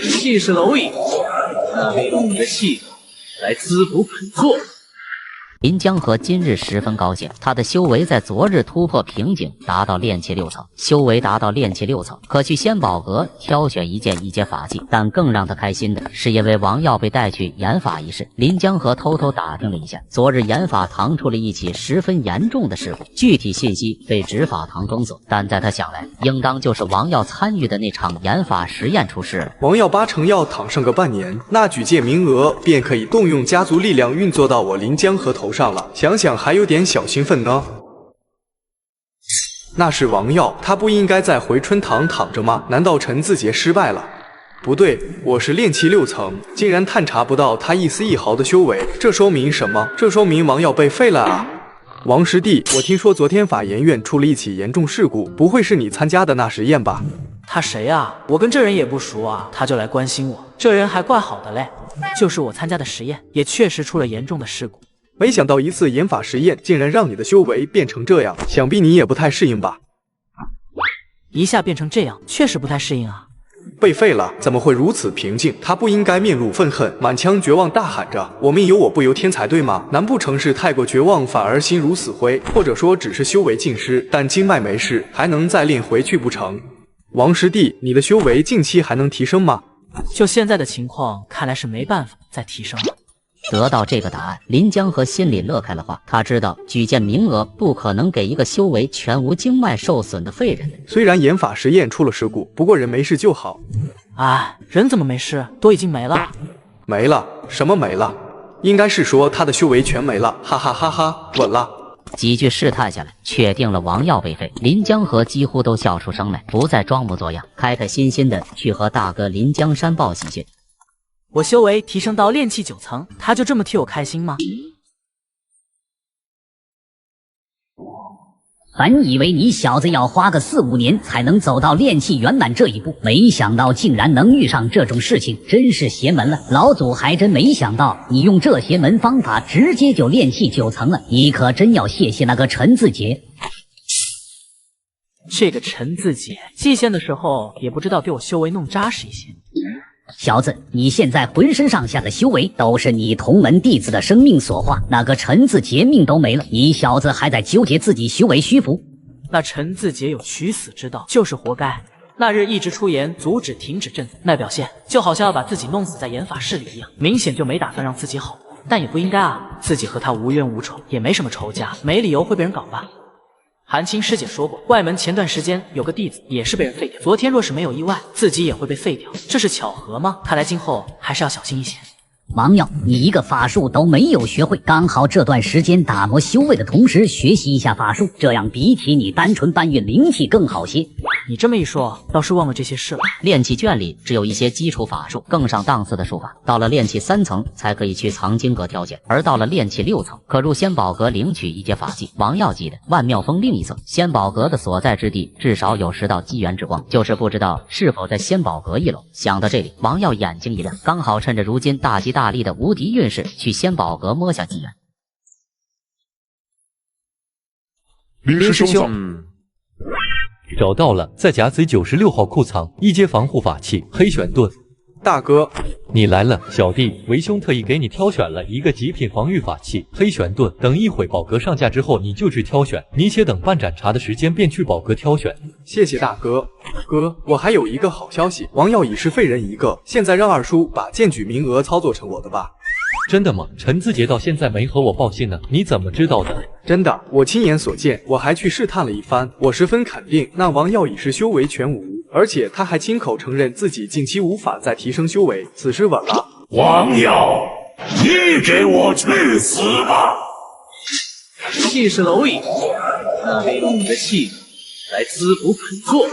U: 气势蝼蚁，那利用你的气来滋补本座。
A: 林江河今日十分高兴，他的修为在昨日突破瓶颈，达到炼气6层。修为达到炼气6层，可去仙宝阁挑选一件一阶法器。但更让他开心的是，因为王耀被带去研法一事，林江河偷偷打听了一下，昨日研法堂出了一起十分严重的事故，具体信息被执法堂封锁。但在他想来，应当就是王耀参与的那场研法实验出事了。
T: 王耀8成要躺上个半年，那举荐名额便可以动用家族力量运作到我林江河头上了，想想还有点小兴奋呢。那是王耀，他不应该在回春堂躺着吗？难道陈自杰失败了？不对，我是炼气6层，竟然探查不到他一丝一毫的修为，这说明什么？这说明王耀被废了啊！王师弟，我听说昨天法研院出了一起严重事故，不会是你参加的那实验吧？
F: 他谁啊？我跟这人也不熟啊，他就来关心我，这人还怪好的嘞。就是我参加的实验，也确实出了严重的事故。
T: 没想到一次研法实验竟然让你的修为变成这样，想必你也不太适应吧？
F: 一下变成这样，确实不太适应啊。
T: 被废了，怎么会如此平静？他不应该面露愤恨，满腔绝望，大喊着“我命由我不由天”才对吗？难不成是太过绝望，反而心如死灰？或者说只是修为尽失，但经脉没事，还能再练回去不成？王师弟，你的修为近期还能提升吗？
F: 就现在的情况，看来是没办法再提升了。
A: 得到这个答案，林江河心里乐开了花。他知道举荐名额不可能给一个修为全无经脉受损的废人。
T: 虽然研法实验出了事故，不过人没事就好。
F: 哎，人怎么没事？都已经没了。
T: 没了？什么没了？应该是说他的修为全没了。哈哈哈哈，稳了。
A: 几句试探下来，确定了王耀被废。林江河几乎都笑出声来，不再装模作样，开开心心的去和大哥林江山报喜讯。
F: 我修为提升到炼气9层，他就这么替我开心吗？
P: 本以为你小子要花个4、5年才能走到炼气圆满这一步，没想到竟然能遇上这种事情，真是邪门了。老祖还真没想到你用这邪门方法直接就炼气9层了，你可真要谢谢那个陈自杰。
F: 这个陈自杰祭献的时候也不知道给我修为弄扎实一些。
P: 小子，你现在浑身上下的修为都是你同门弟子的生命所化，那个陈自杰命都没了，你小子还在纠结自己修为虚浮。
F: 那陈自杰有取死之道，就是活该。那日一直出言阻止停止阵法，那表现就好像要把自己弄死在研法室里一样，明显就没打算让自己好过。但也不应该啊，自己和他无冤无仇，也没什么仇家，没理由会被人搞吧。韩青师姐说过，外门前段时间有个弟子也是被人废掉，昨天若是没有意外，自己也会被废掉，这是巧合吗？看来今后还是要小心一些。
P: 王耀，你一个法术都没有学会，刚好这段时间打磨修为的同时学习一下法术，这样比起你单纯搬运灵气更好些。
F: 你这么一说，倒是忘了这些事了。
A: 炼器卷里只有一些基础法术，更上档次的术法，到了炼器3层才可以去藏经阁挑选，而到了炼器6层，可入仙宝阁领取一阶法器。王耀记得万妙峰另一侧，仙宝阁的所在之地至少有10道机缘之光，就是不知道是否在仙宝阁1楼。想到这里，王耀眼睛一亮，刚好趁着如今大吉大利的无敌运势，去仙宝阁摸下机缘。
L: 林师兄，
H: 找到了，在甲子96号库藏一阶防护法器黑玄盾。
T: 大哥，
H: 你来了，小弟为兄特意给你挑选了一个极品防御法器黑玄盾。等一会宝阁上架之后，你就去挑选，你且等半盏茶的时间便去宝阁挑选。
T: 谢谢大哥。哥，我还有一个好消息，王耀已是废人一个，现在让二叔把荐举名额操作成我的吧。
H: 真的吗？陈字节到现在没和我报信呢，你怎么知道的？
T: 真的，我亲眼所见，我还去试探了一番，我十分肯定那王耀已是修为全无，而且他还亲口承认自己近期无法再提升修为，此事稳了。
J: 王耀，你给我去死吧！
U: 气势蝼蚁，那利用你的气来滋补本座。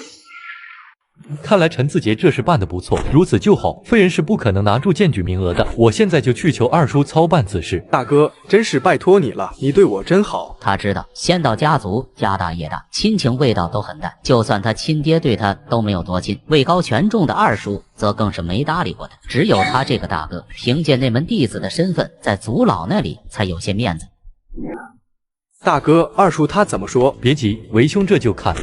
H: 看来陈字节这事办得不错，如此就好。废人是不可能拿住荐举名额的，我现在就去求二叔操办此事。
T: 大哥，真是拜托你了，你对我真好。
A: 他知道仙道家族家大业大，亲情味道都很淡，就算他亲爹对他都没有多亲，位高权重的二叔则更是没搭理过他。只有他这个大哥，凭借那门弟子的身份，在族老那里才有些面子。
T: 大哥，二叔他怎么说？
H: 别急，为兄这就看。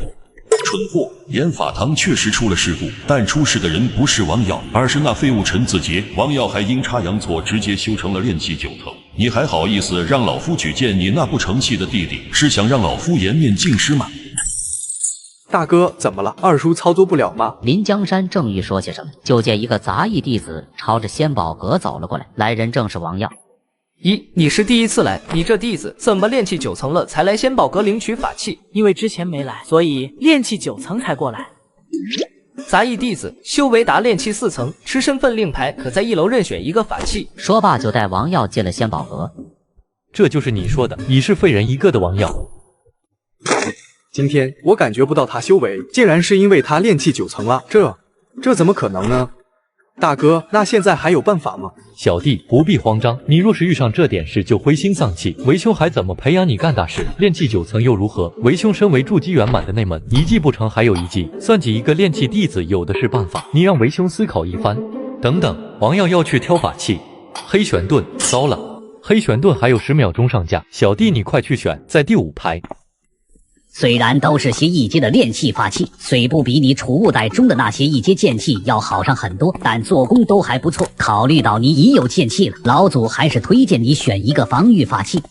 R: 蠢货，研法堂确实出了事故，但出事的人不是王耀，而是那废物陈字节。王耀还阴差阳错直接修成了炼气9层，你还好意思让老夫举荐你那不成器的弟弟？是想让老夫颜面尽失吗？
T: 大哥，怎么了？二叔操作不了吗？
A: 临江山正欲说些什么，就见一个杂役弟子朝着仙宝阁走了过来，来人正是王耀。
G: 你是第一次来，你这弟子怎么炼气9层了才来仙宝阁领取法器？
F: 因为之前没来，所以炼气9层才过来。
G: 杂役弟子修为达炼气4层，持身份令牌可在1楼任选一个法器。
A: 说罢就带王耀进了仙宝阁。
H: 这就是你说的已是废人一个的王耀。
T: 今天我感觉不到他修为，竟然是因为他炼气9层了，这怎么可能呢？大哥，那现在还有办法吗？
H: 小弟不必慌张，你若是遇上这点事就灰心丧气，为兄还怎么培养你干大事？炼气9层又如何？为兄身为筑基圆满的内门，一技不成还有一技，算计一个炼气弟子有的是办法。你让为兄思考一番。等等，王耀要去挑法器，黑玄盾，糟了，黑玄盾还有10秒钟上架，小弟你快去选，在第5排。
P: 虽然都是些一阶的炼气法器，虽不比你储物袋中的那些一阶剑气要好上很多，但做工都还不错。考虑到你已有剑气了，老祖还是推荐你选一个防御法器。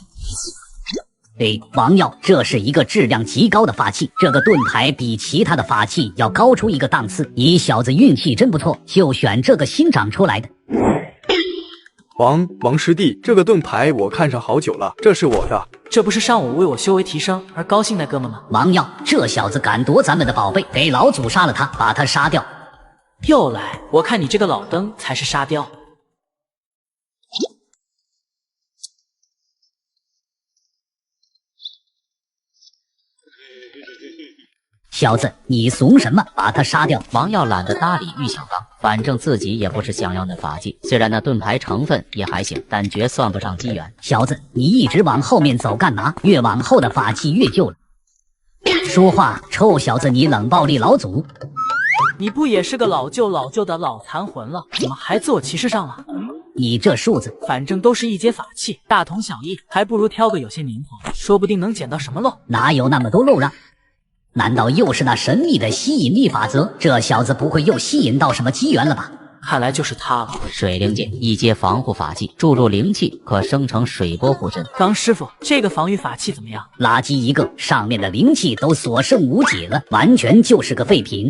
P: 王耀，这是一个质量极高的法器，这个盾牌比其他的法器要高出一个档次。你小子运气真不错，就选这个新长出来的。
T: 王师弟，这个盾牌我看上好久了，这是我的。
F: 这不是上午为我修为提升而高兴那哥们吗？
P: 王耀，这小子敢夺咱们的宝贝，给老祖杀了他，把他杀掉。
F: 又来，我看你这个老登才是沙雕。
P: 小子，你怂什么？把他杀掉！
A: 王耀懒得搭理玉小刚，反正自己也不是想要那法器，虽然那盾牌成分也还行，但绝算不上机缘。
P: 小子，你一直往后面走干嘛？越往后的法器越旧了。说话，臭小子，你冷暴力老祖！
F: 你不也是个老旧的老残魂了？怎么还自我歧视上了？
P: 你这数字，
F: 反正都是一阶法器，大同小异，还不如挑个有些灵活，说不定能捡到什么漏。
P: 哪有那么多漏啊？难道又是那神秘的吸引力法则？这小子不会又吸引到什么机缘了吧？
F: 看来就是他了。
A: 水灵剑，一阶防护法器，注入灵气可生成水波护身。
F: 刚师傅，这个防御法器怎么样？
P: 垃圾一个，上面的灵气都所剩无几了，完全就是个废品。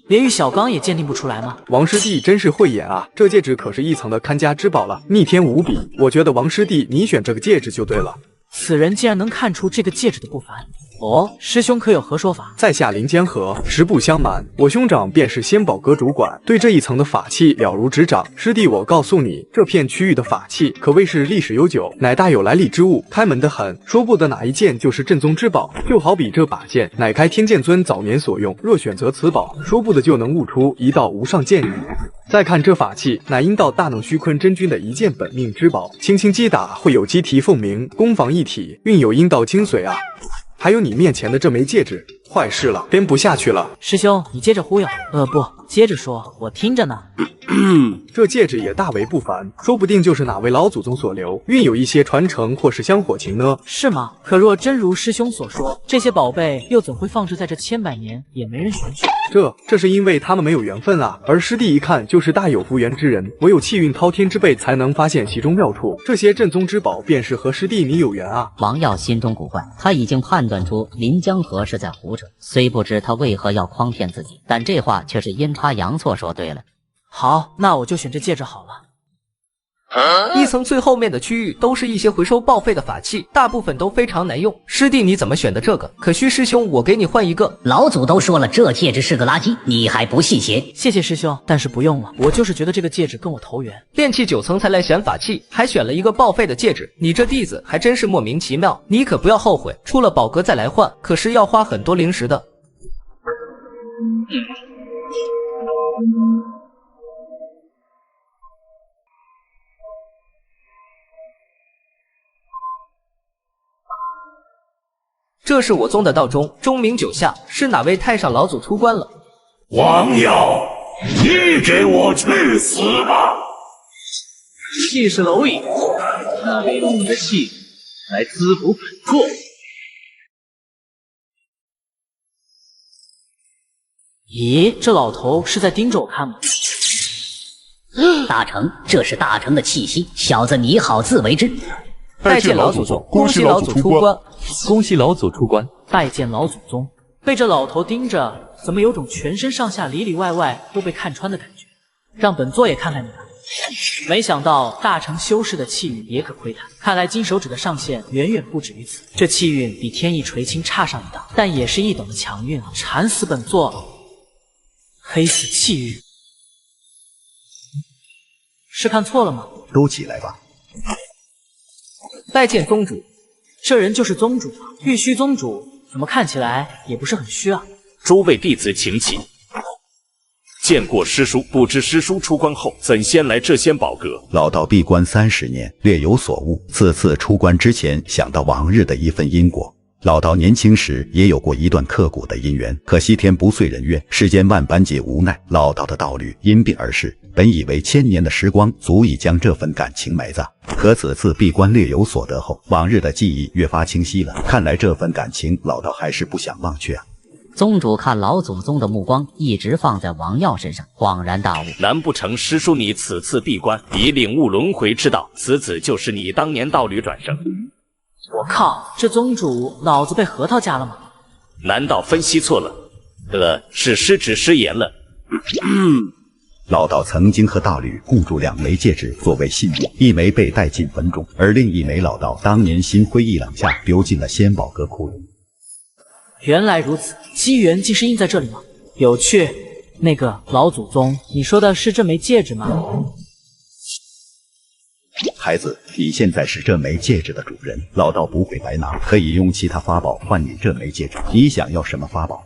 F: 连玉小刚也鉴定不出来吗？
T: 王师弟真是慧眼啊！这戒指可是1层的看家之宝了，逆天无比。我觉得王师弟你选这个戒指就对了。
F: 此人竟然能看出这个戒指的不凡。哦，师兄可有何说法？
T: 在下林江河，实不相瞒，我兄长便是仙宝阁主管，对这一层的法器了如指掌。师弟，我告诉你，这片区域的法器可谓是历史悠久，乃大有来历之物，开门的很，说不得哪一件就是正宗之宝。就好比这把剑，乃开天剑尊早年所用，若选择此宝，说不得就能悟出一道无上剑意。再看这法器，乃阴道大能虚坤真君的一件本命之宝，轻轻击打会有鸡啼凤鸣，攻防一体，蕴有阴道精髓啊！还有你面前的这枚戒指，坏事了，编不下去了。
F: 师兄，你接着忽悠，不，接着说，我听着呢。
T: 这戒指也大为不凡，说不定就是哪位老祖宗所留，蕴有一些传承或是香火情呢？
F: 是吗？可若真如师兄所说，这些宝贝又怎会放置在这千百年也没人选取？
T: 这是因为他们没有缘分啊。而师弟一看就是大有福缘之人，唯有气运滔天之辈才能发现其中妙处。这些正宗之宝便是和师弟你有缘啊。
A: 王耀心中古怪，他已经判断出林江河是在胡扯，虽不知他为何要诓骗自己，但这话却是阴差阳错说对了。
F: 好，那我就选这戒指好了。
G: 一层最后面的区域都是一些回收报废的法器，大部分都非常难用。师弟你怎么选的这个？可需师兄我给你换一个。
P: 老祖都说了这戒指是个垃圾，你还不信邪？
F: 谢谢师兄，但是不用了，我就是觉得这个戒指跟我投缘。
G: 炼气9层才来选法器，还选了一个报废的戒指，你这弟子还真是莫名其妙。你可不要后悔，出了宝阁再来换，可是要花很多灵石的。这是我宗的道中，钟鸣9下，是哪位太上老祖出关了？
J: 王耀，你给我去死吧！
U: 气势蝼蚁，那利用你的气来滋补本座。
F: 咦，这老头是在盯着我看吗？
P: 大成，这是大成的气息，小子你好自为之。
G: 拜见老祖宗，恭喜老祖出关，
N: 恭喜老祖出关。
F: 拜见老祖宗。被这老头盯着，怎么有种全身上下里里外外都被看穿的感觉？让本座也看看你吧。没想到大成修士的气运也可窥探，看来金手指的上限远远不止于此。这气运比天意垂青差上一档，但也是一等的强运啊！缠死本座！黑死气运，是看错了吗？
D: 都起来吧。
G: 拜见宗主，
F: 这人就是宗主，玉虚宗主，怎么看起来也不是很虚啊？
E: 诸位弟子请起。见过师叔，不知师叔出关后怎先来这仙宝阁？
V: 老道闭关30年，略有所悟。此次出关之前，想到往日的一份因果。老道年轻时也有过一段刻骨的姻缘，可惜天不遂人愿，世间万般皆无奈。老道的道侣因病而逝，本以为1000年的时光足以将这份感情埋葬，可此次闭关略有所得后，往日的记忆越发清晰了。看来这份感情，老道还是不想忘却啊。
A: 宗主看老祖宗的目光一直放在王耀身上，恍然大悟：
E: 难不成师叔你此次闭关已领悟轮回之道？此子就是你当年道侣转生？
F: 我靠，这宗主脑子被核桃夹了吗？
E: 难道分析错了？是失职失言了。
V: 老道曾经和道侣共筑2枚戒指作为信物，一枚被带进坟中，而另一枚老道当年心灰意冷下丢进了仙宝阁窟窿。
F: 原来如此，机缘竟是印在这里吗？有趣。那个老祖宗，你说的是这枚戒指吗？
V: 孩子，你现在是这枚戒指的主人，老道不会白拿，可以用其他法宝换你这枚戒指。你想要什么法宝？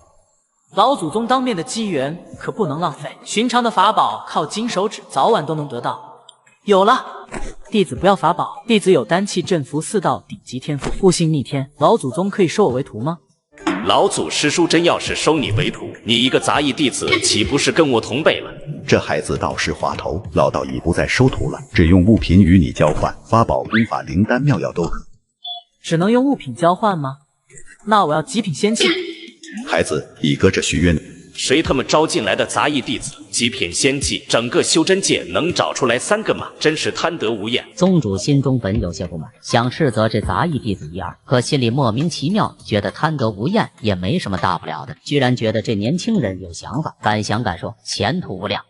F: 老祖宗当面的机缘可不能浪费，寻常的法宝靠金手指早晚都能得到。有了，弟子不要法宝，弟子有丹气镇服4道顶级天赋，悟性逆天。老祖宗可以收我为徒吗？
E: 老祖师叔真要是收你为徒，你一个杂役弟子岂不是跟我同辈了？
V: 这孩子倒是滑头，老道已不再收徒了，只用物品与你交换，法宝、功法、灵丹妙药都可。
F: 只能用物品交换吗？那我要极品仙器。
V: 孩子，你搁这许愿。
E: 谁他妈招进来的杂役弟子？极品仙器，整个修真界能找出来3个吗？真是贪得无厌。
A: 宗主心中本有些不满，想斥责这杂役弟子1、2，可心里莫名其妙觉得贪得无厌也没什么大不了的，居然觉得这年轻人有想法，敢想敢说，前途无量。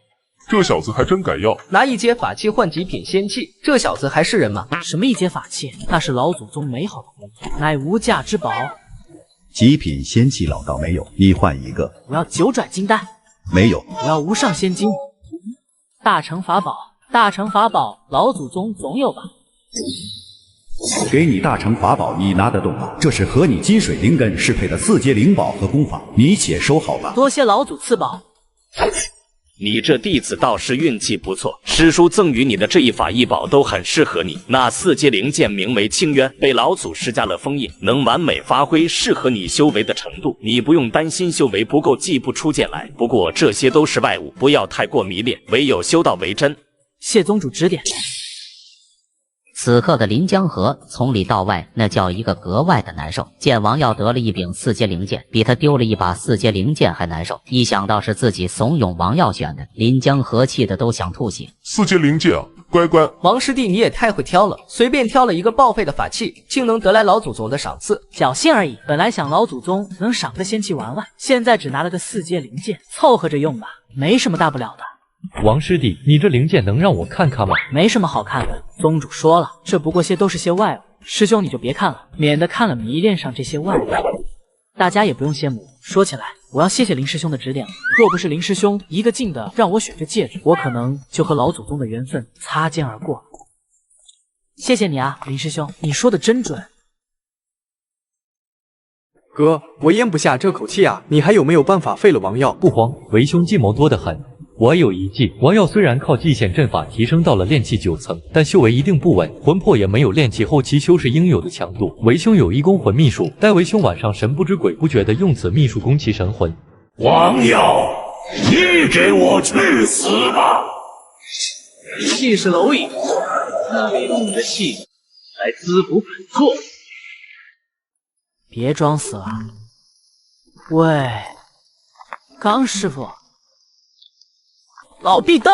L: 这小子还真敢要，
G: 拿一阶法器换极品仙器，这小子还是人吗？
F: 什么一阶法器？那是老祖宗美好的回忆，乃无价之宝。
V: 极品仙器老道没有，你换一个。
F: 我要九转金丹，
V: 没有。
F: 我要无上仙金。大成法宝，大成法宝，老祖宗总有吧？
V: 给你大成法宝，你拿得动吗？这是和你金水灵根适配的4阶灵宝和功法，你且收好吧。
F: 多谢老祖赐宝。
E: 你这弟子倒是运气不错，师叔赠予你的这一法一宝都很适合你。那4阶灵剑名为清渊，被老祖施加了封印，能完美发挥适合你修为的程度。你不用担心修为不够祭不出剑来。不过这些都是外物，不要太过迷恋，唯有修道为真。
F: 谢宗主指点。
A: 此刻的临江河从里到外，那叫一个格外的难受。见王耀得了一柄4阶灵剑，比他丢了一把4阶灵剑还难受。一想到是自己怂恿王耀选的，临江河气得都想吐血。
L: 4阶灵剑啊，乖乖！
G: 王师弟你也太会挑了，随便挑了一个报废的法器，竟能得来老祖宗的赏赐。
F: 侥幸而已，本来想老祖宗能赏个仙器玩玩，现在只拿了个4阶灵剑，凑合着用吧，没什么大不了的。
K: 王师弟，你这灵剑能让我看看吗？
F: 没什么好看的，宗主说了，这不过都是些外物，师兄你就别看了，免得看了迷恋上这些外物。大家也不用羡慕我。说起来，我要谢谢林师兄的指点了，若不是林师兄一个劲的让我选这戒指，我可能就和老祖宗的缘分擦肩而过。谢谢你啊，林师兄，你说的真准。
T: 哥，我咽不下这口气啊，你还有没有办法废了王耀？
K: 不慌，为兄计谋多得很。我有一计，王耀虽然靠祭献阵法提升到了炼气9层，但修为一定不稳，魂魄也没有炼气后期修士应有的强度。为兄有一攻魂秘术，待为兄晚上神不知鬼不觉的用此秘术攻其神魂。
J: 王耀，你给我去死吧！
U: 气势蝼蚁，利用你的气来滋补本座。
F: 别装死了，喂，刚师傅。老壁灯，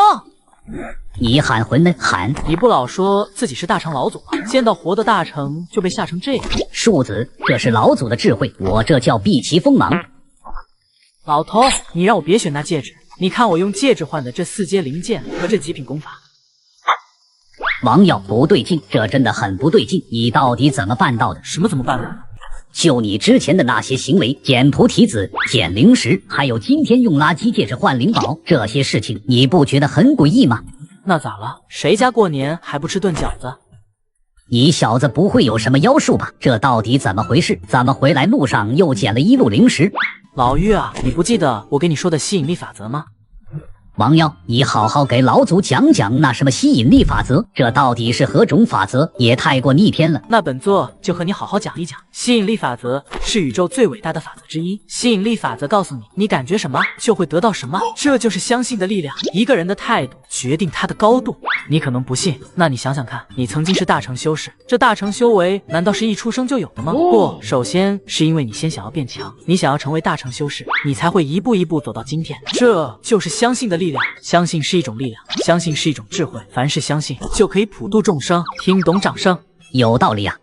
P: 你喊魂呢？喊！
F: 你不老说自己是大成老祖吗？见到活的大成就被吓成这样。
P: 庶子，这是老祖的智慧，我这叫避其锋芒。
F: 老头，你让我别选那戒指，你看我用戒指换的这4阶灵剑和这极品功法。
P: 王耀，不对劲，这真的很不对劲，你到底怎么办到的？
F: 什么怎么办的？
P: 就你之前的那些行为，捡菩提子、捡灵石，还有今天用垃圾戒指换灵宝，这些事情你不觉得很诡异吗？
F: 那咋了？谁家过年还不吃顿饺子？
P: 你小子不会有什么妖术吧？这到底怎么回事？怎么回来路上又捡了1路灵石？
F: 老玉啊，你不记得我给你说的吸引力法则吗？
P: 王耀，你好好给老祖讲讲那什么吸引力法则，这到底是何种法则？也太过逆天了。
F: 那本座就和你好好讲一讲。吸引力法则是宇宙最伟大的法则之一。吸引力法则告诉你，你感觉什么就会得到什么，这就是相信的力量。一个人的态度决定他的高度。你可能不信，那你想想看，你曾经是大成修士，这大成修为难道是一出生就有的吗？不，首先是因为你先想要变强，你想要成为大成修士，你才会一步一步走到今天。这就是相信的力量。相信是一种力量，相信是一种智慧，凡是相信就可以普度众生。听懂掌声？
P: 有道理啊。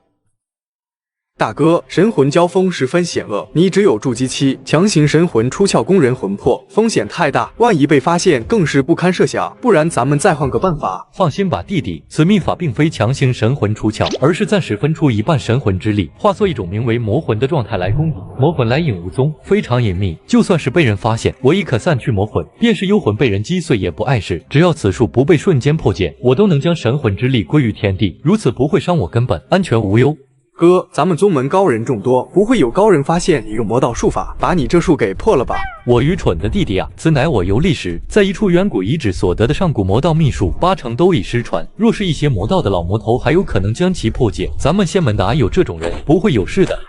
T: 大哥，神魂交锋十分险恶，你只有筑基期，强行神魂出窍攻人魂魄，风险太大，万一被发现更是不堪设想。不然咱们再换个办法。
K: 放心吧，弟弟，此秘法并非强行神魂出窍，而是暂时分出一半神魂之力，化作一种名为魔魂的状态来攻敌。魔魂来影无踪，非常隐秘，就算是被人发现，我亦可散去魔魂，便是幽魂被人击碎也不碍事。只要此术不被瞬间破解，我都能将神魂之力归于天地，如此不会伤我根本，安全无忧。
T: 哥，咱们宗门高人众多，不会有高人发现你用魔道术法把你这术给破了吧？
K: 我愚蠢的弟弟啊，此乃我游历时在一处远古遗址所得的上古魔道秘术，8成都已失传。若是一些魔道的老魔头，还有可能将其破解。咱们仙门哪有这种人？不会有事的。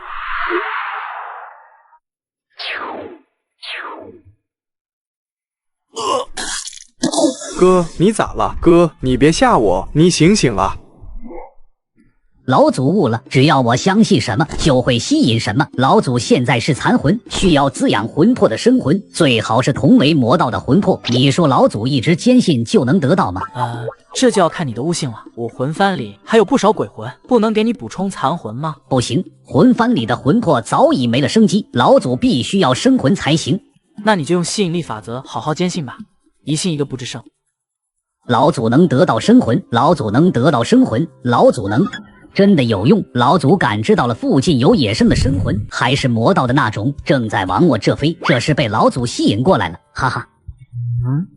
T: 哥，你咋了？哥，你别吓我，你醒醒啊！
P: 老祖悟了，只要我相信什么，就会吸引什么。老祖现在是残魂，需要滋养魂魄的生魂，最好是同为魔道的魂魄。你说老祖一直坚信就能得到吗？
F: 这就要看你的悟性了。我魂幡里还有不少鬼魂，不能给你补充残魂吗？
P: 不行，魂幡里的魂魄早已没了生机，老祖必须要生魂才行。
F: 那你就用吸引力法则好好坚信吧，一信一个不吱声。
P: 老祖能得到生魂，老祖能得到生魂，老祖能。真的有用。老祖感知到了附近有野生的生魂，还是魔道的那种，正在往我这飞，这是被老祖吸引过来了，哈哈。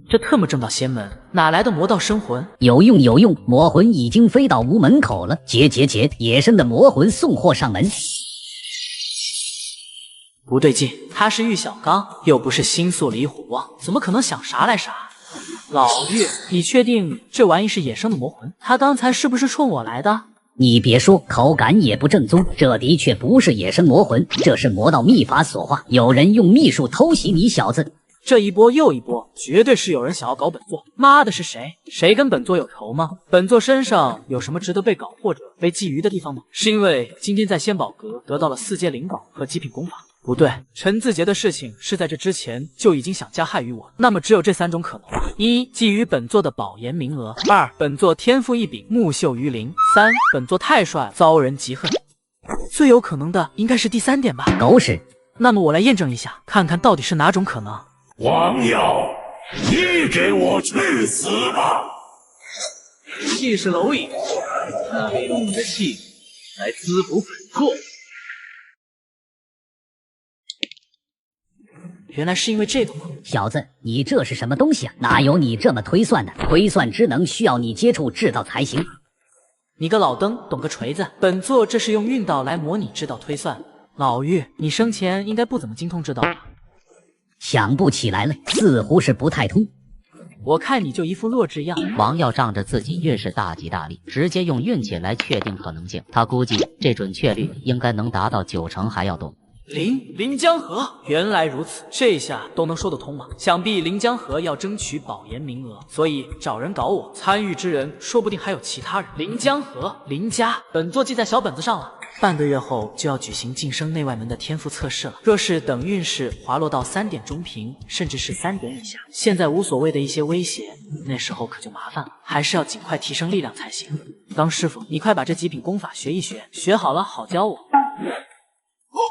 F: 这特么正道邪门，哪来的魔道生魂？
P: 有用有用，魔魂已经飞到屋门口了。结，野生的魔魂送货上门。
F: 不对劲，他是玉小刚，又不是星宿李虎望，怎么可能想啥来啥？老玉，你确定这玩意是野生的魔魂？他刚才是不是冲我来的？
P: 你别说，口感也不正宗，这的确不是野生魔魂，这是魔道秘法所化，有人用秘术偷袭你小子。
F: 这一波又一波，绝对是有人想要搞本座。妈的，是谁？谁跟本座有仇吗？本座身上有什么值得被搞或者被觊觎的地方吗？是因为今天在仙宝阁得到了4阶灵宝和极品功法？不对，陈字节的事情是在这之前就已经想加害于我，那么只有这3种可能了：一、觊觎本座的保研名额；二、本座天赋异禀，木秀于林；三、本座太帅，遭人嫉恨。最有可能的应该是第3点吧？
P: 狗屎！
F: 那么我来验证一下，看看到底是哪种可能。
J: 王耀，你给我去死吧！
U: 气势蝼蚁，那利用你的气来滋补本座。
F: 原来是因为这个吗？
P: 小子，你这是什么东西啊？哪有你这么推算的？推算之能需要你接触制道才行。
F: 你个老登，懂个锤子！本座这是用运道来模拟制道推算。老玉，你生前应该不怎么精通制道吧？
P: 想不起来了，似乎是不太通。
F: 我看你就一副弱智样。
A: 王耀仗着自己运势大吉大利，直接用运气来确定可能性。他估计这准确率应该能达到90%还要多。
F: 临江河，原来如此，这下都能说得通吗？想必临江河要争取保研名额，所以找人搞我。参与之人说不定还有其他人。临江河，林家，本座记在小本子上了。半个月后就要举行晋升内外门的天赋测试了。若是等运势滑落到3点中平，甚至是3点以下，现在无所谓的一些威胁，那时候可就麻烦了。还是要尽快提升力量才行。当师傅，你快把这极品功法学一学，学好了好教我。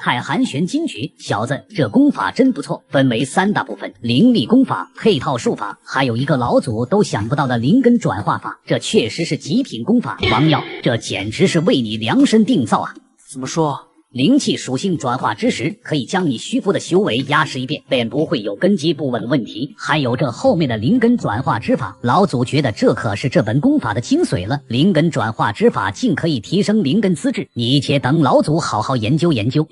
P: 太寒玄金诀，小子，这功法真不错，分为3大部分：灵力功法、配套术法，还有一个老祖都想不到的灵根转化法。这确实是极品功法，王耀，这简直是为你量身定造啊！
F: 怎么说？
P: 灵气属性转化之时，可以将你虚浮的修为压实一遍，便不会有根基不稳的问题。还有这后面的灵根转化之法，老祖觉得这可是这本功法的精髓了。灵根转化之法竟可以提升灵根资质，你且等老祖好好研究研究。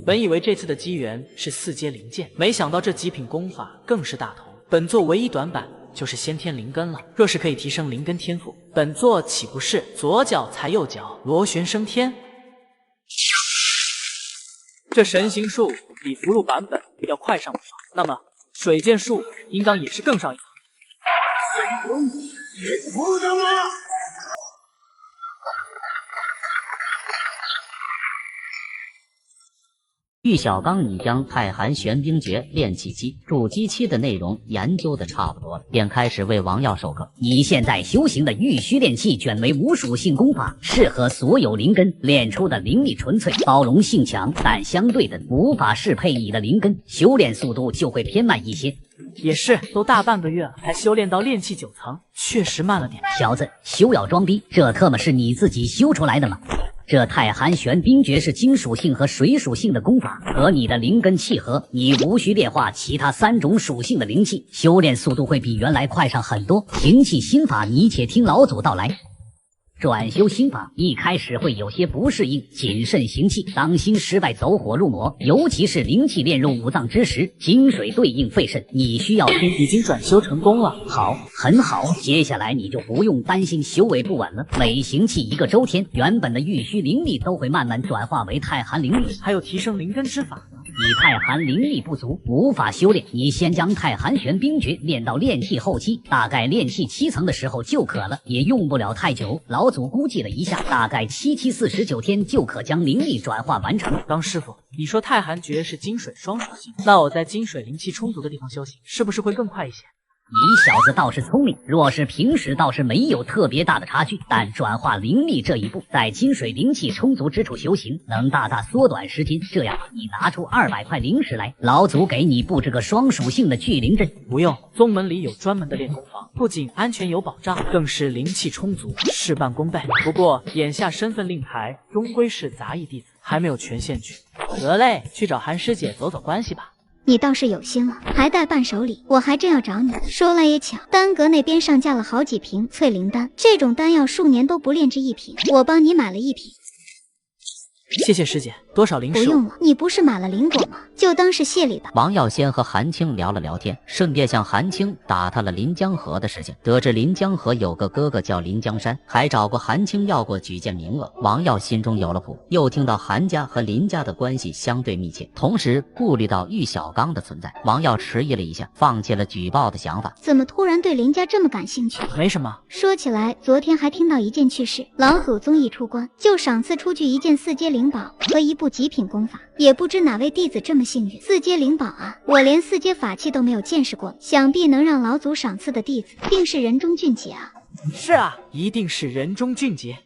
F: 本以为这次的机缘是4阶灵剑，没想到这极品功法更是大头。本座唯一短板就是先天灵根了，若是可以提升灵根天赋，本座岂不是左脚踩右脚，螺旋升天？这神行术比符箓版本要快上不少，那么水剑术应当也是更上一层。
J: 不等了！
A: 玉小刚已将太寒玄冰诀炼气期、筑基期的内容研究的差不多了，便开始为王耀授课。
P: 你现在修行的玉虚炼气卷为无属性功法，适合所有灵根，炼出的灵力纯粹，包容性强，但相对的无法适配你的灵根，修炼速度就会偏慢一些。
F: 也是，都大半个月了，才修炼到炼气9层，确实慢了点。
P: 小子，休要装逼，这特么是你自己修出来的吗？这太寒玄冰诀是金属性和水属性的功法，和你的灵根契合，你无需炼化其他3种属性的灵气，修炼速度会比原来快上很多。灵气心法，你且听老祖道来。转修心法一开始会有些不适应，谨慎行气，当心失败走火入魔，尤其是灵气炼入五脏之时，金水对应肺肾，你需要听。
F: 已经转修成功了，
P: 好，很好，接下来你就不用担心修为不稳了。每行气1个周天，原本的玉虚灵力都会慢慢转化为太寒灵力。
F: 还有提升灵根之法呢。
P: 你太寒灵力不足，无法修炼，你先将太寒玄冰诀练到炼气后期，大概炼气7层的时候就可了，也用不了太久。老祖估计了一下，大概749天就可将灵力转化完成。
F: 当师傅，你说太寒诀是金水双属性，那我在金水灵气充足的地方修行，是不是会更快一些？
P: 你小子倒是聪明，若是平时倒是没有特别大的差距，但转化灵力这一步，在金水灵气充足之处修行，能大大缩短时间。这样，你拿出200块灵石来，老祖给你布置个双属性的聚灵阵。
F: 不用，宗门里有专门的练功房，不仅安全有保障，更是灵气充足，事半功倍。不过眼下身份令牌终归是杂役弟子，还没有权限去。得嘞，去找韩师姐走走关系吧。
O: 你倒是有心了，还带伴手礼，我还正要找你。说来也巧，丹阁那边上架了好几瓶淬灵丹，这种丹药数年都不炼制一瓶，我帮你买了1瓶。
F: 谢谢师姐，多少灵石？
O: 不用了，你不是买了灵果吗？就当是谢礼吧。
A: 王耀先和韩青聊了聊天，顺便向韩青打探了临江河的事情。得知临江河有个哥哥叫临江山，还找过韩青要过举荐名额。王耀心中有了谱，又听到韩家和林家的关系相对密切，同时顾虑到玉小刚的存在，王耀迟疑了一下，放弃了举报的想法。
O: 怎么突然对林家这么感兴趣？
F: 没什么。
O: 说起来，昨天还听到一件趣事，老祖宗一出关就赏赐出去一件4阶灵宝和一部极品功法，也不知哪位弟子这么幸运。4阶灵宝啊，我连4阶法器都没有见识过，想必能让老祖赏赐的弟子定是人中俊杰啊。
F: 是啊，一定是人中俊杰。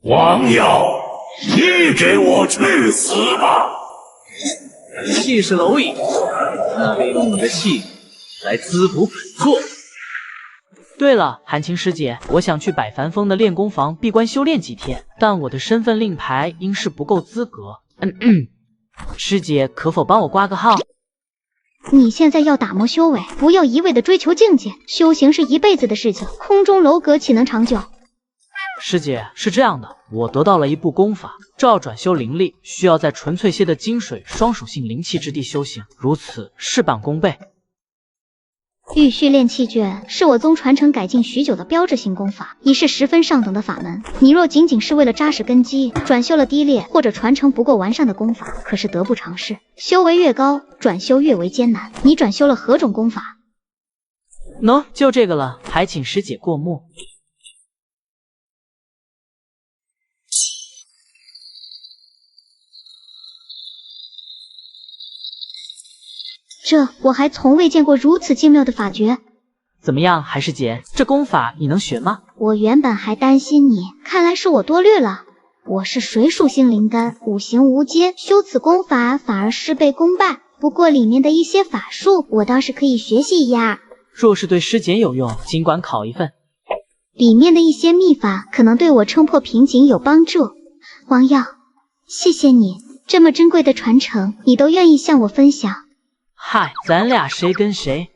J: 王耀，你给我去死吧！
U: 气势蝼蚁，那利用你的气来滋补本座。
F: 对了，韩青师姐，我想去百凡峰的练功房闭关修炼几天，但我的身份令牌应是不够资格。师姐可否帮我挂个号？
O: 你现在要打磨修为，不要一味的追求境界，修行是一辈子的事情，空中楼阁岂能长久？
F: 师姐，是这样的，我得到了一部功法，这要转修灵力，需要在纯粹些的金水双属性灵气之地修行，如此事半功倍。
O: 玉虚炼气诀是我宗传承改进许久的标志性功法，已是十分上等的法门。你若仅仅是为了扎实根基，转修了低劣或者传承不够完善的功法，可是得不偿失。修为越高，转修越为艰难。你转修了何种功法？
F: 喏，就这个了，还请师姐过目。
O: 这我还从未见过如此精妙的法诀。
F: 怎么样，韩师姐，这功法你能学吗？
O: 我原本还担心你，看来是我多虑了。我是水属性灵丹，五行无阶，修此功法反而事倍功半。不过里面的一些法术，我倒是可以学习一下。
F: 若是对师姐有用，尽管考一份。
O: 里面的一些秘法可能对我冲破瓶颈有帮助。王耀，谢谢你，这么珍贵的传承，你都愿意向我分享。
F: 嗨，咱俩谁跟谁？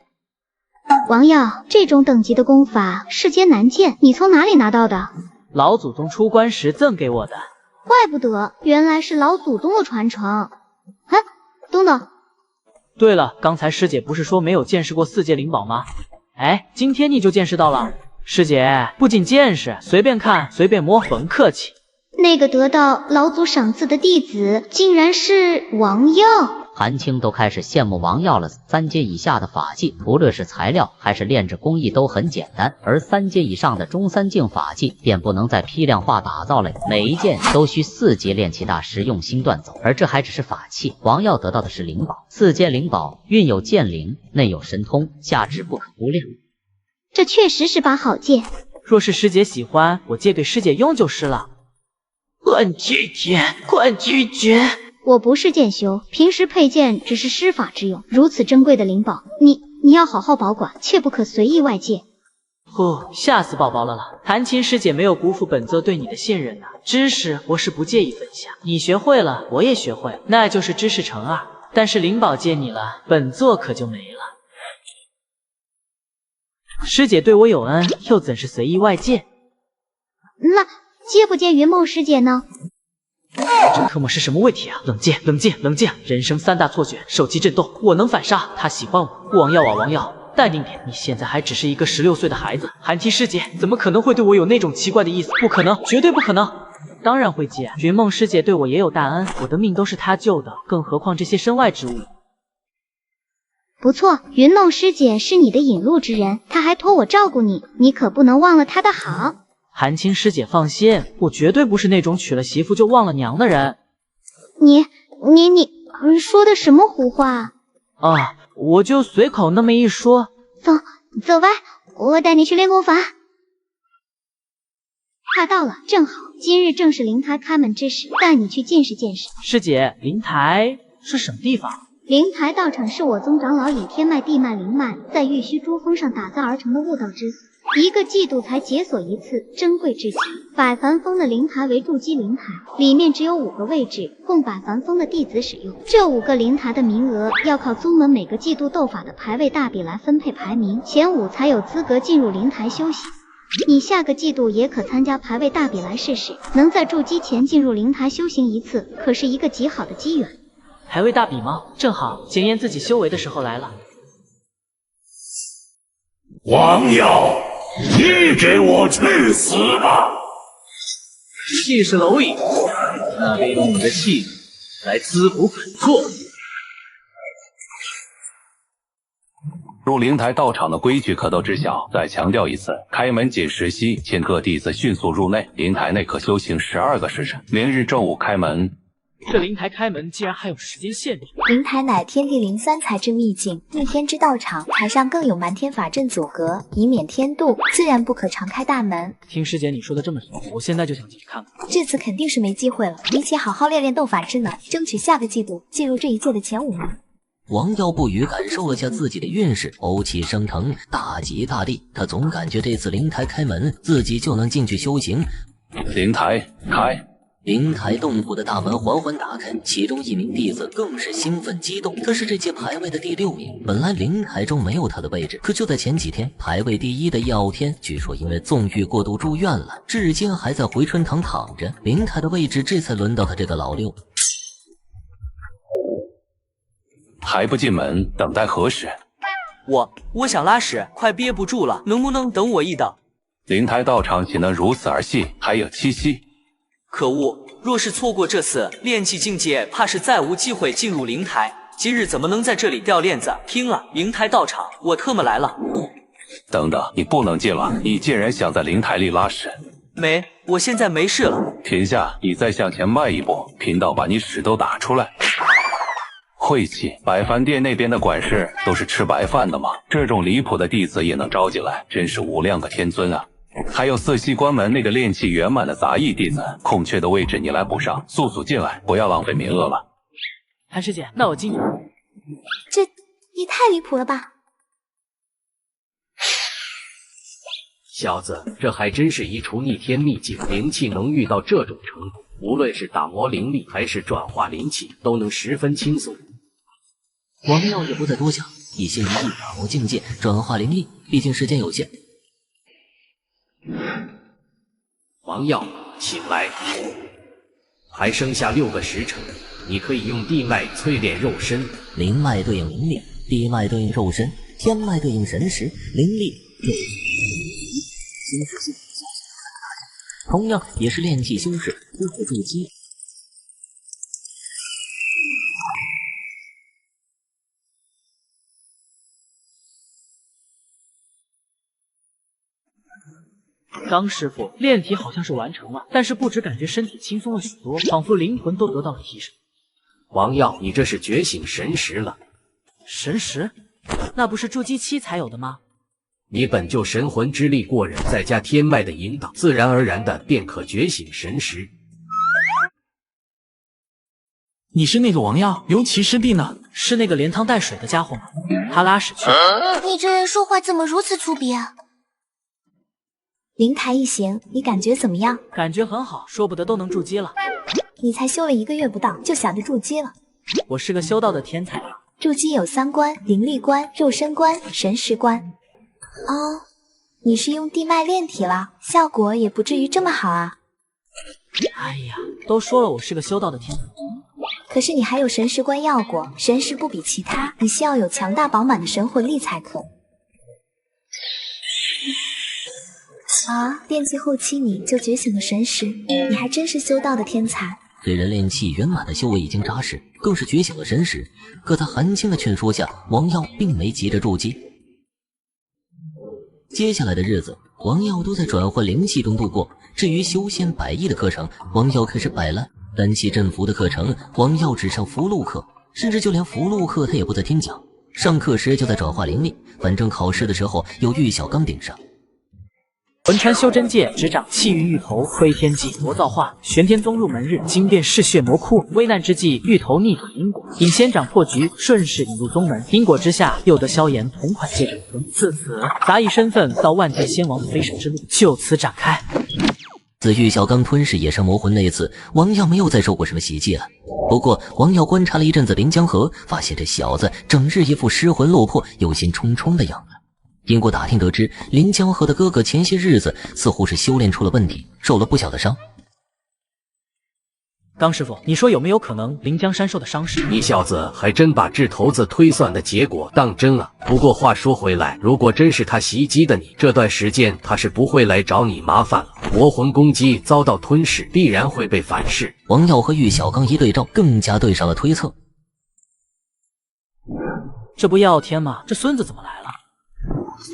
O: 王耀，这种等级的功法世间难见，你从哪里拿到的？
F: 老祖宗出关时赠给我的。
O: 怪不得，原来是老祖宗的传承。哎，等等。
F: 对了，刚才师姐不是说没有见识过4阶灵宝吗？哎，今天你就见识到了。师姐不仅见识，随便看随便摸，甭客气。
O: 那个得到老祖赏赐的弟子，竟然是王耀。
A: 韩青都开始羡慕王耀了。3阶以下的法器，无论是材料还是炼制工艺都很简单，而3阶以上的中3境法器便不能再批量化打造了，每一件都需4阶炼气大师用心锻造，而这还只是法器。王耀得到的是灵宝，4阶灵宝运有剑灵，内有神通，价值不可估量。
O: 这确实是把好剑。
F: 若是师姐喜欢，我借给师姐用就是了。滚拒绝，滚拒绝！
O: 我不是剑修，平时佩剑只是施法之用。如此珍贵的灵宝，你要好好保管，切不可随意外借。
F: 吓死宝宝了啦！韩青师姐没有辜负本座对你的信任呐。知识我是不介意分享，你学会了，我也学会，那就是知识乘2。但是灵宝借你了，本座可就没了。师姐对我有恩，又怎是随意外借？
O: 那接不接云梦师姐呢？
F: 这特么是什么问题啊！冷静，冷静，冷静！人生3大错觉，手机震动，我能反杀，他喜欢我。王耀啊，王耀，淡定点，你现在还只是一个16岁的孩子。韩青师姐怎么可能会对我有那种奇怪的意思？不可能，绝对不可能！当然会借，云梦师姐对我也有大恩，我的命都是她救的，更何况这些身外之物。
O: 不错，云梦师姐是你的引路之人，她还托我照顾你，你可不能忘了她的好。
F: 韩青师姐放心，我绝对不是那种娶了媳妇就忘了娘的人。
O: 你说的什么胡话
F: 啊？我就随口那么一说。
O: 走吧，我带你去练功法。快到了，正好今日正是灵台开门之时，带你去见识见识。
F: 师姐，灵台是什么地方？
O: 灵台道场是我宗长老以天脉、地脉、灵脉在玉虚珠峰上打造而成的悟道之所，一个季度才解锁一次，珍贵至极。百凡峰的灵台为筑基灵台，里面只有5个位置供百凡峰的弟子使用。这5个灵台的名额要靠宗门每个季度斗法的排位大比来分配排名，前5才有资格进入灵台修行。你下个季度也可参加排位大比来试试，能在筑基前进入灵台修行一次，可是一个极好的机缘。
F: 排位大比吗？正好检验自己修为的时候来了。
J: 王耀，你给我去死吧！
U: 气势蝼蚁，那便用你的气来滋补本座。
E: 入灵台道场的规矩可都知晓，再强调一次，开门仅10息，请各弟子迅速入内。灵台内可修行12个时辰，明日正午开门。
F: 这灵台开门竟然还有时间限制。
I: 灵台乃天地灵3材质秘境，逆天之道场，台上更有瞒天法阵阻隔，以免天妒，自然不可常开大门。
F: 听师姐你说的这么熟，我现在就想进去看看。
I: 这次肯定是没机会了，你且好好练练斗法之能，争取下个季度进入这一届的前5名。
A: 王耀不语，感受了下自己的运势，欧气升腾，大吉大利。他总感觉这次灵台开门，自己就能进去修行。
E: 灵台开。
A: 灵台洞府的大门缓缓打开，其中一名弟子更是兴奋激动。他是这届排位的第6名，本来灵台中没有他的位置，可就在前几天，排位第1的耀天据说因为纵欲过度住院了，至今还在回春堂躺着。灵台的位置这才轮到他这个老六。
E: 还不进门，等待何时？
F: 我想拉屎，快憋不住了，能不能等我一等？
E: 灵台道场岂能如此儿戏？还有7息。
F: 可恶！若是错过这次炼气境界，怕是再无机会进入灵台。今日怎么能在这里掉链子？拼了！灵台道场，我特么来了！
E: 等等，你不能进了！你竟然想在灵台里拉屎？
F: 没，我现在没事了。
E: 停下！你再向前迈一步，贫道把你屎都打出来！晦气！百凡殿那边的管事都是吃白饭的吗？这种离谱的弟子也能招进来，真是无量个天尊啊！还有4息关门那个炼气圆满的杂役弟子，空缺的位置你来补上，速速进来，不要浪费名额了。
F: 韩师姐，那我进去。
I: 这也太离谱了吧！
U: 小子，这还真是一处逆天秘境，灵气能遇到这种程度，无论是打磨灵力还是转化灵气，都能十分轻松。
A: 王耀也不再多想，一心一意打磨境界，转化灵力，毕竟时间有限。
U: 王耀，请来。还剩下6个时辰，你可以用地脉淬炼肉身。
A: 灵脉对应灵力，地脉对应肉身，天脉对应神识，灵力对应同样也是炼气修士，不可筑基。
F: 张师傅，炼体好像是完成了，但是不止感觉身体轻松了许多，仿佛灵魂都得到了提升。
U: 王耀，你这是觉醒神识了。
F: 神识？那不是筑基期才有的吗？
U: 你本就神魂之力过人，再加天脉的引导，自然而然的便可觉醒神识。
F: 你是那个王耀？刘琦师弟呢？是那个连汤带水的家伙吗？他拉屎去。
I: 你这人说话怎么如此粗鄙啊！灵台一行，你感觉怎么样？
F: 感觉很好，说不得都能筑基了。
I: 你才修了1个月不到，就想着筑基了？
F: 我是个修道的天才啊！
I: 筑基有3关：灵力关、肉身关、神识关。哦，你是用地脉炼体了，效果也不至于这么好啊。
F: 哎呀，都说了我是个修道的天才。
I: 可是你还有神识关要过，神识不比其他，你需要有强大饱满的神魂力才可。啊，炼气后期你就觉醒了神识，你还真是修道的天才。
A: 虽然炼气圆满的修为已经扎实，更是觉醒了神识，可在韩青的劝说下，王耀并没急着筑基。接下来的日子，王耀都在转换灵气中度过。至于修仙100亿的课程，王耀开始摆烂；丹气镇符的课程，王耀只上符箓课，甚至就连符箓课他也不再听讲。
C: 上课时就在转化灵力，反正考试的时候有玉小刚顶上。
F: 文川修真界执掌气运玉头，窥天际，魔造化，玄天宗入门日，惊变嗜血魔窟。危难之际，玉头逆转因果，引仙掌破局，顺势引入宗门。因果之下，又得萧炎同款接着吞。自此，杂役身份到万界仙王的飞升之路就此展开。
C: 自玉小刚吞噬野生魔魂那次，王耀没有再受过什么袭击了。不过，王耀观察了一阵子临江河，发现这小子整日一副失魂落魄、忧心忡忡的样子。经过打听得知，临江河的哥哥前些日子似乎是修炼出了问题，受了不小的伤。
F: 刚师傅，你说有没有可能临江山受的伤势？
U: 你小子还真把智头子推算的结果当真了。不过话说回来，如果真是他袭击的你，这段时间他是不会来找你麻烦了。魔魂攻击遭到吞噬，必然会被反噬。
C: 王耀和玉小刚一对照，更加对上了推测。
F: 这不要天吗？这孙子怎么来了？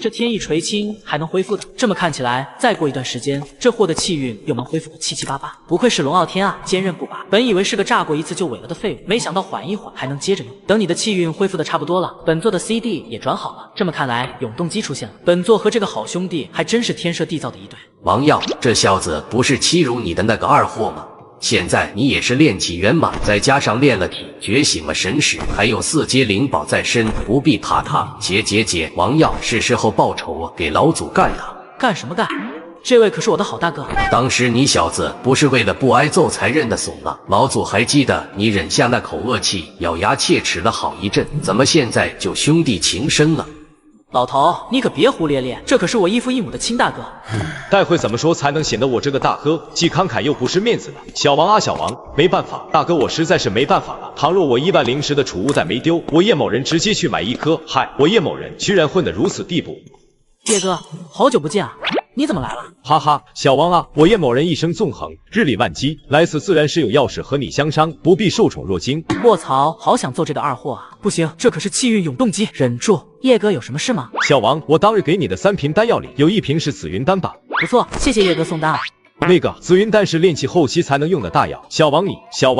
F: 这天一垂青还能恢复的，这么看起来，再过一段时间，这货的气运又能恢复的七七八八。不愧是龙傲天啊，坚韧不拔。本以为是个炸过一次就萎了的废物，没想到缓一缓还能接着用。等你的气运恢复的差不多了，本座的 CD 也转好了。这么看来，永动机出现了。本座和这个好兄弟还真是天设地造的一对。
U: 王耀，这小子不是欺辱你的那个二货吗？现在你也是炼气圆满，再加上炼了体，觉醒了神识，还有4阶灵宝在身，不必怕他。姐，王耀，是时候报仇啊，给老祖干了！
F: 干什么干？这位可是我的好大哥。
U: 当时你小子不是为了不挨揍才认的怂了，老祖还记得你忍下那口恶气，咬牙切齿了好一阵，怎么现在就兄弟情深了？
F: 老头，你可别胡咧咧，这可是我异父异母的亲大哥。
Q: 待会怎么说才能显得我这个大哥既慷慨又不失面子的？小王啊，小王，没办法，大哥我实在是没办法了。倘若我1万灵石的储物袋没丢，我叶某人直接去买1颗。嗨，我叶某人居然混得如此地步！
F: 叶哥，好久不见啊，你怎么来了？
Q: 哈哈，小王啊，我叶某人一生纵横，日理万机，来此自然是有要事和你相商，不必受宠若惊。
F: 卧槽，好想揍这个二货啊！不行，这可是气运永动机，忍住。叶哥有什么事吗？
Q: 小王，我当日给你的3瓶丹药里有1瓶是紫云丹吧？
F: 不错，谢谢叶哥送丹。
Q: 那个紫云丹是炼气后期才能用的大药，小王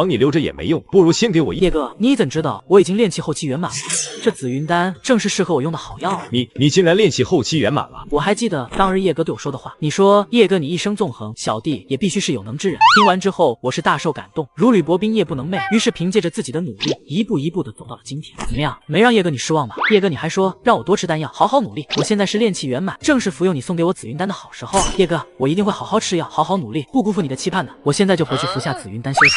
Q: 你留着也没用，不如先给我
F: 叶哥，你怎知道我已经炼气后期圆满了？这紫云丹正是适合我用的好药啊！
Q: 你竟然炼气后期圆满了？
F: 我还记得当日叶哥对我说的话，你说叶哥你一生纵横，小弟也必须是有能之人。听完之后，我是大受感动，如履薄冰，夜不能寐。于是凭借着自己的努力，一步一步的走到了今天。怎么样，没让叶哥你失望吧？叶哥你还说让我多吃丹药，好好努力。我现在是炼气圆满，正是服用你送给我紫云丹的好时候啊！叶哥，我一定会好好吃药，好好努力，不辜负你的期盼的。我现在就回去服下紫云丹休息。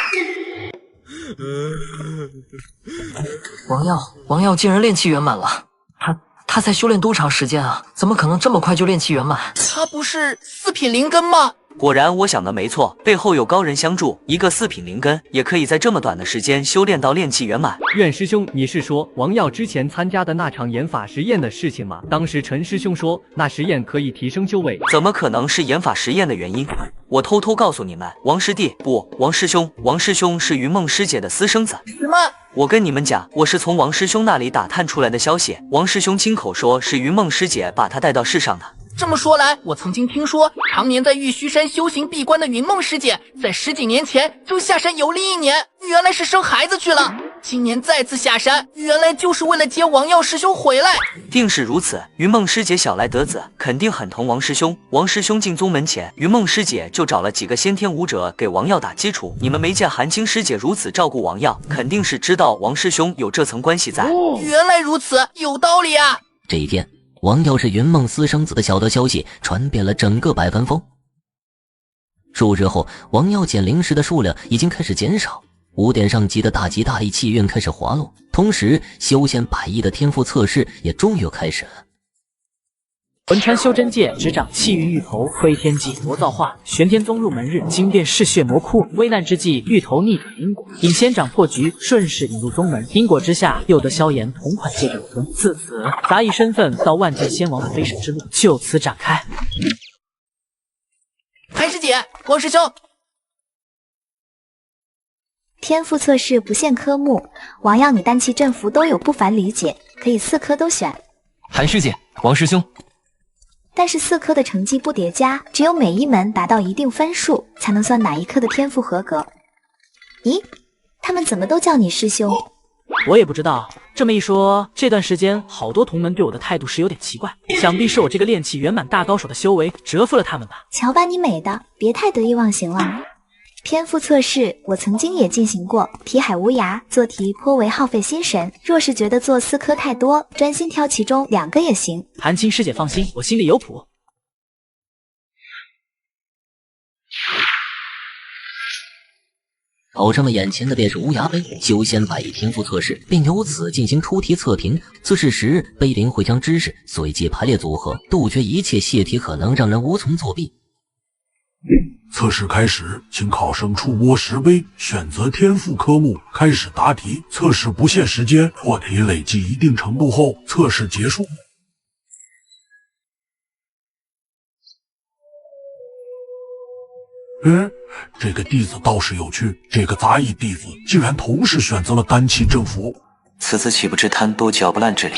M: 王耀竟然炼气圆满了，他才修炼多长时间啊？怎么可能这么快就炼气圆满？
W: 他不是4品灵根吗？
X: 果然我想的没错，背后有高人相助，一个4品灵根也可以在这么短的时间修炼到炼气圆满。
K: 苑师兄，你是说王耀之前参加的那场研法实验的事情吗？当时陈师兄说那实验可以提升修为，
X: 怎么可能是研法实验的原因？我偷偷告诉你们，王师弟不，王师兄是云梦师姐的私生子。
W: 什么？
X: 我跟你们讲，我是从王师兄那里打探出来的消息，王师兄亲口说是云梦师姐把他带到世上的。
W: 这么说来，我曾经听说，常年在玉虚山修行闭关的云梦师姐，在10几年前就下山游历1年，原来是生孩子去了。今年再次下山，原来就是为了接王耀师兄回来。
X: 定是如此，云梦师姐小来得子，肯定很疼王师兄。王师兄进宗门前，云梦师姐就找了几个先天武者给王耀打基础。你们没见韩青师姐如此照顾王耀，肯定是知道王师兄有这层关系在。
W: 原来如此，有道理啊。
C: 这一天，王耀是云梦私生子的小道消息传遍了整个百凡峰。数日后，王耀捡灵石的数量已经开始减少，5点上级的大吉大利气运开始滑落，同时修仙100亿的天赋测试也终于开始了。
F: 文川修真界执掌气运玉头，窥天际，魔造化，玄天宗入门日，惊变嗜血魔窟。危难之际，玉头逆转因果，引仙掌破局，顺势引入宗门。因果之下，又得萧炎同款接着吞。自此，杂役身份到万界仙王的飞升之路就此展开。
W: 韩师姐，王师兄，
I: 天赋测试不限科目，王耀你丹气振幅都有不凡理解，可以4科都选。
M: 韩师姐，王师兄。
I: 但是4科的成绩不叠加，只有每一门达到一定分数，才能算哪一科的天赋合格。咦，他们怎么都叫你师兄？
F: 我也不知道。这么一说，这段时间好多同门对我的态度是有点奇怪，想必是我这个炼气圆满大高手的修为折服了他们吧。
I: 瞧把你美的，别太得意忘形了。天赋测试我曾经也进行过，题海无涯，做题颇为耗费心神。若是觉得做4科太多，专心挑其中2个也行。
F: 韩青师姐放心，我心里有谱。
C: 考生们眼前的便是无涯碑修仙100亿天赋测试，并由此进行出题测评。测试时，碑灵会将知识随机排列组合，杜绝一切泄题可能，让人无从作弊。
B: 测试开始，请考生触摸石碑，选择天赋科目，开始答题。测试不限时间，破题累计一定程度后，测试结束。这个弟子倒是有趣，这个杂役弟子竟然同时选择了丹气正符，
H: 此次岂不知贪多嚼不烂之理？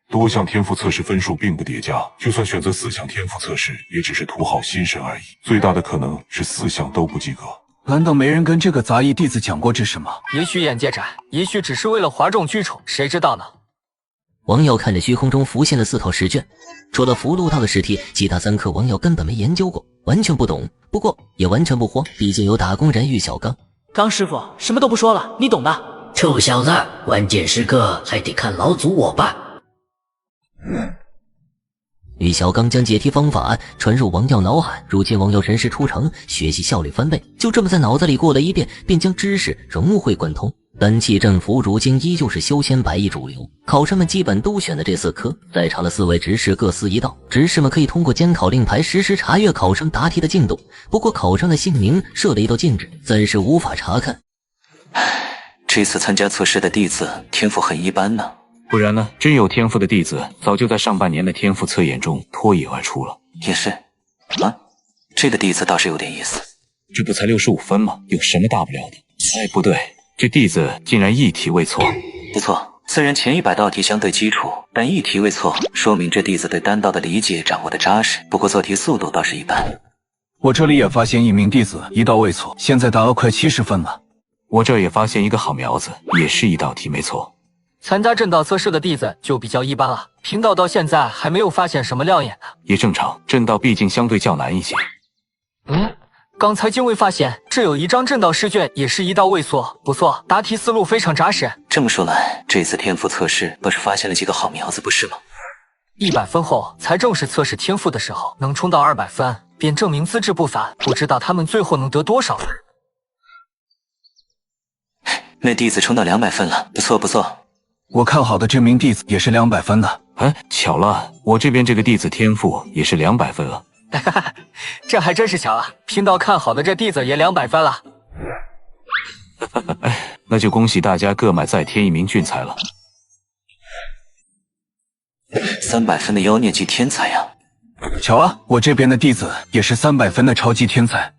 L: 多项天赋测试分数并不叠加，就算选择4项天赋测试，也只是图好心神而已。最大的可能是4项都不及格。
R: 难道没人跟这个杂役弟子讲过这事吗？
M: 也许眼界窄，也许只是为了哗众取宠，谁知道呢？
C: 王耀看着虚空中浮现的4套试卷，除了符箓道的试题，其他3科王耀根本没研究过，完全不懂。不过也完全不慌，毕竟有打工人玉小刚。
F: 刚师傅，什么都不说了，你懂的。
P: 臭小子，关键时刻还得看老祖我办。
C: 玉小刚将解题方法传入王耀脑海，如今王耀人事出城，学习效率翻倍，就这么在脑子里过了一遍，便将知识融会贯通。丹气阵符如今依旧是修仙100亿主流，考生们基本都选的这4科。在场的4位执事各司一道，执事们可以通过监考令牌实时查阅考生答题的进度，不过考生的姓名设了一道禁制，暂时无法查看。
H: 这次参加测试的弟子天赋很一般呢。
N: 不然呢？真有天赋的弟子早就在上半年的天赋测验中脱颖而出了。
H: 也是啊，这个弟子倒是有点意思。
N: 这不才65分吗？有什么大不了的？哎，不对，这弟子竟然1题未错。
H: 不错，虽然前100道题相对基础，但1题未错，说明这弟子对丹道的理解掌握的扎实。不过做题速度倒是一般。
R: 我这里也发现一名弟子1道未错，现在达到快70分了。
N: 我这儿也发现一个好苗子，也是1道题没错。
M: 参加正道测试的弟子就比较一般了，贫道到现在还没有发现什么亮眼的。
N: 也正常，正道毕竟相对较难一些。
M: 刚才竟未发现，这有一张正道试卷也是1道未错，不错，答题思路非常扎实。
H: 这么说来，这次天赋测试倒是发现了几个好苗子，不是吗
M: ？100分后才正式测试天赋的时候，能冲到200分，便证明资质不凡。不知道他们最后能得多少分？
H: 那弟子冲到200分了，不错不错。
R: 我看好的这名弟子也是200分的。
N: 巧了，我这边这个弟子天赋也是200分了。
M: 这还真是巧啊！贫道看好的这弟子也200分了。
N: 那就恭喜大家各买再添1名俊才了。
H: 300分的妖孽级天才呀！
R: 巧啊，我这边的弟子也是300分的超级天才。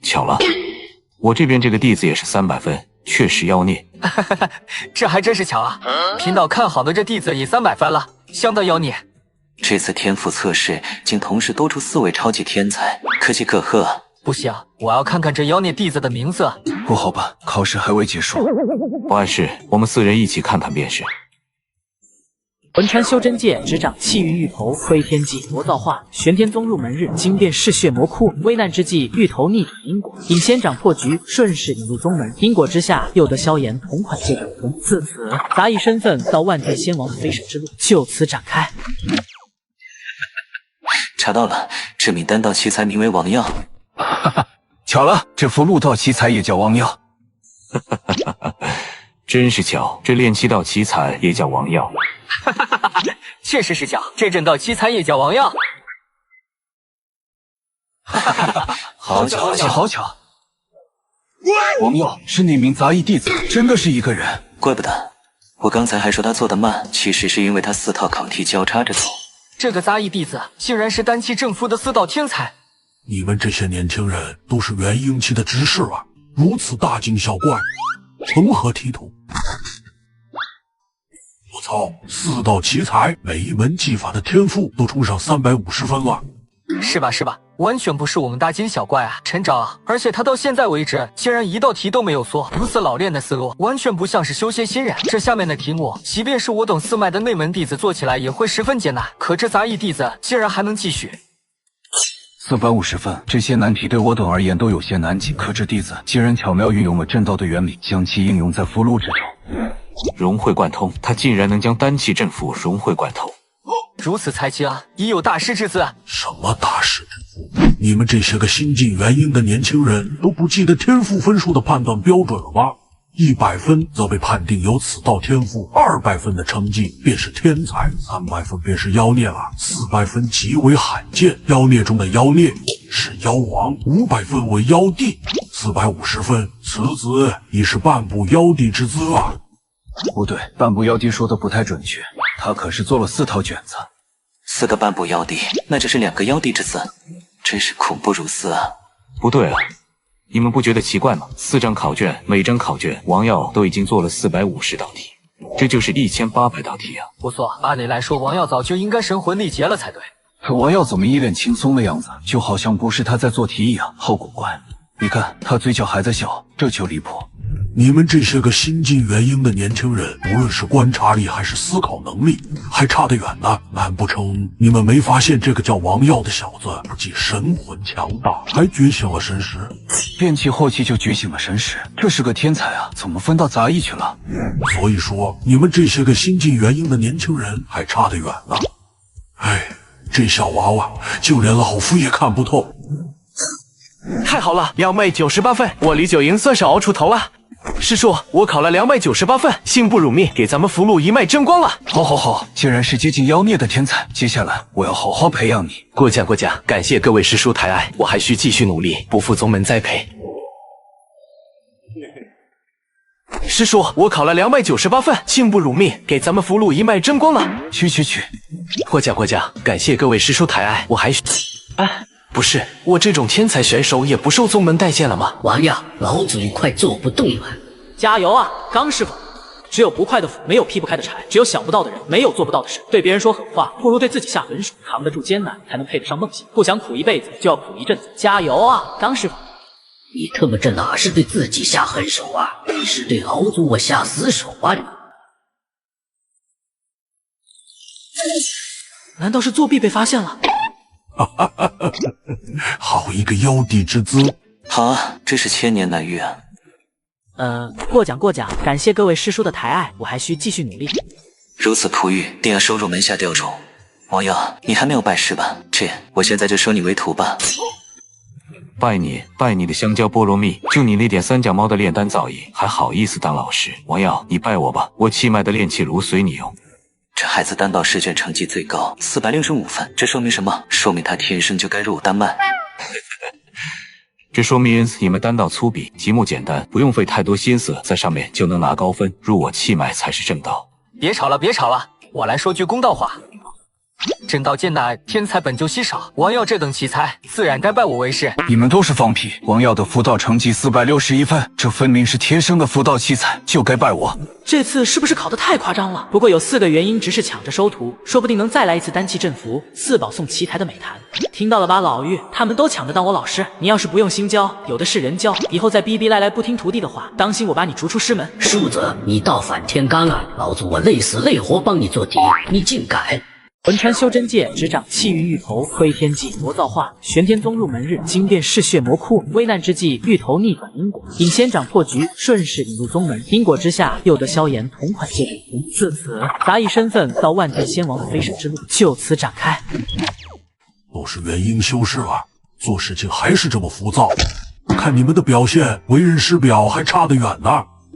N: 巧了，我这边这个弟子也是300分。确实妖孽，
M: 这还真是巧啊！贫道看好的这弟子也300分了，相当妖孽。
H: 这次天赋测试竟同时多出4位超级天才，可喜可贺。
M: 不行，我要看看这妖孽弟子的名字。
R: 不好吧，考试还未结束。
N: 不碍事，我们4人一起看看便是。
F: 文川修真界执掌气运玉头，窥天际夺造化。玄天宗入门日，惊变嗜血魔窟。危难之际，玉头逆转因果，引仙长破局，顺势引入宗门。因果之下，又得萧炎同款接本尊。自此，杂役身份到万界仙王的飞升之路就此展开。
H: 查到了，这名丹道奇才名为王耀。
R: 巧了，这符箓道奇才也叫王耀。
N: 真是巧，这炼气道奇才也叫王耀。
M: 确实是巧，这正道奇才也叫王耀。
R: 好巧，好巧，好巧！王耀是那名杂役弟子，真的是一个人。
H: 怪不得，我刚才还说他做得慢，其实是因为他4套考题交叉着走。
M: 这个杂役弟子竟然是丹气正符的4道天才。
B: 你们这些年轻人都是元婴期的执事啊，如此大惊小怪，成何体统？我操，4道奇才，每一门技法的天赋都冲上350分了。
M: 是吧是吧，完全不是我们大惊小怪啊，陈长。而且他到现在为止，竟然一道题都没有错，如此老练的思路，完全不像是修仙新人。这下面的题目，即便是我懂四脉的内门弟子做起来也会十分艰难，可这杂役弟子竟然还能继续。
R: 450分，这些难题对我等而言都有些难解，可这弟子竟然巧妙运用了正道的原理，将其应用在符箓之中。
U: 融会贯通，他竟然能将丹气阵符融会贯通。
M: 如此才情，已有大师之姿。
B: 什么大师之姿？你们这些个新进元婴的年轻人都不记得天赋分数的判断标准了吗？100分则被判定有此道天赋，200分的成绩便是天才，300分便是妖孽了，400分极为罕见，妖孽中的妖孽是妖王，500分为妖帝，450分，此子已是半步妖帝之姿啊！
R: 不对，半步妖帝说的不太准确，他可是做了4套卷子。
H: 4个半步妖帝，那就是2个妖帝之姿，真是恐怖如斯啊！
U: 不对啊，你们不觉得奇怪吗？4张考卷，每张考卷王耀都已经做了450道题，这就是1800道题啊！
M: 不错，按理来说王耀早就应该神魂力竭了才对。
R: 可王耀怎么一脸轻松的样子，就好像不是他在做题一样，好古怪。你看他嘴角还在笑，这就离谱。
B: 你们这些个新进元婴的年轻人，无论是观察力还是思考能力，还差得远呢。难不成你们没发现这个叫王耀的小子不仅神魂强大，还觉醒了神识？
R: 练气后期就觉醒了神识，这是个天才啊！怎么分到杂役去了？
B: 所以说，你们这些个新进元婴的年轻人还差得远呢。哎，这小娃娃，就连老夫也看不透。
D: 太好了，298分，我李九营算是熬出头了。师叔，我考了298分，幸不辱命，给咱们符箓一脉争光了。
R: 好，既然是接近妖孽的天才，接下来我要好好培养你。
D: 过奖，感谢各位师叔抬爱，我还需继续努力，不负宗门栽培。师叔，我考了298分，幸不辱命，给咱们符箓一脉争光了。
R: 去，
D: 过奖，感谢各位师叔抬爱，我还需……不是，我这种天才选手也不受宗门待见了吗？
P: 王耀，老子快做不动了！
F: 加油啊，刚师傅！只有不快的斧，没有劈不开的柴；只有想不到的人，没有做不到的事。对别人说狠话，不如对自己下狠手。扛得住艰难，才能配得上梦想。不想苦一辈子，就要苦一阵子。加油啊，刚师傅！
P: 你特么这哪是对自己下狠手啊？是对老祖我下死手啊！
F: 难道是作弊被发现了？
B: 好一个妖帝之姿！
H: 好啊，真是千年难遇啊！
F: 过奖，感谢各位师叔的抬爱，我还需继续努力。
H: 如此璞玉，定要收入门下雕虫。王耀，你还没有拜师吧？这样，我现在就收你为徒吧。
U: 拜你的香蕉菠萝蜜！就你那点三脚猫的炼丹造诣，还好意思当老师？王耀，你拜我吧，我气脉的炼气炉随你用。
H: 这孩子丹道试卷成绩最高，465分，这说明什么？说明他天生就该入丹脉。
U: 这说明你们丹道粗鄙，题目简单，不用费太多心思，在上面就能拿高分。入我气脉才是正道。
M: 别吵了，我来说句公道话。正道艰难，天才本就稀少，王耀这等奇才，自然该拜我为师。
R: 你们都是放屁！王耀的符道成绩461分，这分明是天生的符道奇才，就该拜我。
F: 这次是不是考得太夸张了？不过有4个元婴执事抢着收徒，说不定能再来一次丹气镇符，4宝送奇才的美谈。听到了吧，老妪，他们都抢着当我老师，你要是不用心教，有的是人教，以后再逼逼赖赖不听徒弟的话，当心我把你逐出师门。
P: 庶子，你倒反天罡啊！老子我累死累活帮你做题，你竟敢！
F: 文川修真界执掌气运玉头，窥天际夺造化，玄天宗入门日，惊变嗜血魔窟。危难之际，玉头逆转因果，引仙长破局，顺势引入宗门。因果之下，又得萧炎同款借笔。自此，杂役身份到万剑仙王的飞升之路就此展开。
B: 都是元婴修士啊，做事情还是这么浮躁。看你们的表现，为人师表还差得远呢。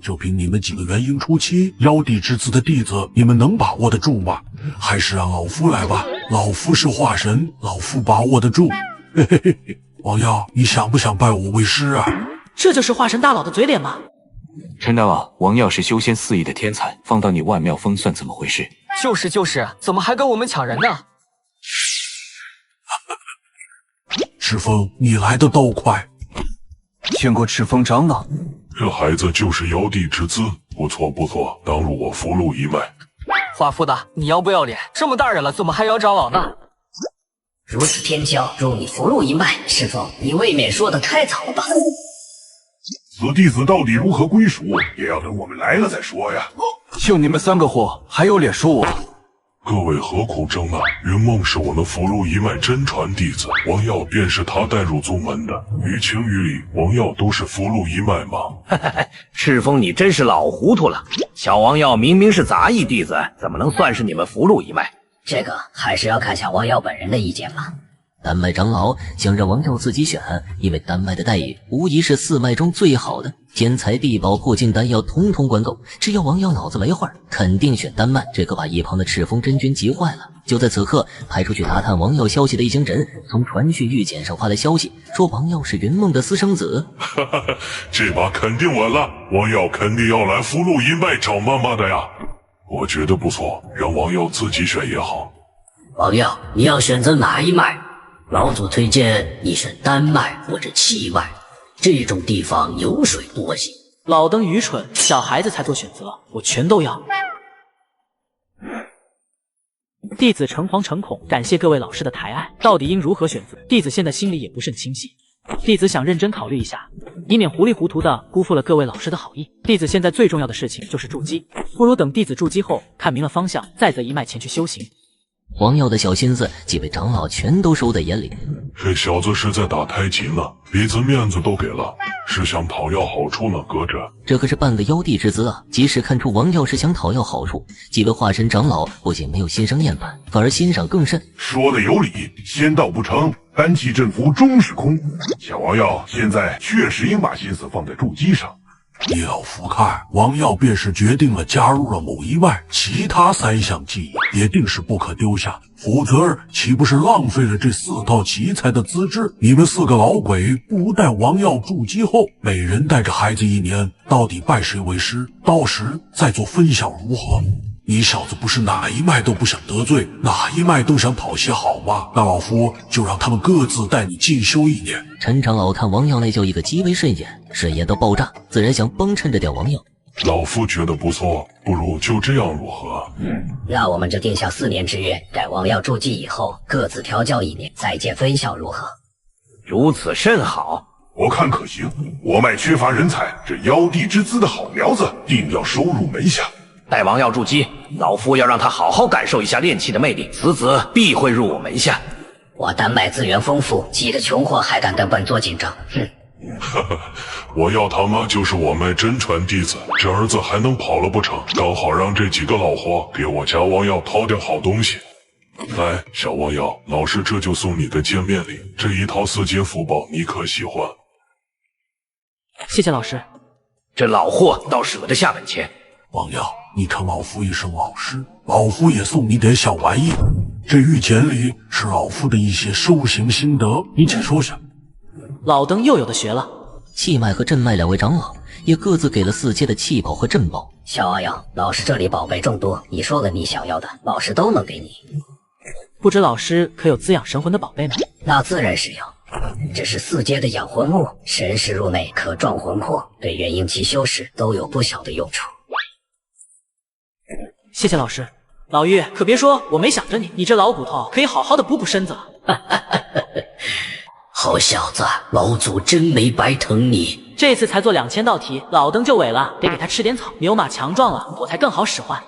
B: 就凭你们几个元婴初期妖帝之姿的弟子，你们能把握得住吗？还是让老夫来吧，老夫是化神，老夫把握得住。嘿嘿嘿，王耀，你想不想拜我为师啊？
F: 这就是化神大佬的嘴脸吗？
U: 陈大王，王耀是修仙4翼的天才，放到你万妙峰算怎么回事？
M: 就是，怎么还跟我们抢人呢？
B: 赤峰，你来的倒快。
R: 见过赤峰长老。
L: 这孩子就是妖帝之姿，不错，当入我符箓一脉。
M: 华夫的，你要不要脸？这么大人了，怎么还要长老呢？
P: 如此天骄，入你福禄一脉，是否你未免说的太早了吧？
L: 此弟子到底如何归属，也要等我们来了再说呀。
R: 就你们3个货，还有脸说我？
B: 各位何苦争啊？云梦是我们福禄一脉真传弟子，王耀便是他带入宗门的。于情于理，王耀都是福禄一脉嘛。
G: 赤峰，你真是老糊涂了。小王耀明明是杂役弟子，怎么能算是你们福禄一脉？
P: 这个还是要看小王耀本人的意见吧。
C: 丹麦长老想让王耀自己选，因为丹麦的待遇无疑是4脉中最好的，天材地宝破境丹药统统管够。只要王耀脑子没坏，肯定选丹麦。这可把一旁的赤峰真君急坏了。就在此刻，派出去打探王耀消息的一行人从传讯玉简上发来消息，说王耀是云梦的私生子。
B: 这把肯定稳了，王耀肯定要来福禄一脉找妈妈的呀。我觉得不错，让王耀自己选也好。
P: 王耀，你要选择哪一脉？老祖推荐你选丹脉或者气脉，这种地方有水多些。
F: 老登愚蠢，小孩子才做选择，我全都要。弟子诚惶诚恐，感谢各位老师的抬爱。到底应如何选择？弟子现在心里也不甚清晰。弟子想认真考虑一下，以免糊里糊涂的辜负了各位老师的好意。弟子现在最重要的事情就是筑基，不如等弟子筑基后看明了方向，再择一脉前去修行。
C: 王耀的小心思，几位长老全都收在眼里。
B: 这小子是在打太极呢，鼻子面子都给了，是想讨要好处呢，搁着。
C: 这可是半个妖帝之资啊！即使看出王耀是想讨要好处，几位化神长老不仅没有心生厌烦，反而欣赏更甚。
L: 说的有理，仙道不成，丹气镇服终是空。小王耀现在确实应把心思放在筑基上。
B: 依老夫看，王耀便是决定了加入了某一脉，其他3项技艺也定是不可丢下，否则岂不是浪费了这4套奇才的资质？你们4个老鬼不如待王耀筑基后，每人带着孩子1年，到底拜谁为师，到时再做分晓如何？你小子不是哪一脉都不想得罪，哪一脉都想讨些好吗？那老夫就让他们各自带你进修1年。
C: 陈长老看王耀那叫一个极为顺眼，顺眼到爆炸，自然想帮衬着点王耀。
B: 老夫觉得不错，不如就这样如何？
P: 那我们就定下4年之约，待王耀筑基以后，各自调教1年，再见分晓如何？
G: 如此甚好，
L: 我看可行。我脉缺乏人才，这妖帝之资的好苗子，定要收入门下。
G: 待王耀筑基，老夫要让他好好感受一下炼气的魅力，此子必会入我门下。
P: 我丹脉资源丰富，几个穷货还敢跟本座竞争？哼！
B: 我要他妈就是我脉真传弟子，这儿子还能跑了不成？刚好让这几个老货给我家王耀掏点好东西。来，小王耀，老师这就送你个见面礼，这一套4阶符宝你可喜欢？
F: 谢谢老师。
G: 这老货倒舍得下本钱。
B: 王耀，你称老夫一声老师，老夫也送你点小玩意。这玉简里是老夫的一些修行心得，你且说下。
F: 老登又有的学了。
C: 气脉和镇脉2位长老也各自给了4阶的气宝和镇宝。
P: 小王耀，老师这里宝贝众多，你说个你想要的，老师都能给你。
F: 不知老师可有滋养神魂的宝贝吗？
P: 那自然是有。这是4阶的养魂木，神识入内可壮魂魄，对元婴期修士都有不小的用处。
F: 谢谢老师。老玉，可别说我没想着你，你这老骨头可以好好的补补身子了。
P: 好小子，老祖真没白疼你。
F: 这次才做2000道题，老登就萎了，得给他吃点草。牛马强壮了，我才更好使唤。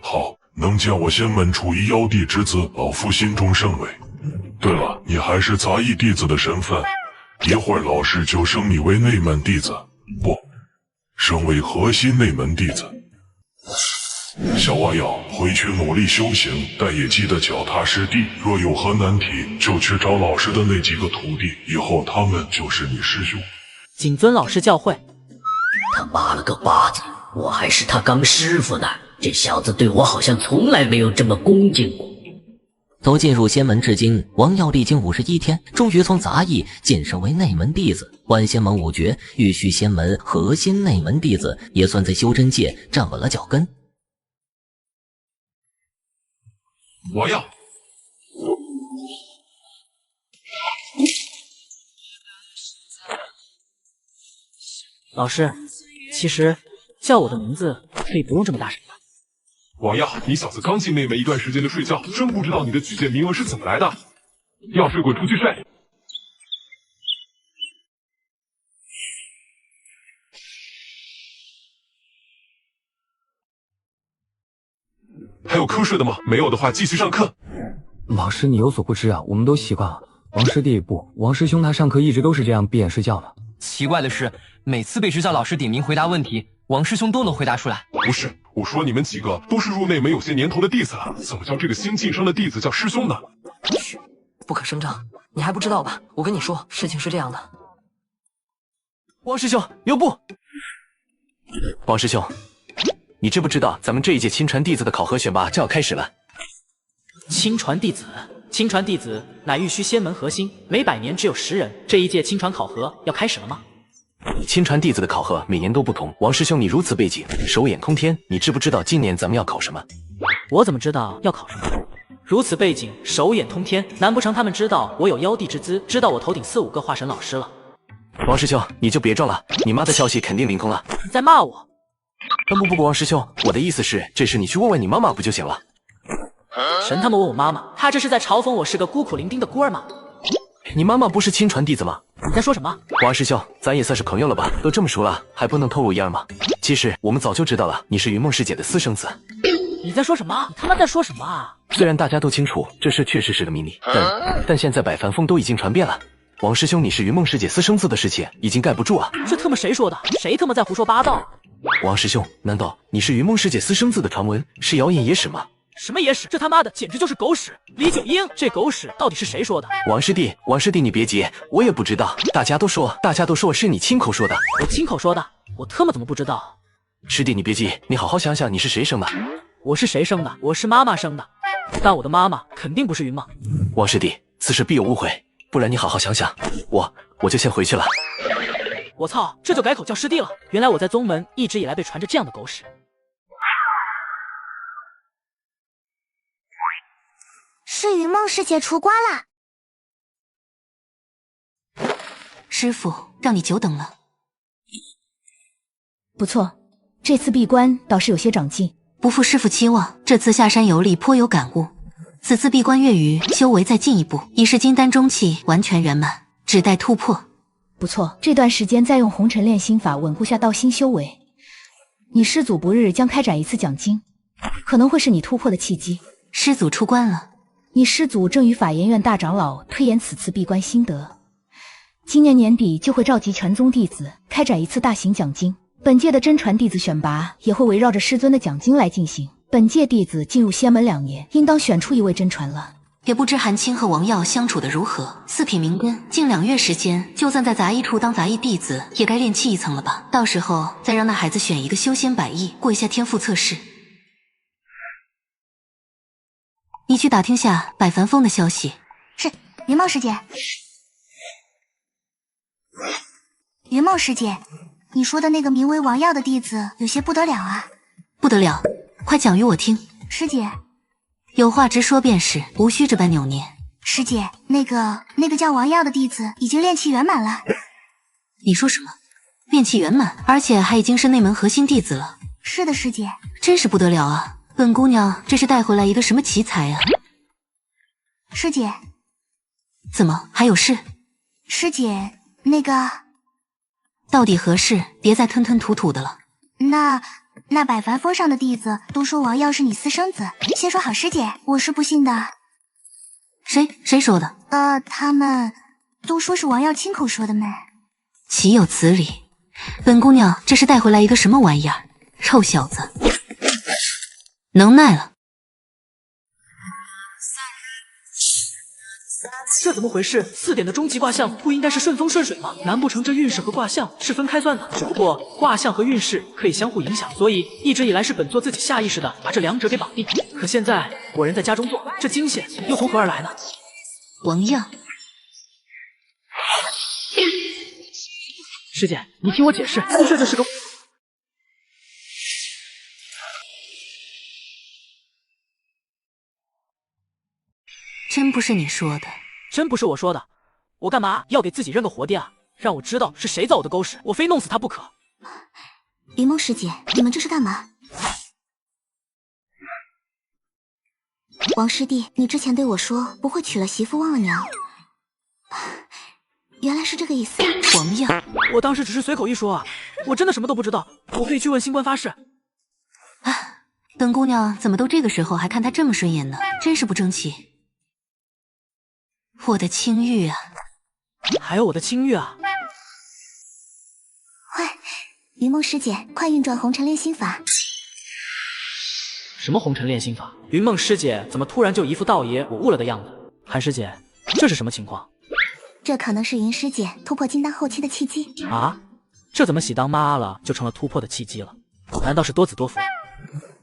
B: 好，能见我仙门处一妖帝之资，老夫心中甚慰。对了，你还是杂役弟子的身份，一会儿老师就升你为内门弟子，不，升为核心内门弟子。小王耀，回去努力修行，但也记得脚踏实地。若有何难题，就去找老师的那几个徒弟，以后他们就是你师兄。
F: 谨遵老师教诲。
P: 他妈了个巴子，我还是他刚师傅呢，这小子对我好像从来没有这么恭敬过。
C: 都进入仙门至今，王耀历经51天，终于从杂役晋升为内门弟子。万仙盟5绝，玉虚仙门核心内门弟子，也算在修真界站稳了脚跟。
J: 我要
F: 老师，其实叫我的名字可以不用这么大声吧？
O: 王耀，你小子刚进内门一段时间的睡觉，真不知道你的举荐名额是怎么来的。要睡滚出去睡！还有瞌睡的吗？没有的话继续上课。
S: 老师，你有所不知啊，我们都习惯了。王师弟不，王师兄他上课一直都是这样闭眼睡觉的。
T: 奇怪的是，每次被执教老师点名回答问题，王师兄都能回答出来。
O: 不是，我说你们几个都是入内门有些年头的弟子了，怎么叫这个新晋升的弟子叫师兄呢？
T: 嘘，不可声张，你还不知道吧？我跟你说，事情是这样的。
D: 王师兄，留步！王师兄，你知不知道咱们这一届亲传弟子的考核选拔就要开始了？
F: 亲传弟子，亲传弟子乃玉虚仙门核心，每100年只有10人。这一届亲传考核要开始了吗？
D: 亲传弟子的考核每年都不同。王师兄，你如此背景，手眼通天，你知不知道今年咱们要考什么？
F: 我怎么知道要考什么？如此背景，手眼通天，难不成他们知道我有妖帝之资，知道我头顶4、5个化神老师了？
D: 王师兄，你就别装了，你妈的消息肯定灵通了。
F: 你在骂我？
D: 不，王师兄，我的意思是，这事你去问问你妈妈不就行了？
F: 神他妈问我妈妈，她这是在嘲讽我是个孤苦伶仃的孤儿吗？
D: 你妈妈不是亲传弟子吗？
F: 你在说什么？
D: 王师兄，咱也算是朋友了吧？都这么熟了，还不能透露一二吗？其实我们早就知道了，你是云梦师姐的私生子。
F: 你在说什么？你他妈在说什么啊？
D: 虽然大家都清楚这事确实是个秘密，但现在百凡峰都已经传遍了。王师兄，你是云梦师姐私生子的事情已经盖不住啊！
F: 这他妈谁说的？谁他妈在胡说八道？
D: 王师兄，难道你是云梦师姐私生子的传闻是谣言野史吗？
F: 什么野史？这他妈的简直就是狗屎！李九英，这狗屎到底是谁说的？
D: 王师弟，你别急，我也不知道。大家都说是你亲口说的。
F: 我亲口说的？我他妈怎么不知道？
D: 师弟，你别急，你好好想想你是谁生的。
F: 我是谁生的？我是妈妈生的，但我的妈妈肯定不是云梦。
D: 王师弟，此事必有误会，不然你好好想想。我就先回去了。
F: 我操，这就改口叫师弟了？原来我在宗门一直以来被传着这样的狗屎。
V: 是云梦师姐出关了。
Y: 师傅，让你久等了。
Z: 不错，这次闭关倒是有些长进。
Y: 不负师傅期望，这次下山游历颇有感悟。此次闭关月余，修为再进一步，已是金丹中期完全圆满，只待突破。
Z: 不错，这段时间再用红尘炼心法稳固下道心修为。你师祖不日将开展一次讲经，可能会是你突破的契机。
Y: 师祖出关了。
Z: 你师祖正与法研院大长老推演此次闭关心得，今年年底就会召集全宗弟子开展一次大型讲经。本届的真传弟子选拔也会围绕着师尊的讲经来进行。本届弟子进入仙门2年，应当选出一位真传了。
Y: 也不知韩青和王耀相处的如何。4品明根，近2月时间，就算在杂役处当杂役弟子，也该练气1层了吧？到时候再让那孩子选一个修仙百艺，过一下天赋测试。你去打听下百凡峰的消息。
V: 是，云梦师姐。云梦师姐，你说的那个名为王耀的弟子有些不得了啊！
Y: 不得了，快讲与我听。
V: 师姐，
Y: 有话直说便是，无需这般扭捏。
V: 师姐，那个叫王耀的弟子已经炼气圆满了。
Y: 你说什么？炼气圆满，而且还已经是内门核心弟子了。
V: 是的，师姐。真
Y: 是不得了啊！本姑娘这是带回来一个什么奇才啊？
V: 师姐，
Y: 怎么还有事？
V: 师姐，那个
Y: 到底何事？别再吞吞吐吐的了。
V: 那百凡峰上的弟子都说王耀是你私生子，先说好师姐，我是不信的。
Y: 谁说的？
V: 他们都说是王耀亲口说的嘛。
Y: 岂有此理！本姑娘这是带回来一个什么玩意儿？臭小子！能耐了！
F: 这怎么回事？4点的终极卦象不应该是顺风顺水吗？难不成这运势和卦象是分开算的？只不过卦象和运势可以相互影响，所以一直以来是本座自己下意识的把这2者给绑定。可现在我人在家中坐，这惊险又从何而来呢？
Y: 王耀，
F: 师姐，你听我解释，这就是个……
Y: 真不是你说的，
F: 真不是我说的，我干嘛要给自己认个活地啊？让我知道是谁造我的狗屎，我非弄死他不可。
V: 云梦师姐，你们这是干嘛？王师弟，你之前对我说不会娶了媳妇忘了娘，原来是这个意思。
Y: 王耀，
F: 我当时只是随口一说啊，我真的什么都不知道，我可以去问新官发誓。
Y: 本姑娘怎么都这个时候还看他这么顺眼呢？真是不争气。我的青玉啊，
F: 还有我的青玉啊。
V: 喂，云梦师姐，快运转红尘炼心法。
F: 什么红尘炼心法？云梦师姐怎么突然就一副道爷我悟了的样子？韩师姐，这是什么情况？
V: 这可能是云师姐突破金丹后期的契机
F: 啊！这怎么喜当妈了就成了突破的契机了？难道是多子多福？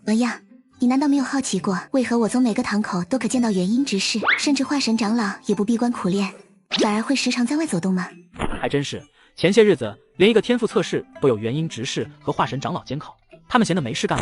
V: 文耀，你难道没有好奇过，为何我宗每个堂口都可见到元婴执事，甚至化神长老也不闭关苦练，反而会时常在外走动吗？
F: 还真是，前些日子连一个天赋测试都有元婴执事和化神长老监考，他们闲得没事干。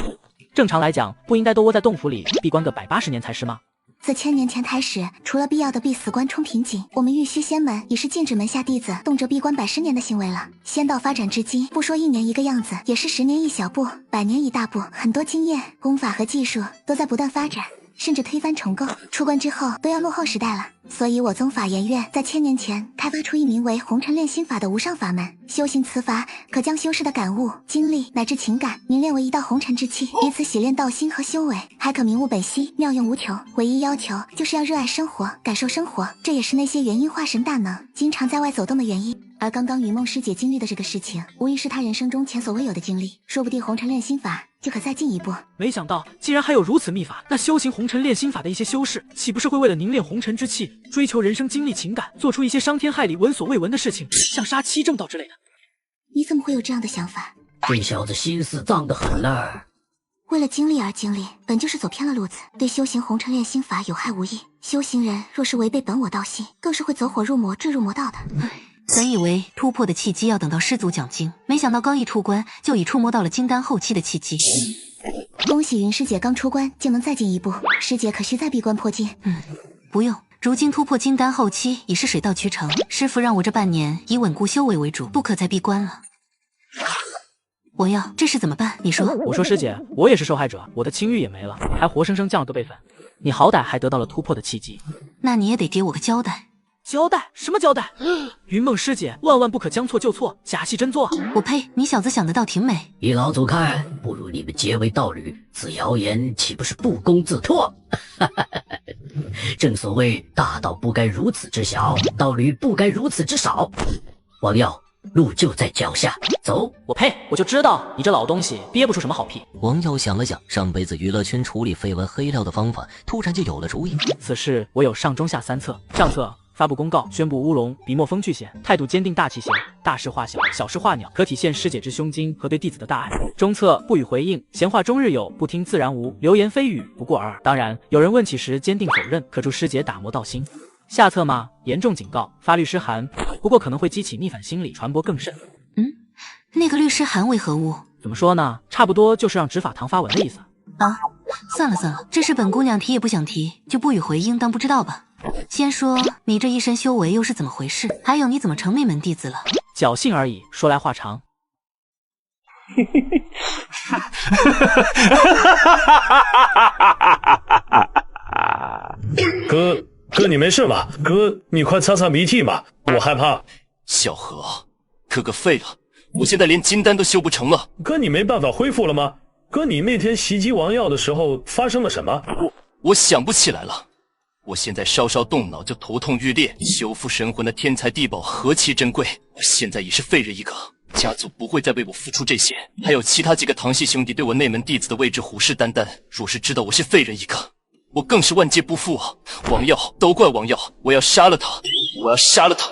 F: 正常来讲，不应该都窝在洞府里闭关个180年才是吗？
V: 自1000年前开始，除了必要的必死关冲瓶颈，我们玉虚仙门也是禁止门下弟子动辄闭关100年的行为了。仙道发展至今，不说1年一个样子，也是10年一小步，100年一大步，很多经验、功法和技术都在不断发展，甚至推翻重构，出关之后都要落后时代了。所以我宗法研院在1000年前开发出一名为红尘炼心法的无上法门，修行此法可将修士的感悟、经历乃至情感凝练为一道红尘之气，以此洗炼道心和修为，还可明悟本心，妙用无穷。唯一要求就是要热爱生活，感受生活，这也是那些元婴化神大能经常在外走动的原因。而刚刚云梦师姐经历的这个事情，无疑是她人生中前所未有的经历，说不定红尘炼心法就可再进一步。
F: 没想到竟然还有如此秘法，那修行红尘炼心法的一些修士，岂不是会为了凝练红尘之气，追求人生经历情感，做出一些伤天害理、闻所未闻的事情，像杀妻正道之类的？
V: 你怎么会有这样的想法？
U: 这小子心思脏得很了。
V: 为了经历而经历，本就是走偏了路子，对修行红尘炼心法有害无益。修行人若是违背本我道心，更是会走火入魔，坠入魔道的。
Y: 本以为突破的契机要等到师祖讲经，没想到刚一出关就已触摸到了金丹后期的契机。
V: 恭喜云师姐刚出关就能再进一步，师姐可需再闭关破境？
Y: 不用，如今突破金丹后期已是水到渠成，师傅让我这半年以稳固修为为主，不可再闭关了。我要这事怎么办？你说。
F: 我说师姐，我也是受害者，我的青玉也没了，还活生生降了个备份。你好歹还得到了突破的契机，
Y: 那你也得给我个交代。
F: 交代？什么交代？云梦师姐万万不可将错就错，假戏真做。
Y: 我呸！你小子想得倒挺美。
U: 依老祖看，不如你们结为道侣，此谣言岂不是不攻自破？正所谓大道不该如此之小，道侣不该如此之少。王耀，路就在脚下，走！
F: 我呸！我就知道你这老东西憋不出什么好屁。
C: 王耀想了想上辈子娱乐圈处理绯闻黑料的方法，突然就有了主意。
F: 此事我有上中下3策。上策，发布公告，宣布乌龙笔墨风趣些，态度坚定大气些，大事化小，小事化鸟，可体现师姐之胸襟和对弟子的大爱。中策，不予回应，闲话终日有，不听自然无，流言蜚语不过尔。当然，有人问起时坚定否认，可助师姐打磨道心。下策嘛，严重警告，发律师函，不过可能会激起逆反心理，传播更甚。
Y: 那个律师函为何物？
F: 怎么说呢？差不多就是让执法堂发文的意思。
Y: 啊，算了算了，这事本姑娘提也不想提，就不予回应，当不知道吧。先说你这一身修为又是怎么回事？还有你怎么成内门弟子了？
F: 侥幸而已，说来话长。
A: 哥，你没事吧？哥，你快擦擦鼻涕吧，我害怕。
E: 小何，哥哥废了，我现在连金丹都修不成了。
A: 哥，你没办法恢复了吗？哥，你那天袭击王耀的时候发生了什么？
E: 我想不起来了。我现在稍稍动脑就头痛欲裂，修复神魂的天才地宝何其珍贵，我现在已是废人一个，家族不会再为我付出这些。还有其他几个堂系兄弟对我内门弟子的位置虎视眈眈，若是知道我是废人一个，我更是万劫不复啊！王耀，都怪王耀，我要杀了他，我要杀了他！